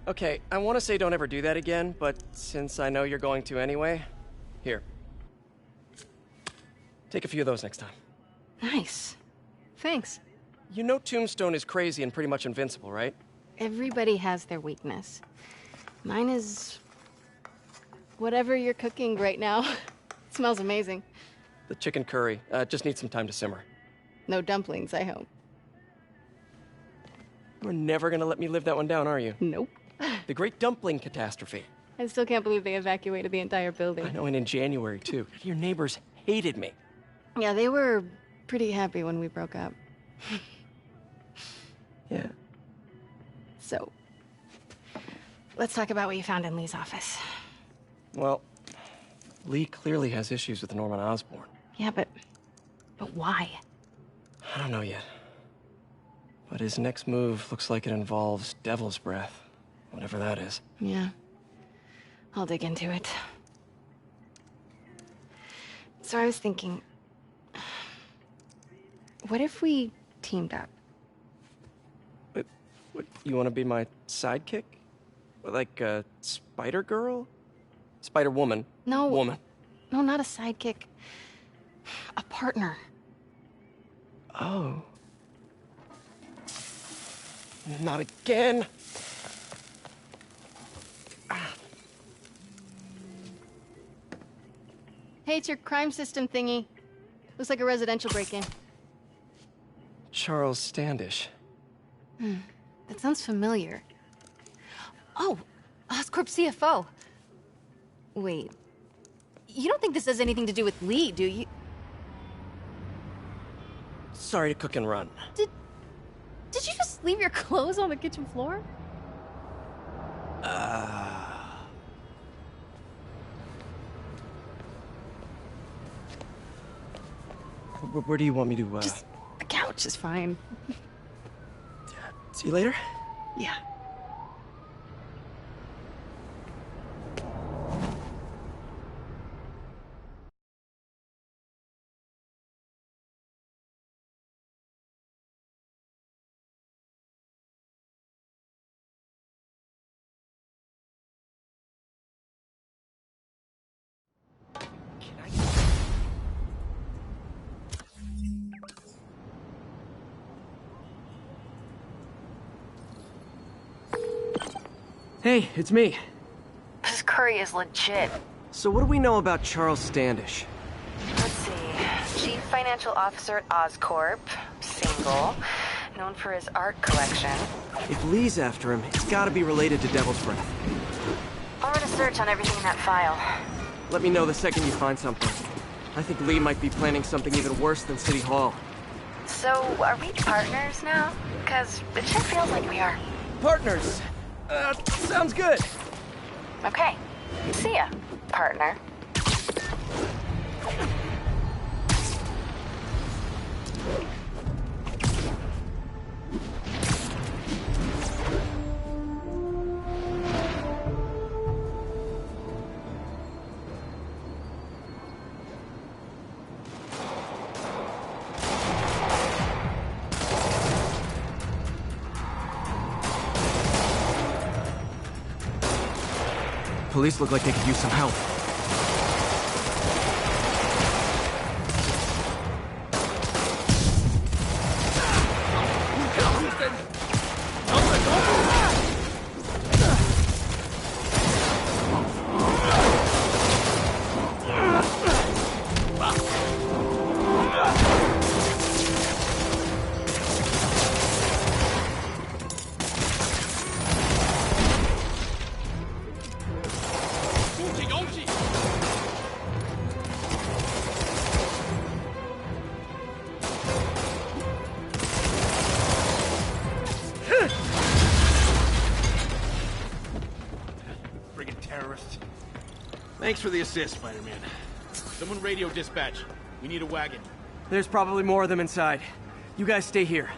Okay, I want to say don't ever do that again, but since I know you're going to anyway, here. Take a few of those next time. Nice. Thanks. You know Tombstone is crazy and pretty much invincible, right? Everybody has their weakness. Mine is... whatever you're cooking right now. It smells amazing. The chicken curry. Just needs some time to simmer. No dumplings, I hope. You're never gonna let me live that one down, are you? Nope. The Great Dumpling Catastrophe. I still can't believe they evacuated the entire building. I know, and in January, too. Your neighbors hated me. Yeah, they were pretty happy when we broke up. Yeah. So, let's talk about what you found in Lee's office. Well, Lee clearly has issues with Norman Osborn. Yeah, but why? I don't know yet. But his next move looks like it involves Devil's Breath. Whatever that is. Yeah. I'll dig into it. So I was thinking... what if we teamed up? What, you want to be my sidekick? Like a Spider-Girl? Spider-Woman. No. Woman. No, not a sidekick. A partner. Oh. Not again. Hey, it's your crime system thingy. Looks like a residential break-in. Charles Standish. That sounds familiar. Oh, Oscorp CFO. Wait. You don't think this has anything to do with Lee, do you? Sorry to cook and run. Did you just leave your clothes on the kitchen floor? Where do you want me to, Just the couch is fine. See you later? Yeah. Hey, it's me. This Curry is legit. So what do we know about Charles Standish? Let's see. Chief Financial Officer at Oscorp. Single. Known for his art collection. If Lee's after him, it's gotta be related to Devil's Breath. I'll run a search on everything in that file. Let me know the second you find something. I think Lee might be planning something even worse than City Hall. So, are we partners now? Because it sure feels like we are. Partners! Sounds good. Okay. See ya, partner. Police look like they could use some help. Thanks for the assist, Spider-Man. Someone radio dispatch. We need a wagon. There's probably more of them inside. You guys stay here.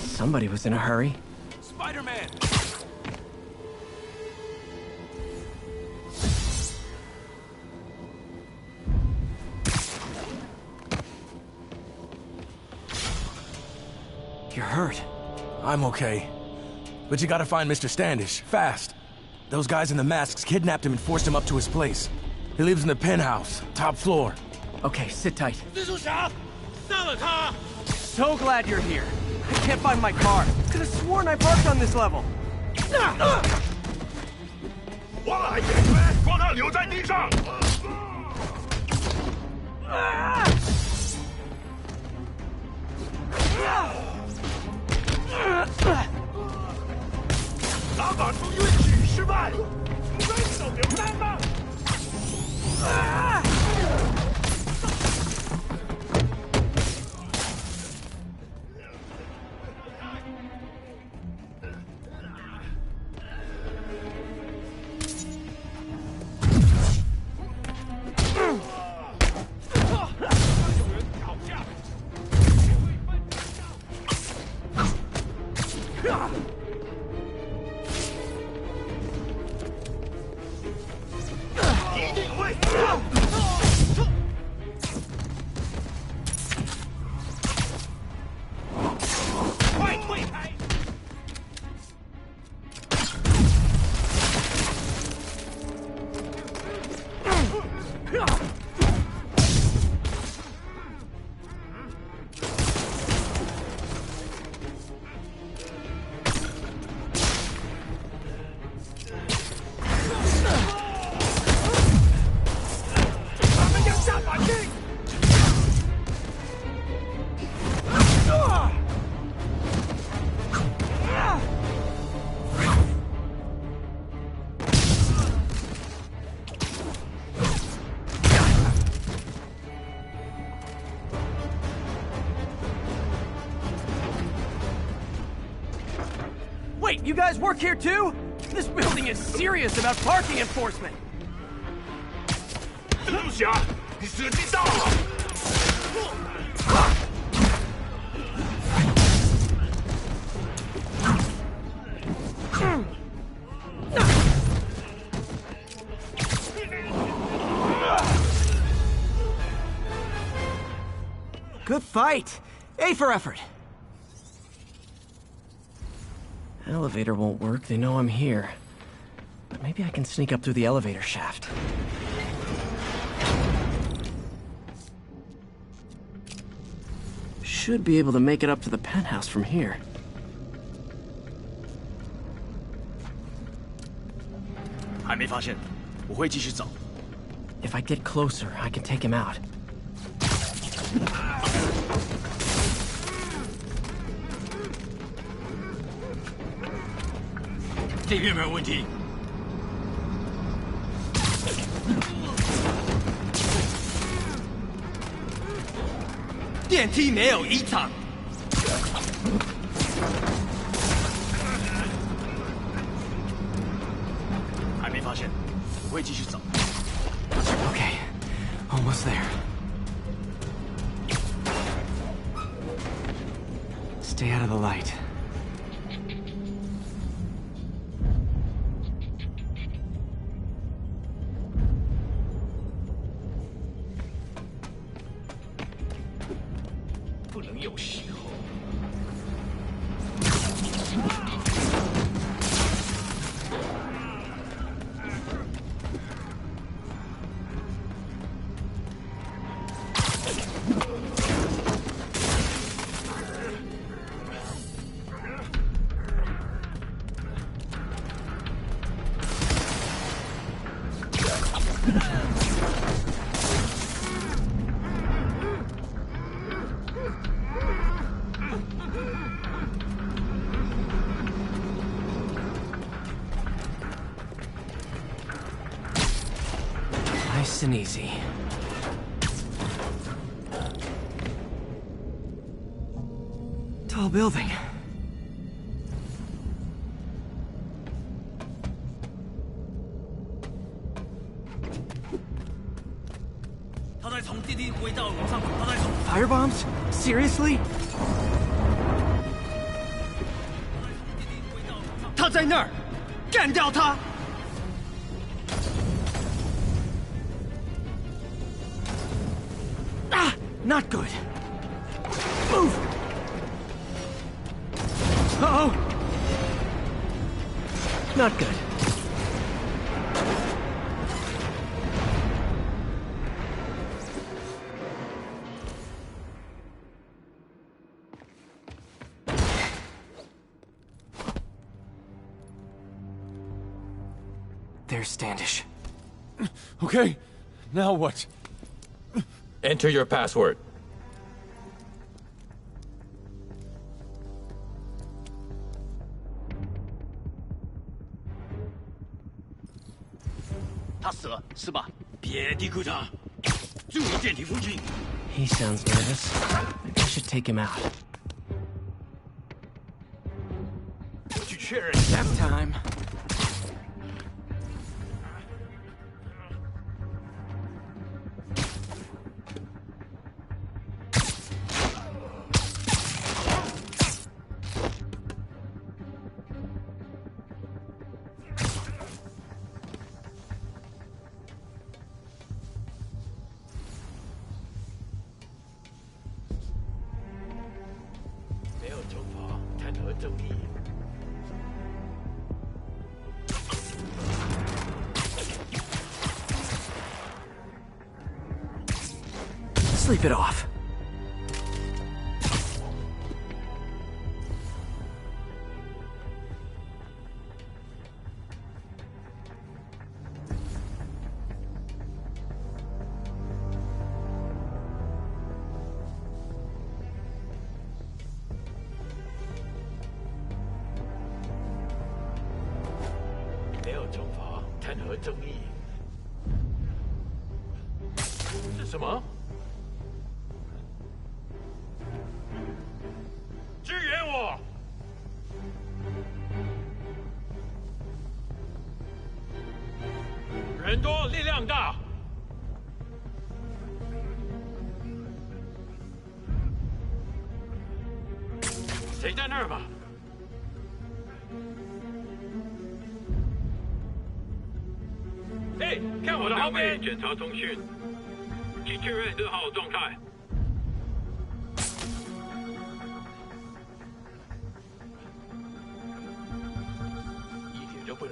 Somebody was in a hurry. Spider-Man! You're hurt. I'm okay. But you gotta find Mr. Standish, fast. Those guys in the masks kidnapped him and forced him up to his place. He lives in the penthouse, top floor. Okay, sit tight. 蜘蛛侠，杀了他！ So glad you're here. I can't find my car. Could have sworn I parked on this level. 我来解决，把他留在地上。打法中运气失败，没手榴弹吗？ 一定会！快退开！ Wait, you guys work here too? This building is serious about parking enforcement. 蜘蛛侠，你时机到了！ Good fight! A for effort! Elevator won't work, they know I'm here. But maybe I can sneak up through the elevator shaft. Should be able to make it up to the penthouse from here. If I get closer, I can take him out. Okay, almost there. Stay out of the light. Nice and easy. Tall building. Firebombs? Seriously? 他在那儿，干掉他！ Not good. Move! Uh-oh! Not good. There's Standish. Okay, now what? Enter your password. He sounds nervous. Maybe I should take him out. Nap time. Sleep it off.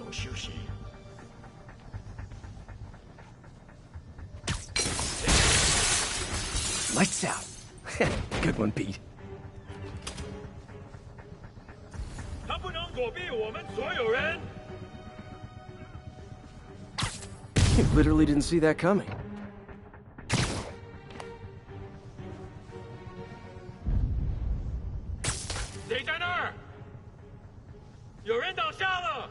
有休息。Lights out. Good one, Pete. 他不能躲避我们所有人。 You literally didn't see that coming. 谁在那儿？有人倒下了！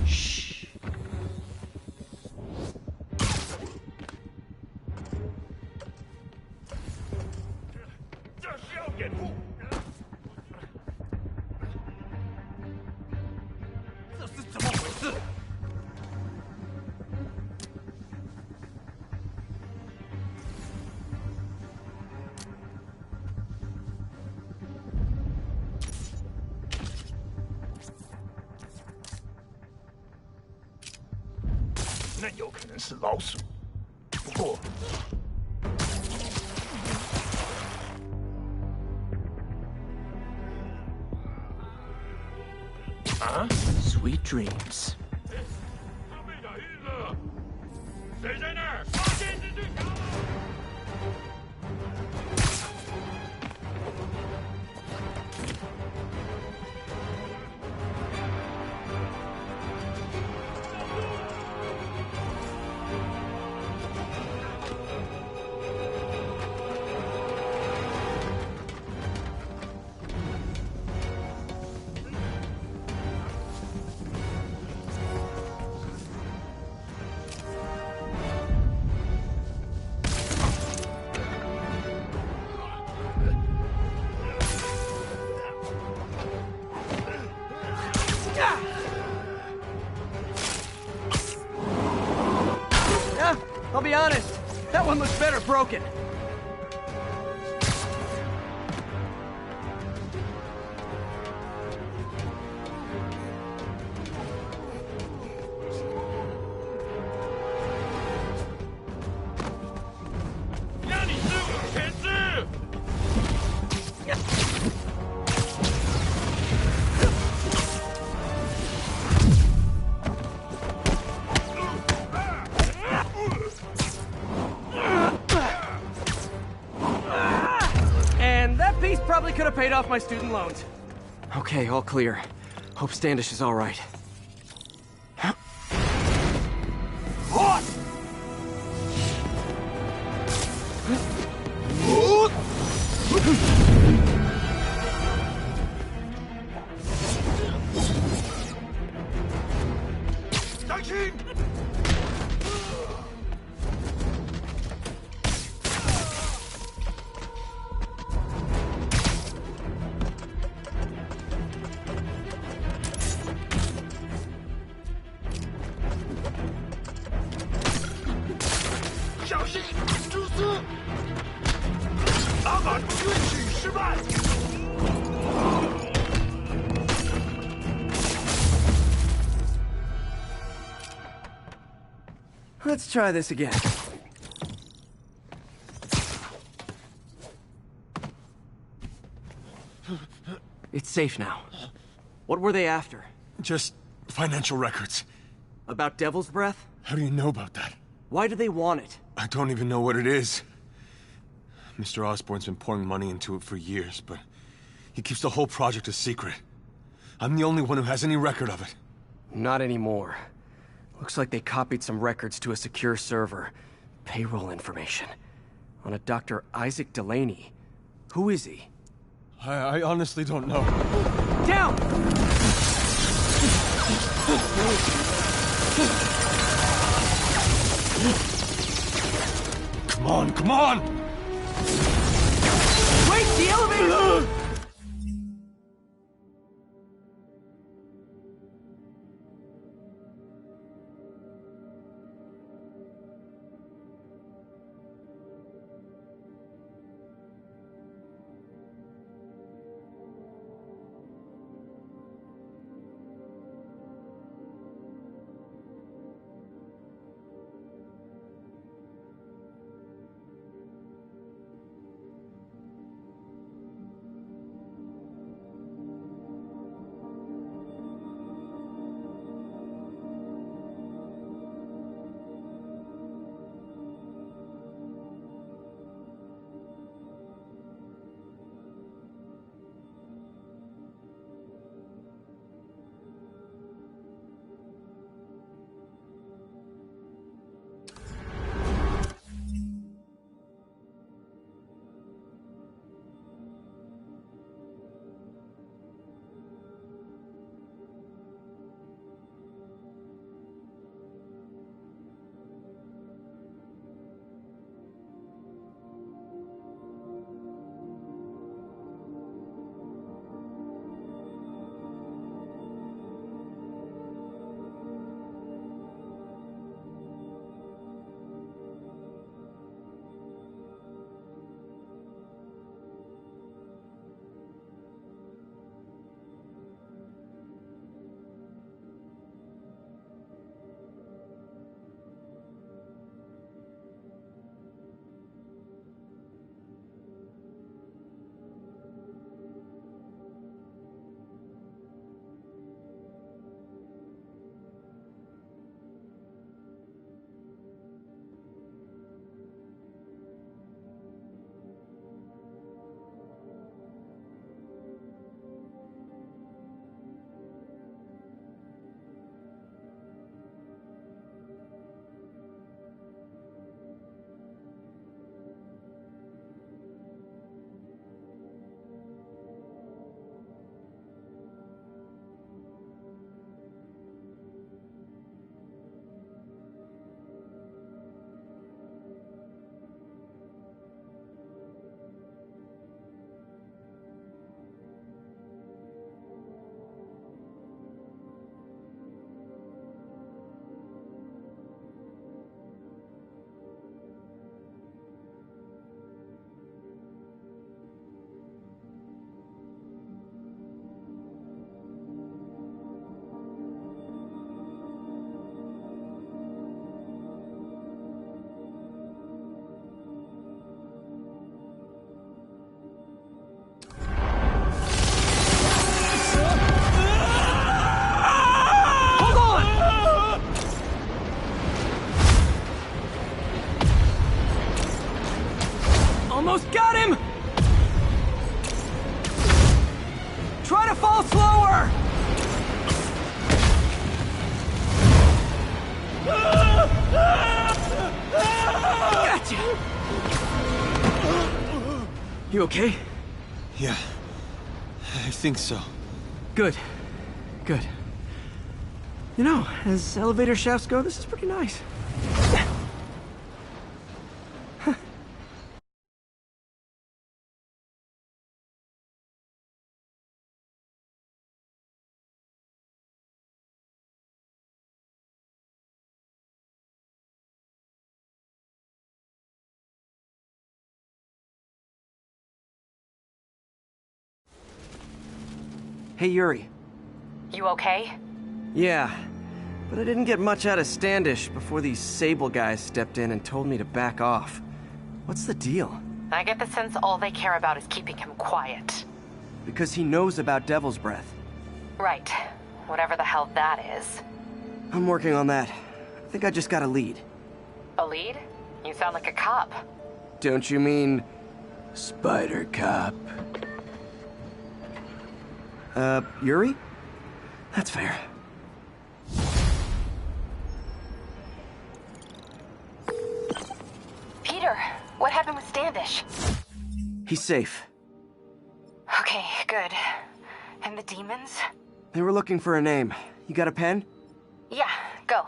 嘘。这是要掩护。这是怎么回事？ 那有可能是老鼠，不过，啊 ？Sweet dreams。他被打晕了，谁在那儿？发现是最强。 I'll be honest, that one looks better broken. Probably could have paid off my student loans. Okay, all clear. Hope Standish is all right. What? Let's try this again. It's safe now. What were they after? Just financial records. About Devil's Breath? How do you know about that? Why do they want it? I don't even know what it is. Mr. Osborn's been pouring money into it for years, but he keeps the whole project a secret. I'm the only one who has any record of it. Not anymore. Looks like they copied some records to a secure server. Payroll information. On a Dr. Isaac Delaney. Who is he? I honestly don't know. Down! Come on, come on! Wait, the elevator! You okay? Yeah, I think so. Good. Good. You know, as elevator shafts go, this is pretty nice. Hey, Yuri. You okay? Yeah, but I didn't get much out of Standish before these Sable guys stepped in and told me to back off. What's the deal? I get the sense all they care about is keeping him quiet. Because he knows about Devil's Breath. Right. Whatever the hell that is. I'm working on that. I think I just got a lead. A lead? You sound like a cop. Don't you mean... Spider Cop? Yuri? That's fair. Peter, what happened with Standish? He's safe. Okay, good. And the demons? They were looking for a name. You got a pen? Yeah, go.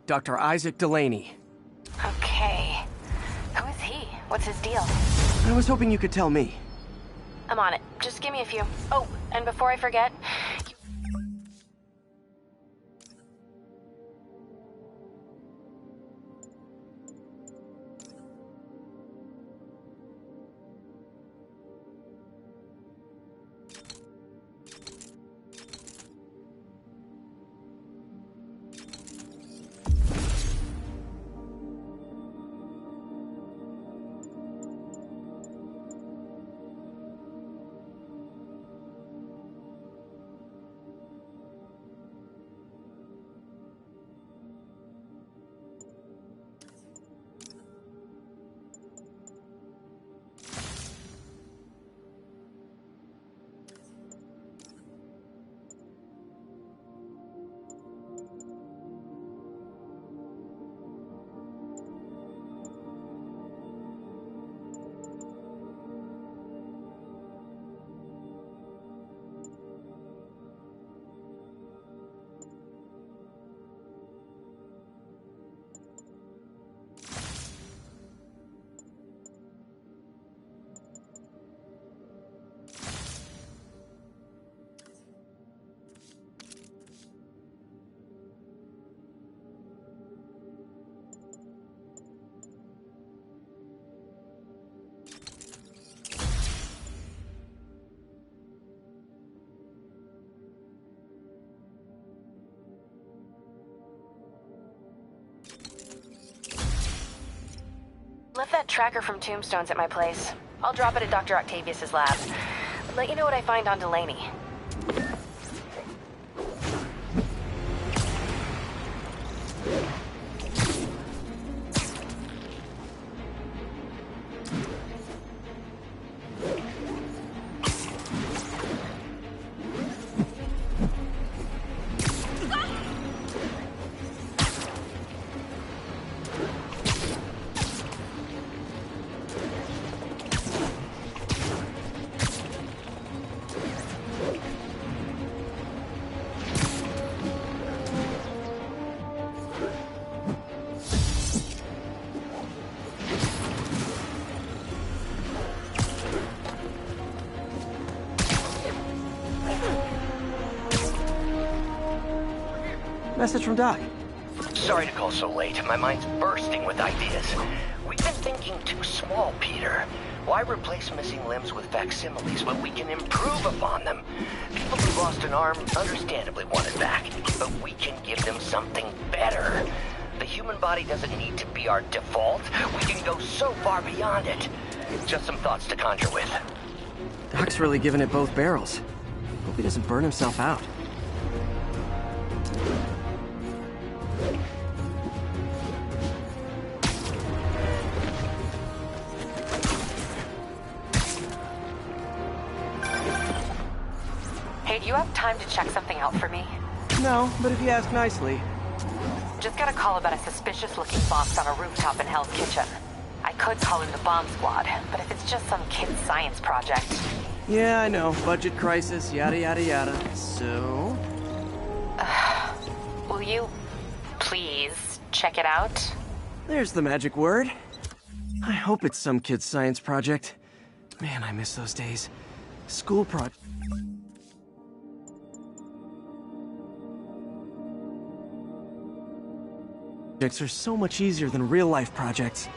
Dr. Isaac Delaney. Okay. Who is he? What's his deal? I was hoping you could tell me. I'm on it. Just give me a few. Oh, and before I forget... Left that tracker from Tombstones at my place. I'll drop it at Dr. Octavius's lab. Let you know what I find on Delaney. Message from Doc. Sorry to call so late. My mind's bursting with ideas. We've been thinking too small, Peter. Why replace missing limbs with facsimiles when we can improve upon them? People who lost an arm understandably want it back, but we can give them something better. The human body doesn't need to be our default. We can go so far beyond it. Just some thoughts to conjure with. Doc's really giving it both barrels. Hope he doesn't burn himself out. Hey, do you have time to check something out for me? No, but if you ask nicely. Just got a call about a suspicious-looking box on a rooftop in Hell's Kitchen. I could call in the bomb squad, but if it's just some kid's science project... Yeah, I know. Budget crisis, yada yada yada. So... will you please check it out? There's the magic word. I hope it's some kid's science project. Man, I miss those days. School projects are so much easier than real-life projects.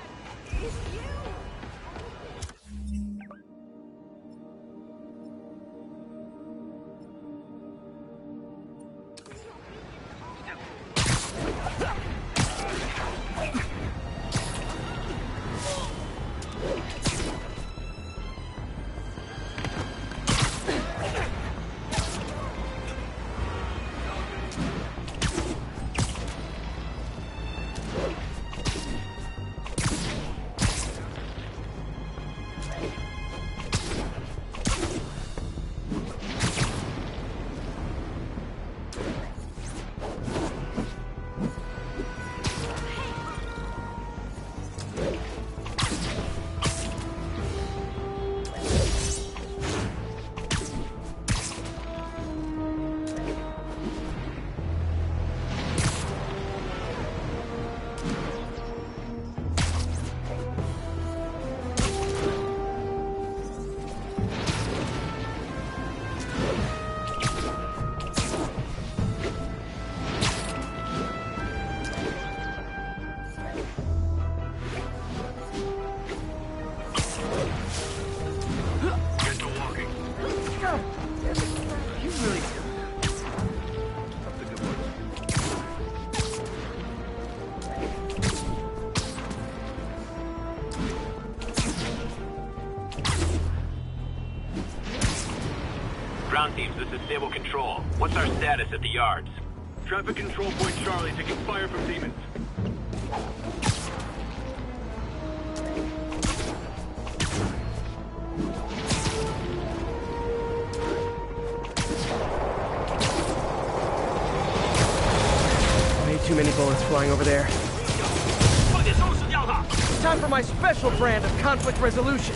Ground teams, this is Stable Control. What's our status at the yards? Traffic control point Charlie, taking fire from demons. Way too many bullets flying over there. Time for my special brand of conflict resolution.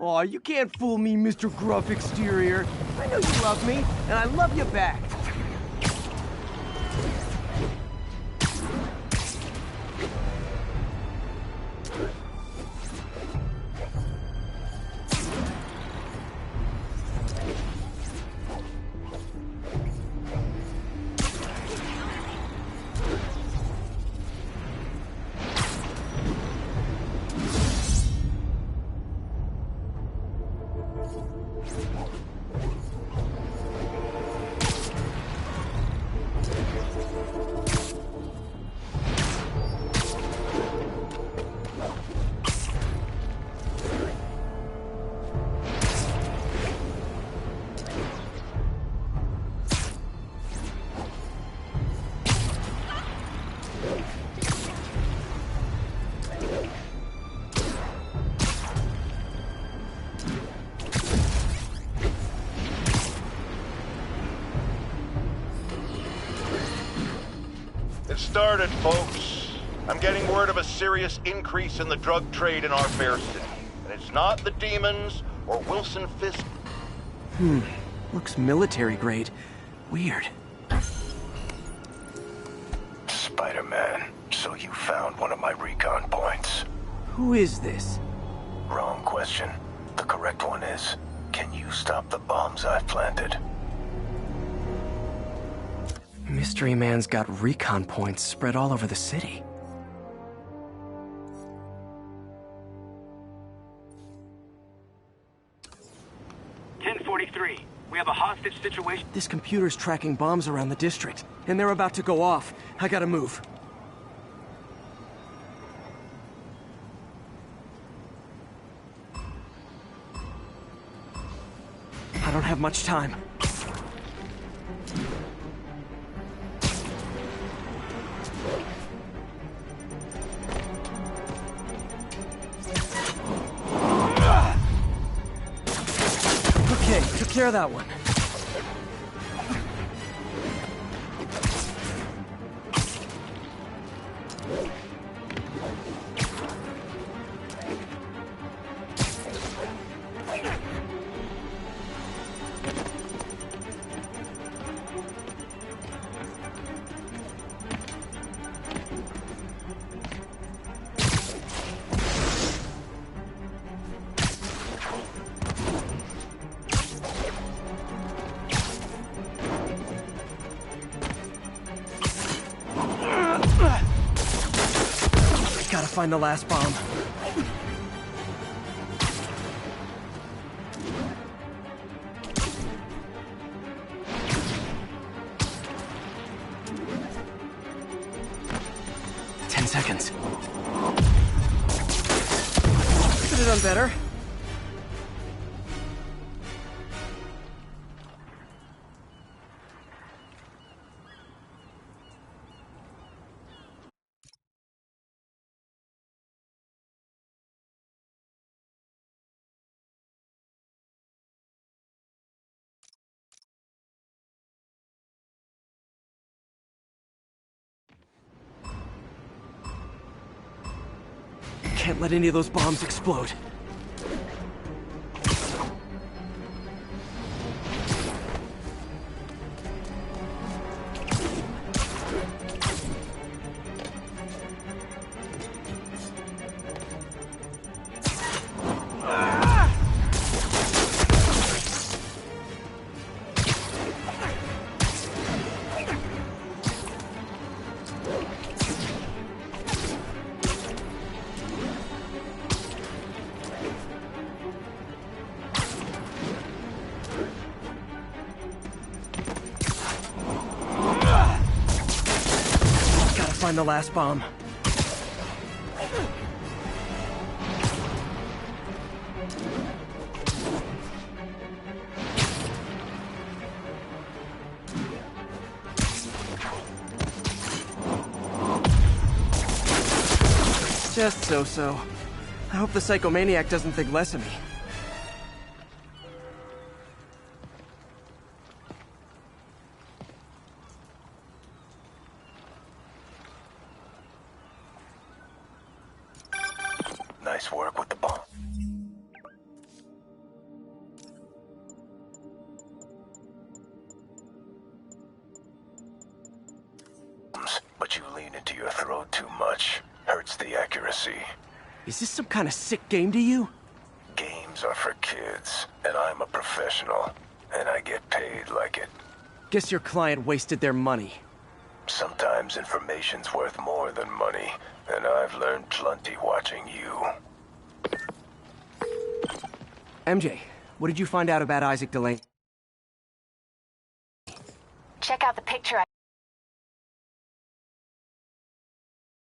Aw, you can't fool me, Mr. Gruff Exterior. I know you love me, and I love you back. started, folks. I'm getting word of a serious increase in the drug trade in our fair city. And it's not the demons or Wilson Fisk. Looks military grade. Weird. Spider-Man, so you found one of my recon points. Who is this? Wrong question. The correct one is, can you stop the bombs I've planted? Mystery Man's got recon points spread all over the city. We have a hostage situation. This computer's tracking bombs around the district, and they're about to go off. I gotta move. I don't have much time. Okay, took care of that one. Gotta find the last bomb. Ten seconds. Could have done better. Can't let any of those bombs explode. Find the last bomb. Just so-so. I hope the psychomaniac doesn't think less of me. Nice work with the bomb. But you lean into your throat too much. Hurts the accuracy. Is this some kind of sick game to you? Games are for kids, and I'm a professional, and I get paid like it. Guess your client wasted their money. Sometimes information's worth more than money, and I've learned plenty watching you. MJ, what did you find out about Isaac Delaney? Check out the picture I